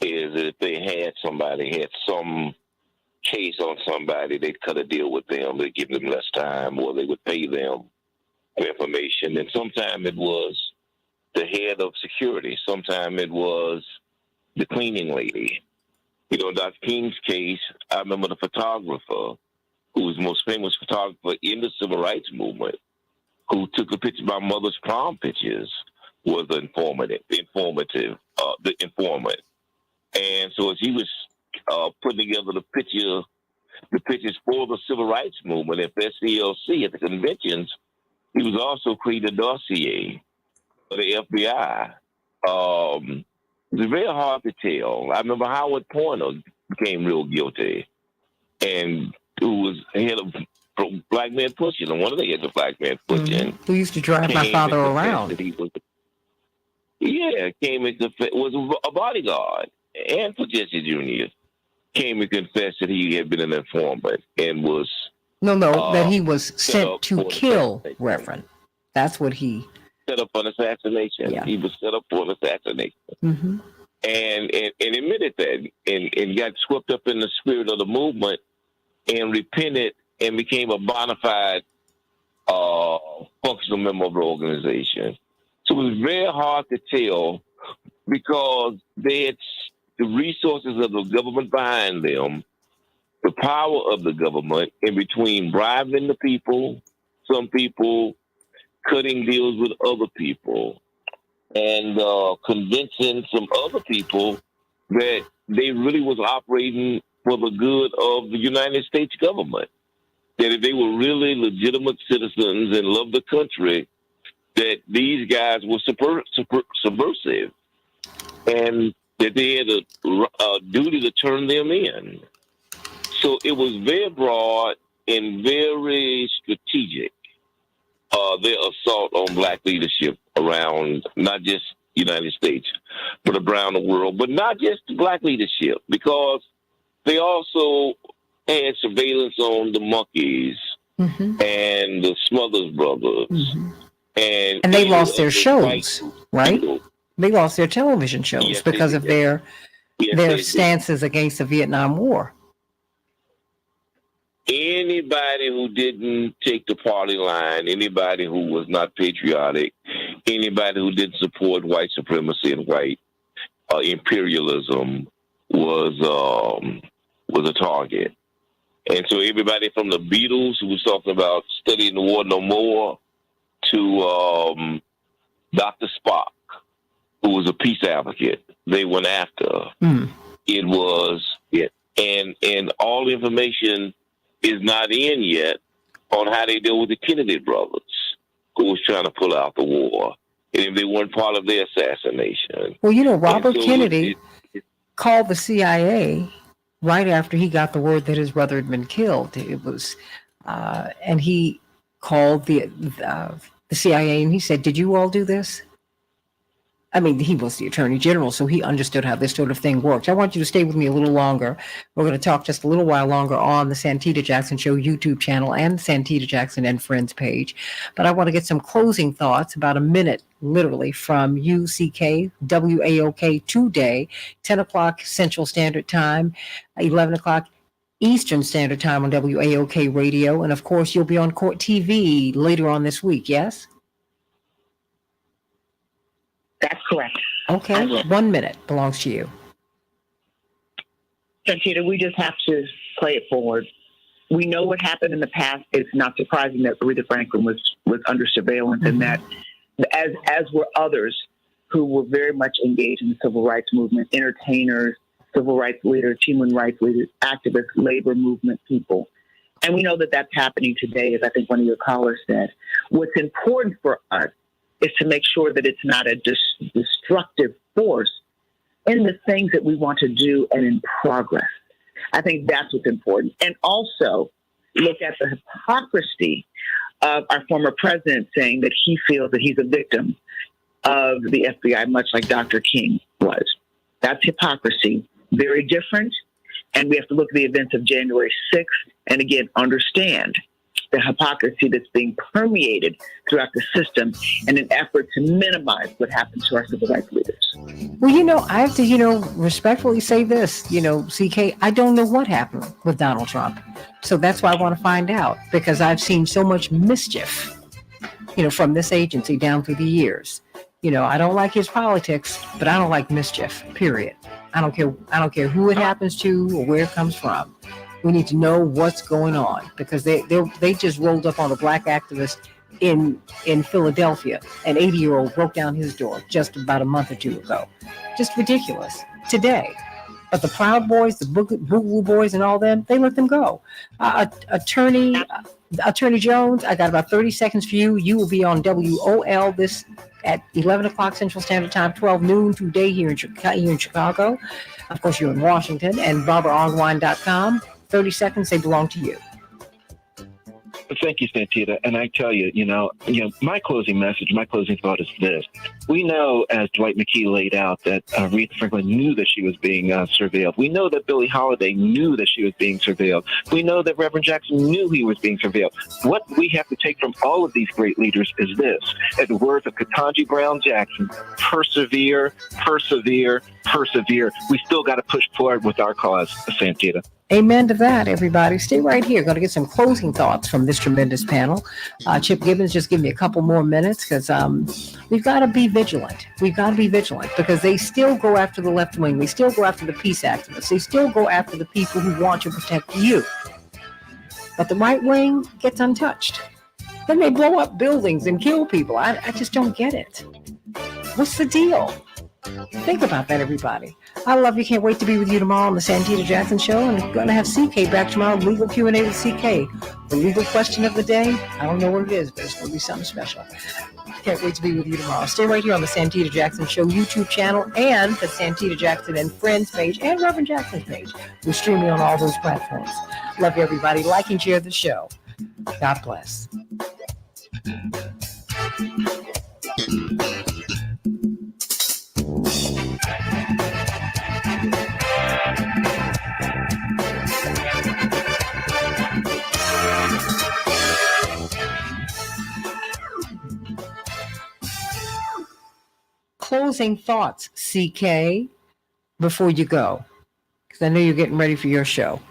Speaker 4: is if they had some case on somebody, they'd cut a deal with them. They'd give them less time or they would pay them for information. And sometimes it was the head of security. Sometimes it was the cleaning lady. You know, Dr. King's case, I remember the photographer who was the most famous photographer in the civil rights movement who took a picture of my mother's prom pictures was the informant. And so as he was putting together the pictures for the civil rights movement at the SCLC at the conventions, he was also creating a dossier for the FBI. It was very hard to tell. I remember Howard Pointer became real guilty, and who was head of black man pushing. And one of the heads of black man pushing.
Speaker 3: Who used to drive my father around.
Speaker 4: Came and was a bodyguard and for Jesse Jr. Came and confessed that he had been an informant and was
Speaker 3: that he was sent to kill Reverend. That's what he
Speaker 4: set up an assassination. Yeah. He was set up for an assassination.
Speaker 3: Mm-hmm.
Speaker 4: And admitted that and got swept up in the spirit of the movement and repented and became a bona fide functional member of the organization. So it was very hard to tell because they had the resources of the government behind them, the power of the government in between bribing the people, some people cutting deals with other people, and convincing some other people that they really was operating for the good of the United States government. That if they were really legitimate citizens and loved the country, that these guys were subversive, and that they had a duty to turn them in. So it was very broad and very strategic, their assault on black leadership around not just the United States, but around the world, but not just black leadership, because they also had surveillance on the Monkeys and the Smothers Brothers.
Speaker 3: Mm-hmm. And they lost their shows, right? They lost their television shows because of their stances against the Vietnam War.
Speaker 4: Anybody who didn't take the party line, anybody who was not patriotic, anybody who didn't support white supremacy and white imperialism was a target. And so everybody from the Beatles, who was talking about studying the war no more, to Dr. Spock, who was a peace advocate, they went after. It was and all the information is not in yet on how they deal with the Kennedy brothers, who was trying to pull out the war, and if they weren't part of their assassination.
Speaker 3: Well, Robert Kennedy called the CIA right after he got the word that his brother had been killed. It was, and he called the CIA and he said, "Did you all do this?" I mean, he was the Attorney General, so he understood how this sort of thing worked. I want you to stay with me a little longer. We're going to talk just a little while longer on the Santita Jackson Show YouTube channel and Santita Jackson and Friends page. But I want to get some closing thoughts, about a minute, literally, from UCK, WAOK today, 10 o'clock Central Standard Time, 11 o'clock Eastern Standard Time on WAOK Radio. And, of course, you'll be on Court TV later on this week, yes?
Speaker 5: That's correct.
Speaker 3: Okay, 1 minute belongs to you.
Speaker 5: Santita, we just have to play it forward. We know what happened in the past. It's not surprising that Aretha Franklin was under surveillance, and that as were others who were very much engaged in the civil rights movement, entertainers, civil rights leaders, human rights leaders, activists, labor movement people. And we know that that's happening today, as I think one of your callers said. What's important for us is to make sure that it's not a destructive force in the things that we want to do and in progress. I think that's what's important. And also look at the hypocrisy of our former president saying that he feels that he's a victim of the FBI, much like Dr. King was. That's hypocrisy. Very different. And we have to look at the events of January 6th and, again, understand the hypocrisy that's being permeated throughout the system in an effort to minimize what happened to our civil rights leaders.
Speaker 3: Well, I have to, respectfully say this, CK, I don't know what happened with Donald Trump. So that's why I want to find out, because I've seen so much mischief, from this agency down through the years. I don't like his politics, but I don't like mischief, period. I don't care who it happens to or where it comes from. We need to know what's going on, because they just rolled up on a black activist in Philadelphia. An 80-year-old broke down his door just about a month or two ago. Just ridiculous. Today. But the Proud Boys, the Boogaloo Boys and all them, they let them go. Attorney Jones, I got about 30 seconds for you. You will be on WOL this at 11 o'clock Central Standard Time, 12 noon today here in Chicago. Of course, you're in Washington. And BarbaraOnline.com. 30 seconds, they belong to you.
Speaker 15: Thank you, Santita. And I tell you, my closing message, my closing thought is this. We know, as Dwight McKee laid out, that Aretha Franklin knew that she was being surveilled. We know that Billie Holiday knew that she was being surveilled. We know that Reverend Jackson knew he was being surveilled. What we have to take from all of these great leaders is this. At the words of Ketanji Brown Jackson, persevere, persevere, persevere. We still got to push forward with our cause, Santita.
Speaker 3: Amen to that, everybody. Stay right here. Going to get some closing thoughts from this tremendous panel. Chip Gibbons, just give me a couple more minutes because we've got to be vigilant. We've got to be vigilant because they still go after the left wing. They still go after the peace activists. They still go after the people who want to protect you. But the right wing gets untouched. Then they blow up buildings and kill people. I just don't get it. What's the deal? Think about that, everybody. I love you. Can't wait to be with you tomorrow on the Santita Jackson Show. And we're going to have CK back tomorrow. Legal Q&A with CK. The legal question of the day. I don't know what it is, but it's going to be something special. Can't wait to be with you tomorrow. Stay right here on the Santita Jackson Show YouTube channel and the Santita Jackson and Friends page and Reverend Jackson's page. We're streaming on all those platforms. Love you, everybody. Like and share the show. God bless. Closing thoughts, CK, before you go, because I know you're getting ready for your show.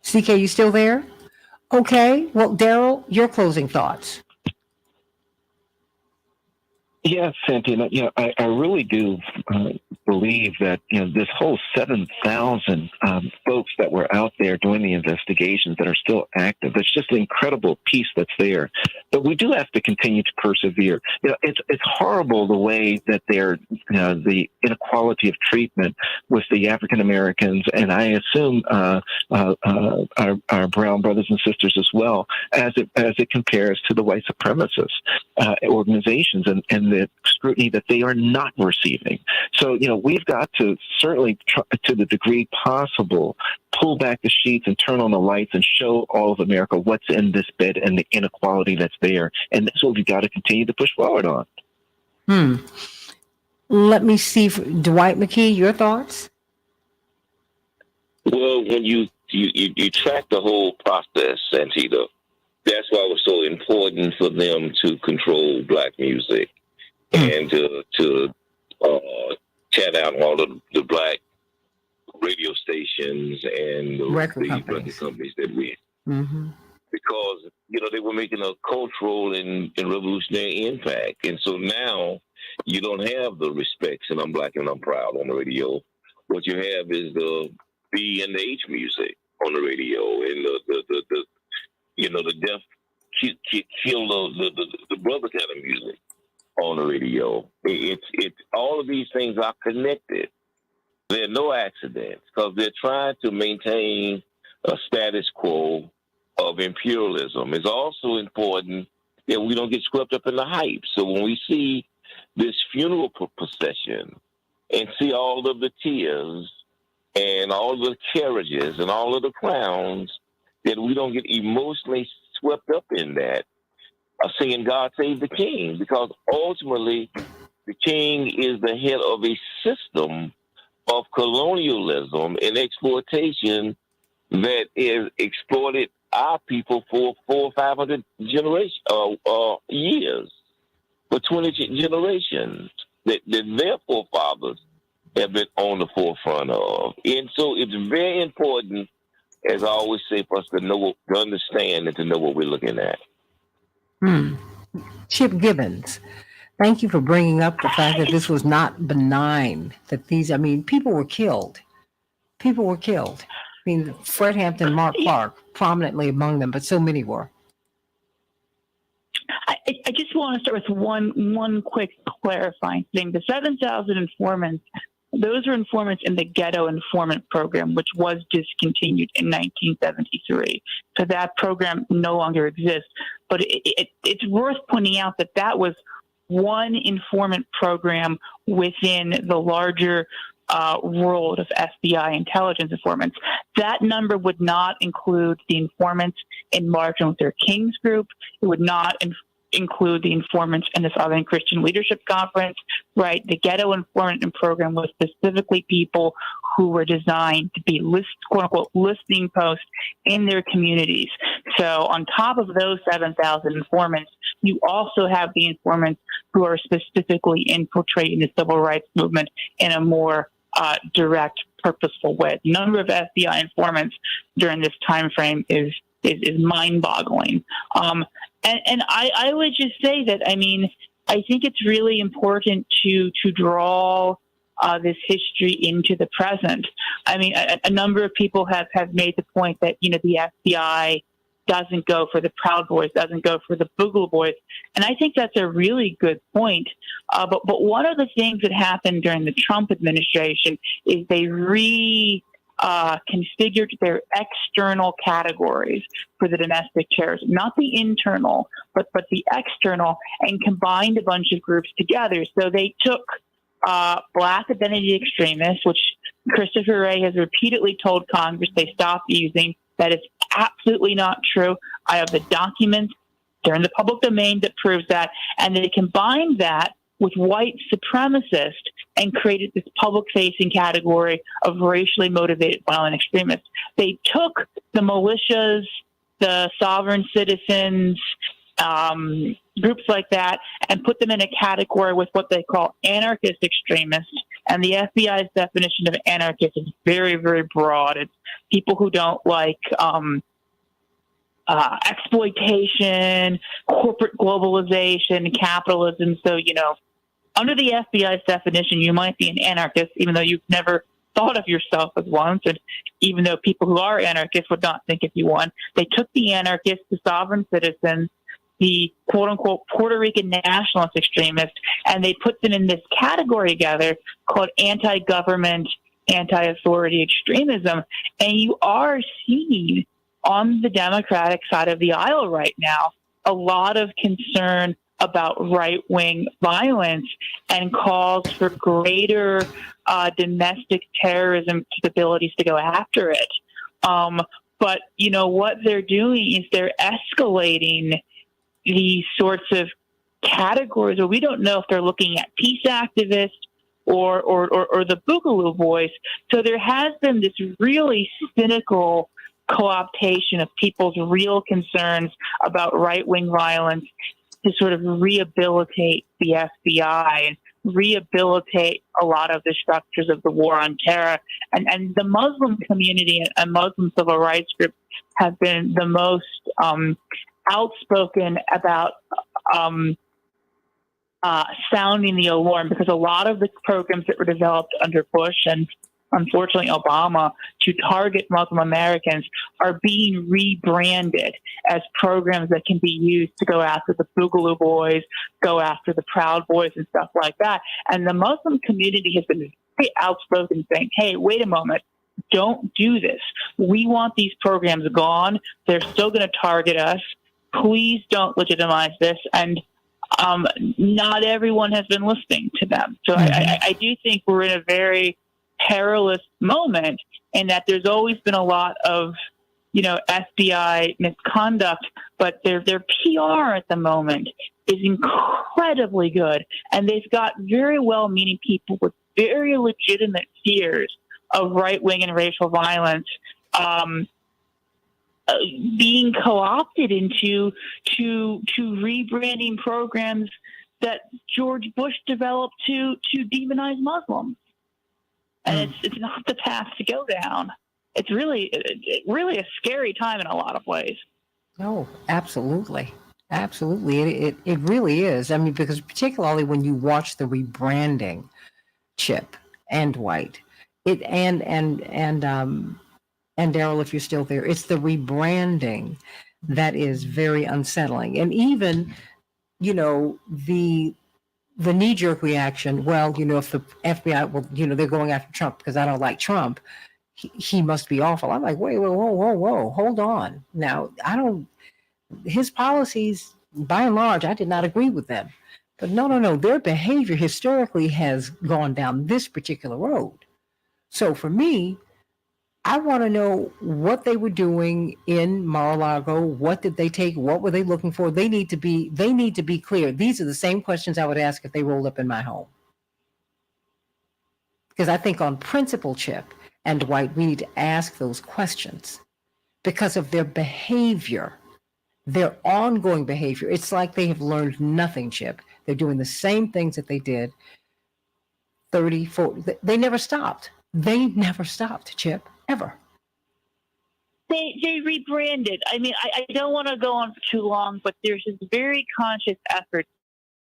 Speaker 3: CK, you still there? Okay. Well, Daryl, your closing thoughts.
Speaker 15: Yes, Santita. I really do believe that this whole 7,000 folks that were out there doing the investigations that are still active. It's just an incredible piece that's there. But we do have to continue to persevere. It's horrible the way that they're the inequality of treatment with the African Americans, and I assume our brown brothers and sisters as well, as it compares to the white supremacist organizations and the scrutiny that they are not receiving. So, we've got to certainly try, to the degree possible, pull back the sheets and turn on the lights and show all of America what's in this bed and the inequality that's there. And that's what we've got to continue to push forward on.
Speaker 3: Let me see. Dwight McKee, your thoughts?
Speaker 4: Well, when you track the whole process, Santita, that's why it was so important for them to control black music and to chat out all of the black radio stations and the record companies that we, because they were making a cultural and revolutionary impact, and so now you don't have the respects and I'm black and I'm proud on the radio. What you have is the B and the H music on the radio, and the deaf kill the brother kind of music on the radio. It's all of these things are connected. There are no accidents because they're trying to maintain a status quo of imperialism. It's also important that we don't get swept up in the hype. So when we see this funeral procession and see all of the tears and all of the carriages and all of the crowns, that we don't get emotionally swept up in that, singing God Save the King, because ultimately the king is the head of a system of colonialism and exploitation that has exploited our people for 400 or 500 years, for 20 generations that their forefathers have been on the forefront of. And so it's very important, as I always say, for us to understand and to know what we're looking at.
Speaker 3: Chip Gibbons, thank you for bringing up the fact that this was not benign, that people were killed. People were killed. Fred Hampton, Mark Clark, prominently among them, but so many were.
Speaker 21: I just want to start with one quick clarifying thing. The 7,000 informants, those are informants in the ghetto informant program, which was discontinued in 1973. So that program no longer exists. But it's worth pointing out that was one informant program within the larger world of FBI intelligence informants. That number would not include the informants in Martin Luther King's group. It would not include the informants in the Southern Christian Leadership Conference, right? The ghetto informant program was specifically people who were designed to be quote unquote listening posts in their communities. So on top of those 7,000 informants, you also have the informants who are specifically infiltrating the civil rights movement in a more direct, purposeful way. The number of FBI informants during this time frame is mind-boggling. And I would just say that, I mean, I think it's really important to draw this history into the present. I mean, a number of people have made the point that, you know, the FBI doesn't go for the Proud Boys, doesn't go for the Boogaloo Boys. And I think that's a really good point. But one of the things that happened during the Trump administration is they configured their external categories for the domestic terrorism, not the internal, but the external, and combined a bunch of groups together. So they took Black identity extremists, which Christopher Wray has repeatedly told Congress they stopped using. That is absolutely not true. I have the documents. They're in the public domain that proves that. And they combined that with white supremacists and created this public-facing category of racially motivated violent extremists. They took the militias, the sovereign citizens, groups like that, and put them in a category with what they call anarchist extremists. And the FBI's definition of anarchist is very, very broad. It's people who don't like exploitation, corporate globalization, capitalism. So, you know, under the FBI's definition, you might be an anarchist, even though you've never thought of yourself as one, and even though people who are anarchists would not think of you one. They took the anarchists, the sovereign citizens, the quote-unquote Puerto Rican nationalist extremists, and they put them in this category together called anti-government, anti-authority extremism. And you are seeing on the Democratic side of the aisle right now a lot of concern about right-wing violence and calls for greater domestic terrorism capabilities to go after it. But, you know, what they're doing is they're escalating these sorts of categories where we don't know if they're looking at peace activists or the Boogaloo Boys. So there has been this really cynical co-optation of people's real concerns about right-wing violence to sort of rehabilitate the FBI and rehabilitate a lot of the structures of the war on terror. And the Muslim community and Muslim civil rights groups have been the most outspoken about sounding the alarm, because a lot of the programs that were developed under Bush and unfortunately Obama to target Muslim Americans are being rebranded as programs that can be used to go after the Boogaloo Boys, go after the Proud Boys and stuff like that. And the Muslim community has been very outspoken saying, hey, wait a moment, don't do this. We want these programs gone. They're still going to target us. Please don't legitimize this. And not everyone has been listening to them. So I do think we're in a very perilous moment, and that there's always been a lot of, you know, FBI misconduct, but their PR at the moment is incredibly good, and they've got very well-meaning people with very legitimate fears of right-wing and racial violence being co-opted into rebranding programs that George Bush developed to demonize Muslims. And it's not the path to go down. It's really a scary time in a lot of ways.
Speaker 3: Oh, absolutely. Absolutely. It really is. I mean, because particularly when you watch the rebranding, Chip and White, and Daryl, if you're still there, it's the rebranding that is very unsettling. And even, you know, the knee-jerk reaction, well, you know, if the FBI, well, you know, they're going after Trump because I don't like Trump, he must be awful. I'm like, wait, whoa, hold on. Now, his policies, by and large, I did not agree with them. But no, their behavior historically has gone down this particular road. So for me, I want to know what they were doing in Mar-a-Lago. What did they take? What were they looking for? They need to be clear. These are the same questions I would ask if they rolled up in my home. Because I think on principle, Chip and Dwight, we need to ask those questions because of their behavior, their ongoing behavior. It's like they have learned nothing, Chip. They're doing the same things that they did 30, 40. They never stopped. They never stopped, Chip, ever.
Speaker 21: They rebranded. I mean, I don't want to go on for too long, but there's this very conscious effort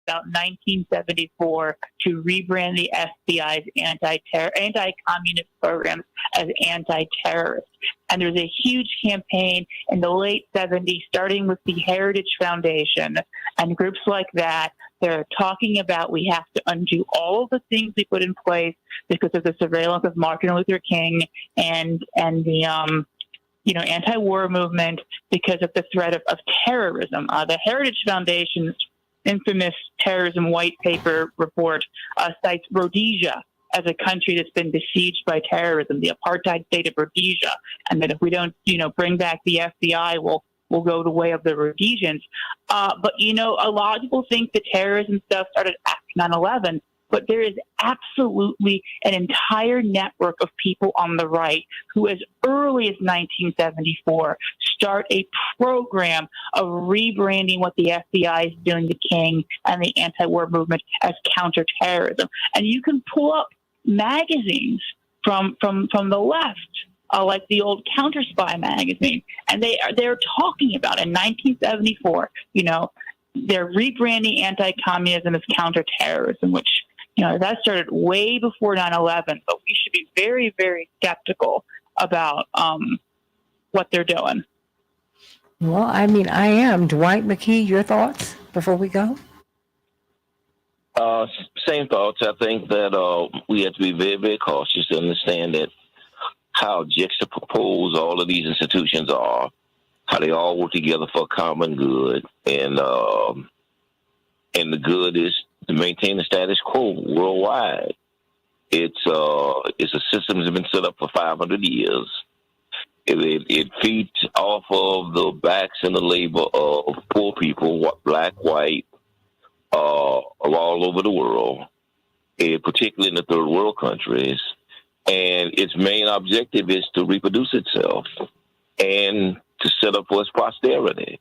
Speaker 21: about 1974 to rebrand the FBI's anti-communist programs as anti-terrorist. And there's a huge campaign in the late 70s, starting with the Heritage Foundation and groups like that. They're talking about we have to undo all of the things we put in place because of the surveillance of Martin Luther King and the anti-war movement because of the threat of terrorism. The Heritage Foundation's infamous terrorism white paper report cites Rhodesia as a country that's been besieged by terrorism, the apartheid state of Rhodesia, and that if we don't, bring back the FBI, we'll go the way of the Rhodesians. But a lot of people think the terrorism stuff started after 9/11. But there is absolutely an entire network of people on the right who, as early as 1974, start a program of rebranding what the FBI is doing to King and the anti-war movement as counterterrorism. And you can pull up magazines from the left, like the old Counter Spy magazine, and they're talking about in 1974, they're rebranding anti-communism as counterterrorism, which that started way before 9/11, but we should be very, very skeptical about what they're doing.
Speaker 3: Well, I mean, I am. Dwight McKee, your thoughts before we go?
Speaker 4: Same thoughts. I think that we have to be very, very cautious to understand that how juxtaposed all of these institutions are, how they all work together for a common good, and the good is to maintain the status quo worldwide. It's a system that's been set up for 500 years. It feeds off of the backs and the labor of poor people, black, white, all over the world, particularly in the third world countries. And its main objective is to reproduce itself and to set up for its posterity.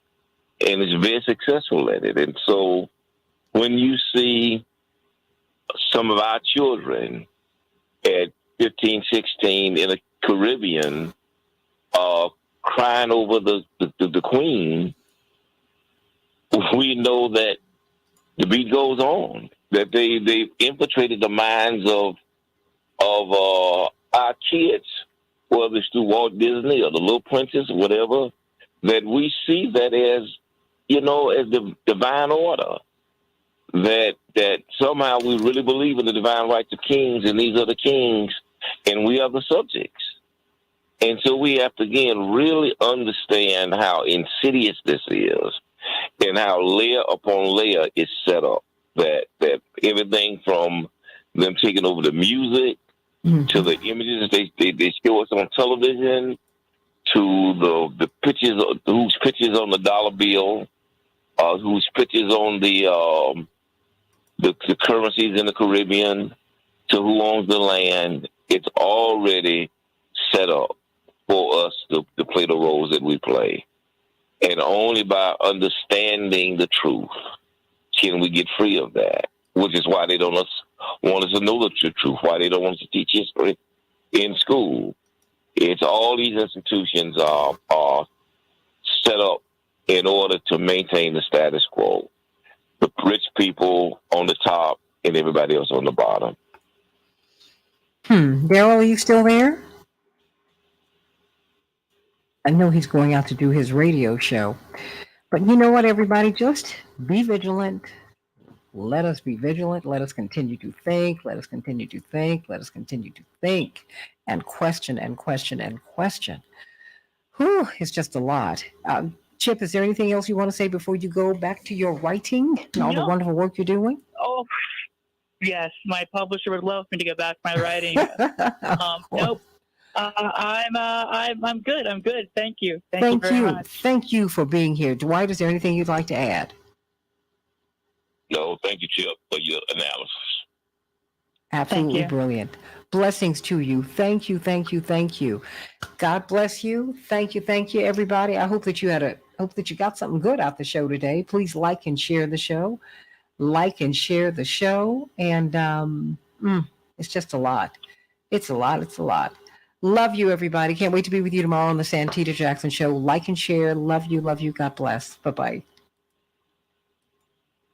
Speaker 4: And it's very successful at it. And so when you see some of our children at 15, 16 in the Caribbean crying over the Queen, we know that the beat goes on, that they've infiltrated the minds of our kids, whether it's through Walt Disney or the Little Princess or whatever, that we see that as the divine order. That somehow we really believe in the divine rights of kings, and these are the kings, and we are the subjects. And so we have to, again, really understand how insidious this is and how layer upon layer is set up. That everything from them taking over the music to the images they show us on television to the pictures, whose pictures on the dollar bill, whose pictures on the currencies in the Caribbean, to who owns the land. It's already set up for us to play the roles that we play. And only by understanding the truth can we get free of that, which is why they don't want us to know the truth, why they don't want us to teach history in school. It's all these institutions are set up in order to maintain the status quo. The rich people on the top and everybody else on the bottom.
Speaker 3: Daryl, are you still there? I know he's going out to do his radio show. But you know what, everybody? Just be vigilant. Let us be vigilant. Let us continue to think. Let us continue to think. Let us continue to think and question and question and question. Whew, it's just a lot. Chip, is there anything else you want to say before you go back to your writing and all the wonderful work you're doing?
Speaker 21: Oh, Yes, my publisher would love me to go back to my writing. Nope. I'm good. I'm good. Thank you. Thank you very much.
Speaker 3: Thank you for being here. Dwight, is there anything you'd like to add?
Speaker 4: No, thank you, Chip, for your analysis.
Speaker 3: Absolutely brilliant. Blessings to you. Thank you, thank you, thank you. God bless you. Thank you, everybody. I hope that you got something good out the show today. Please like and share the show. And it's just a lot. It's a lot. Love you, everybody. Can't wait to be with you tomorrow on the Santita Jackson Show. Like and share. Love you. God bless. Bye-bye.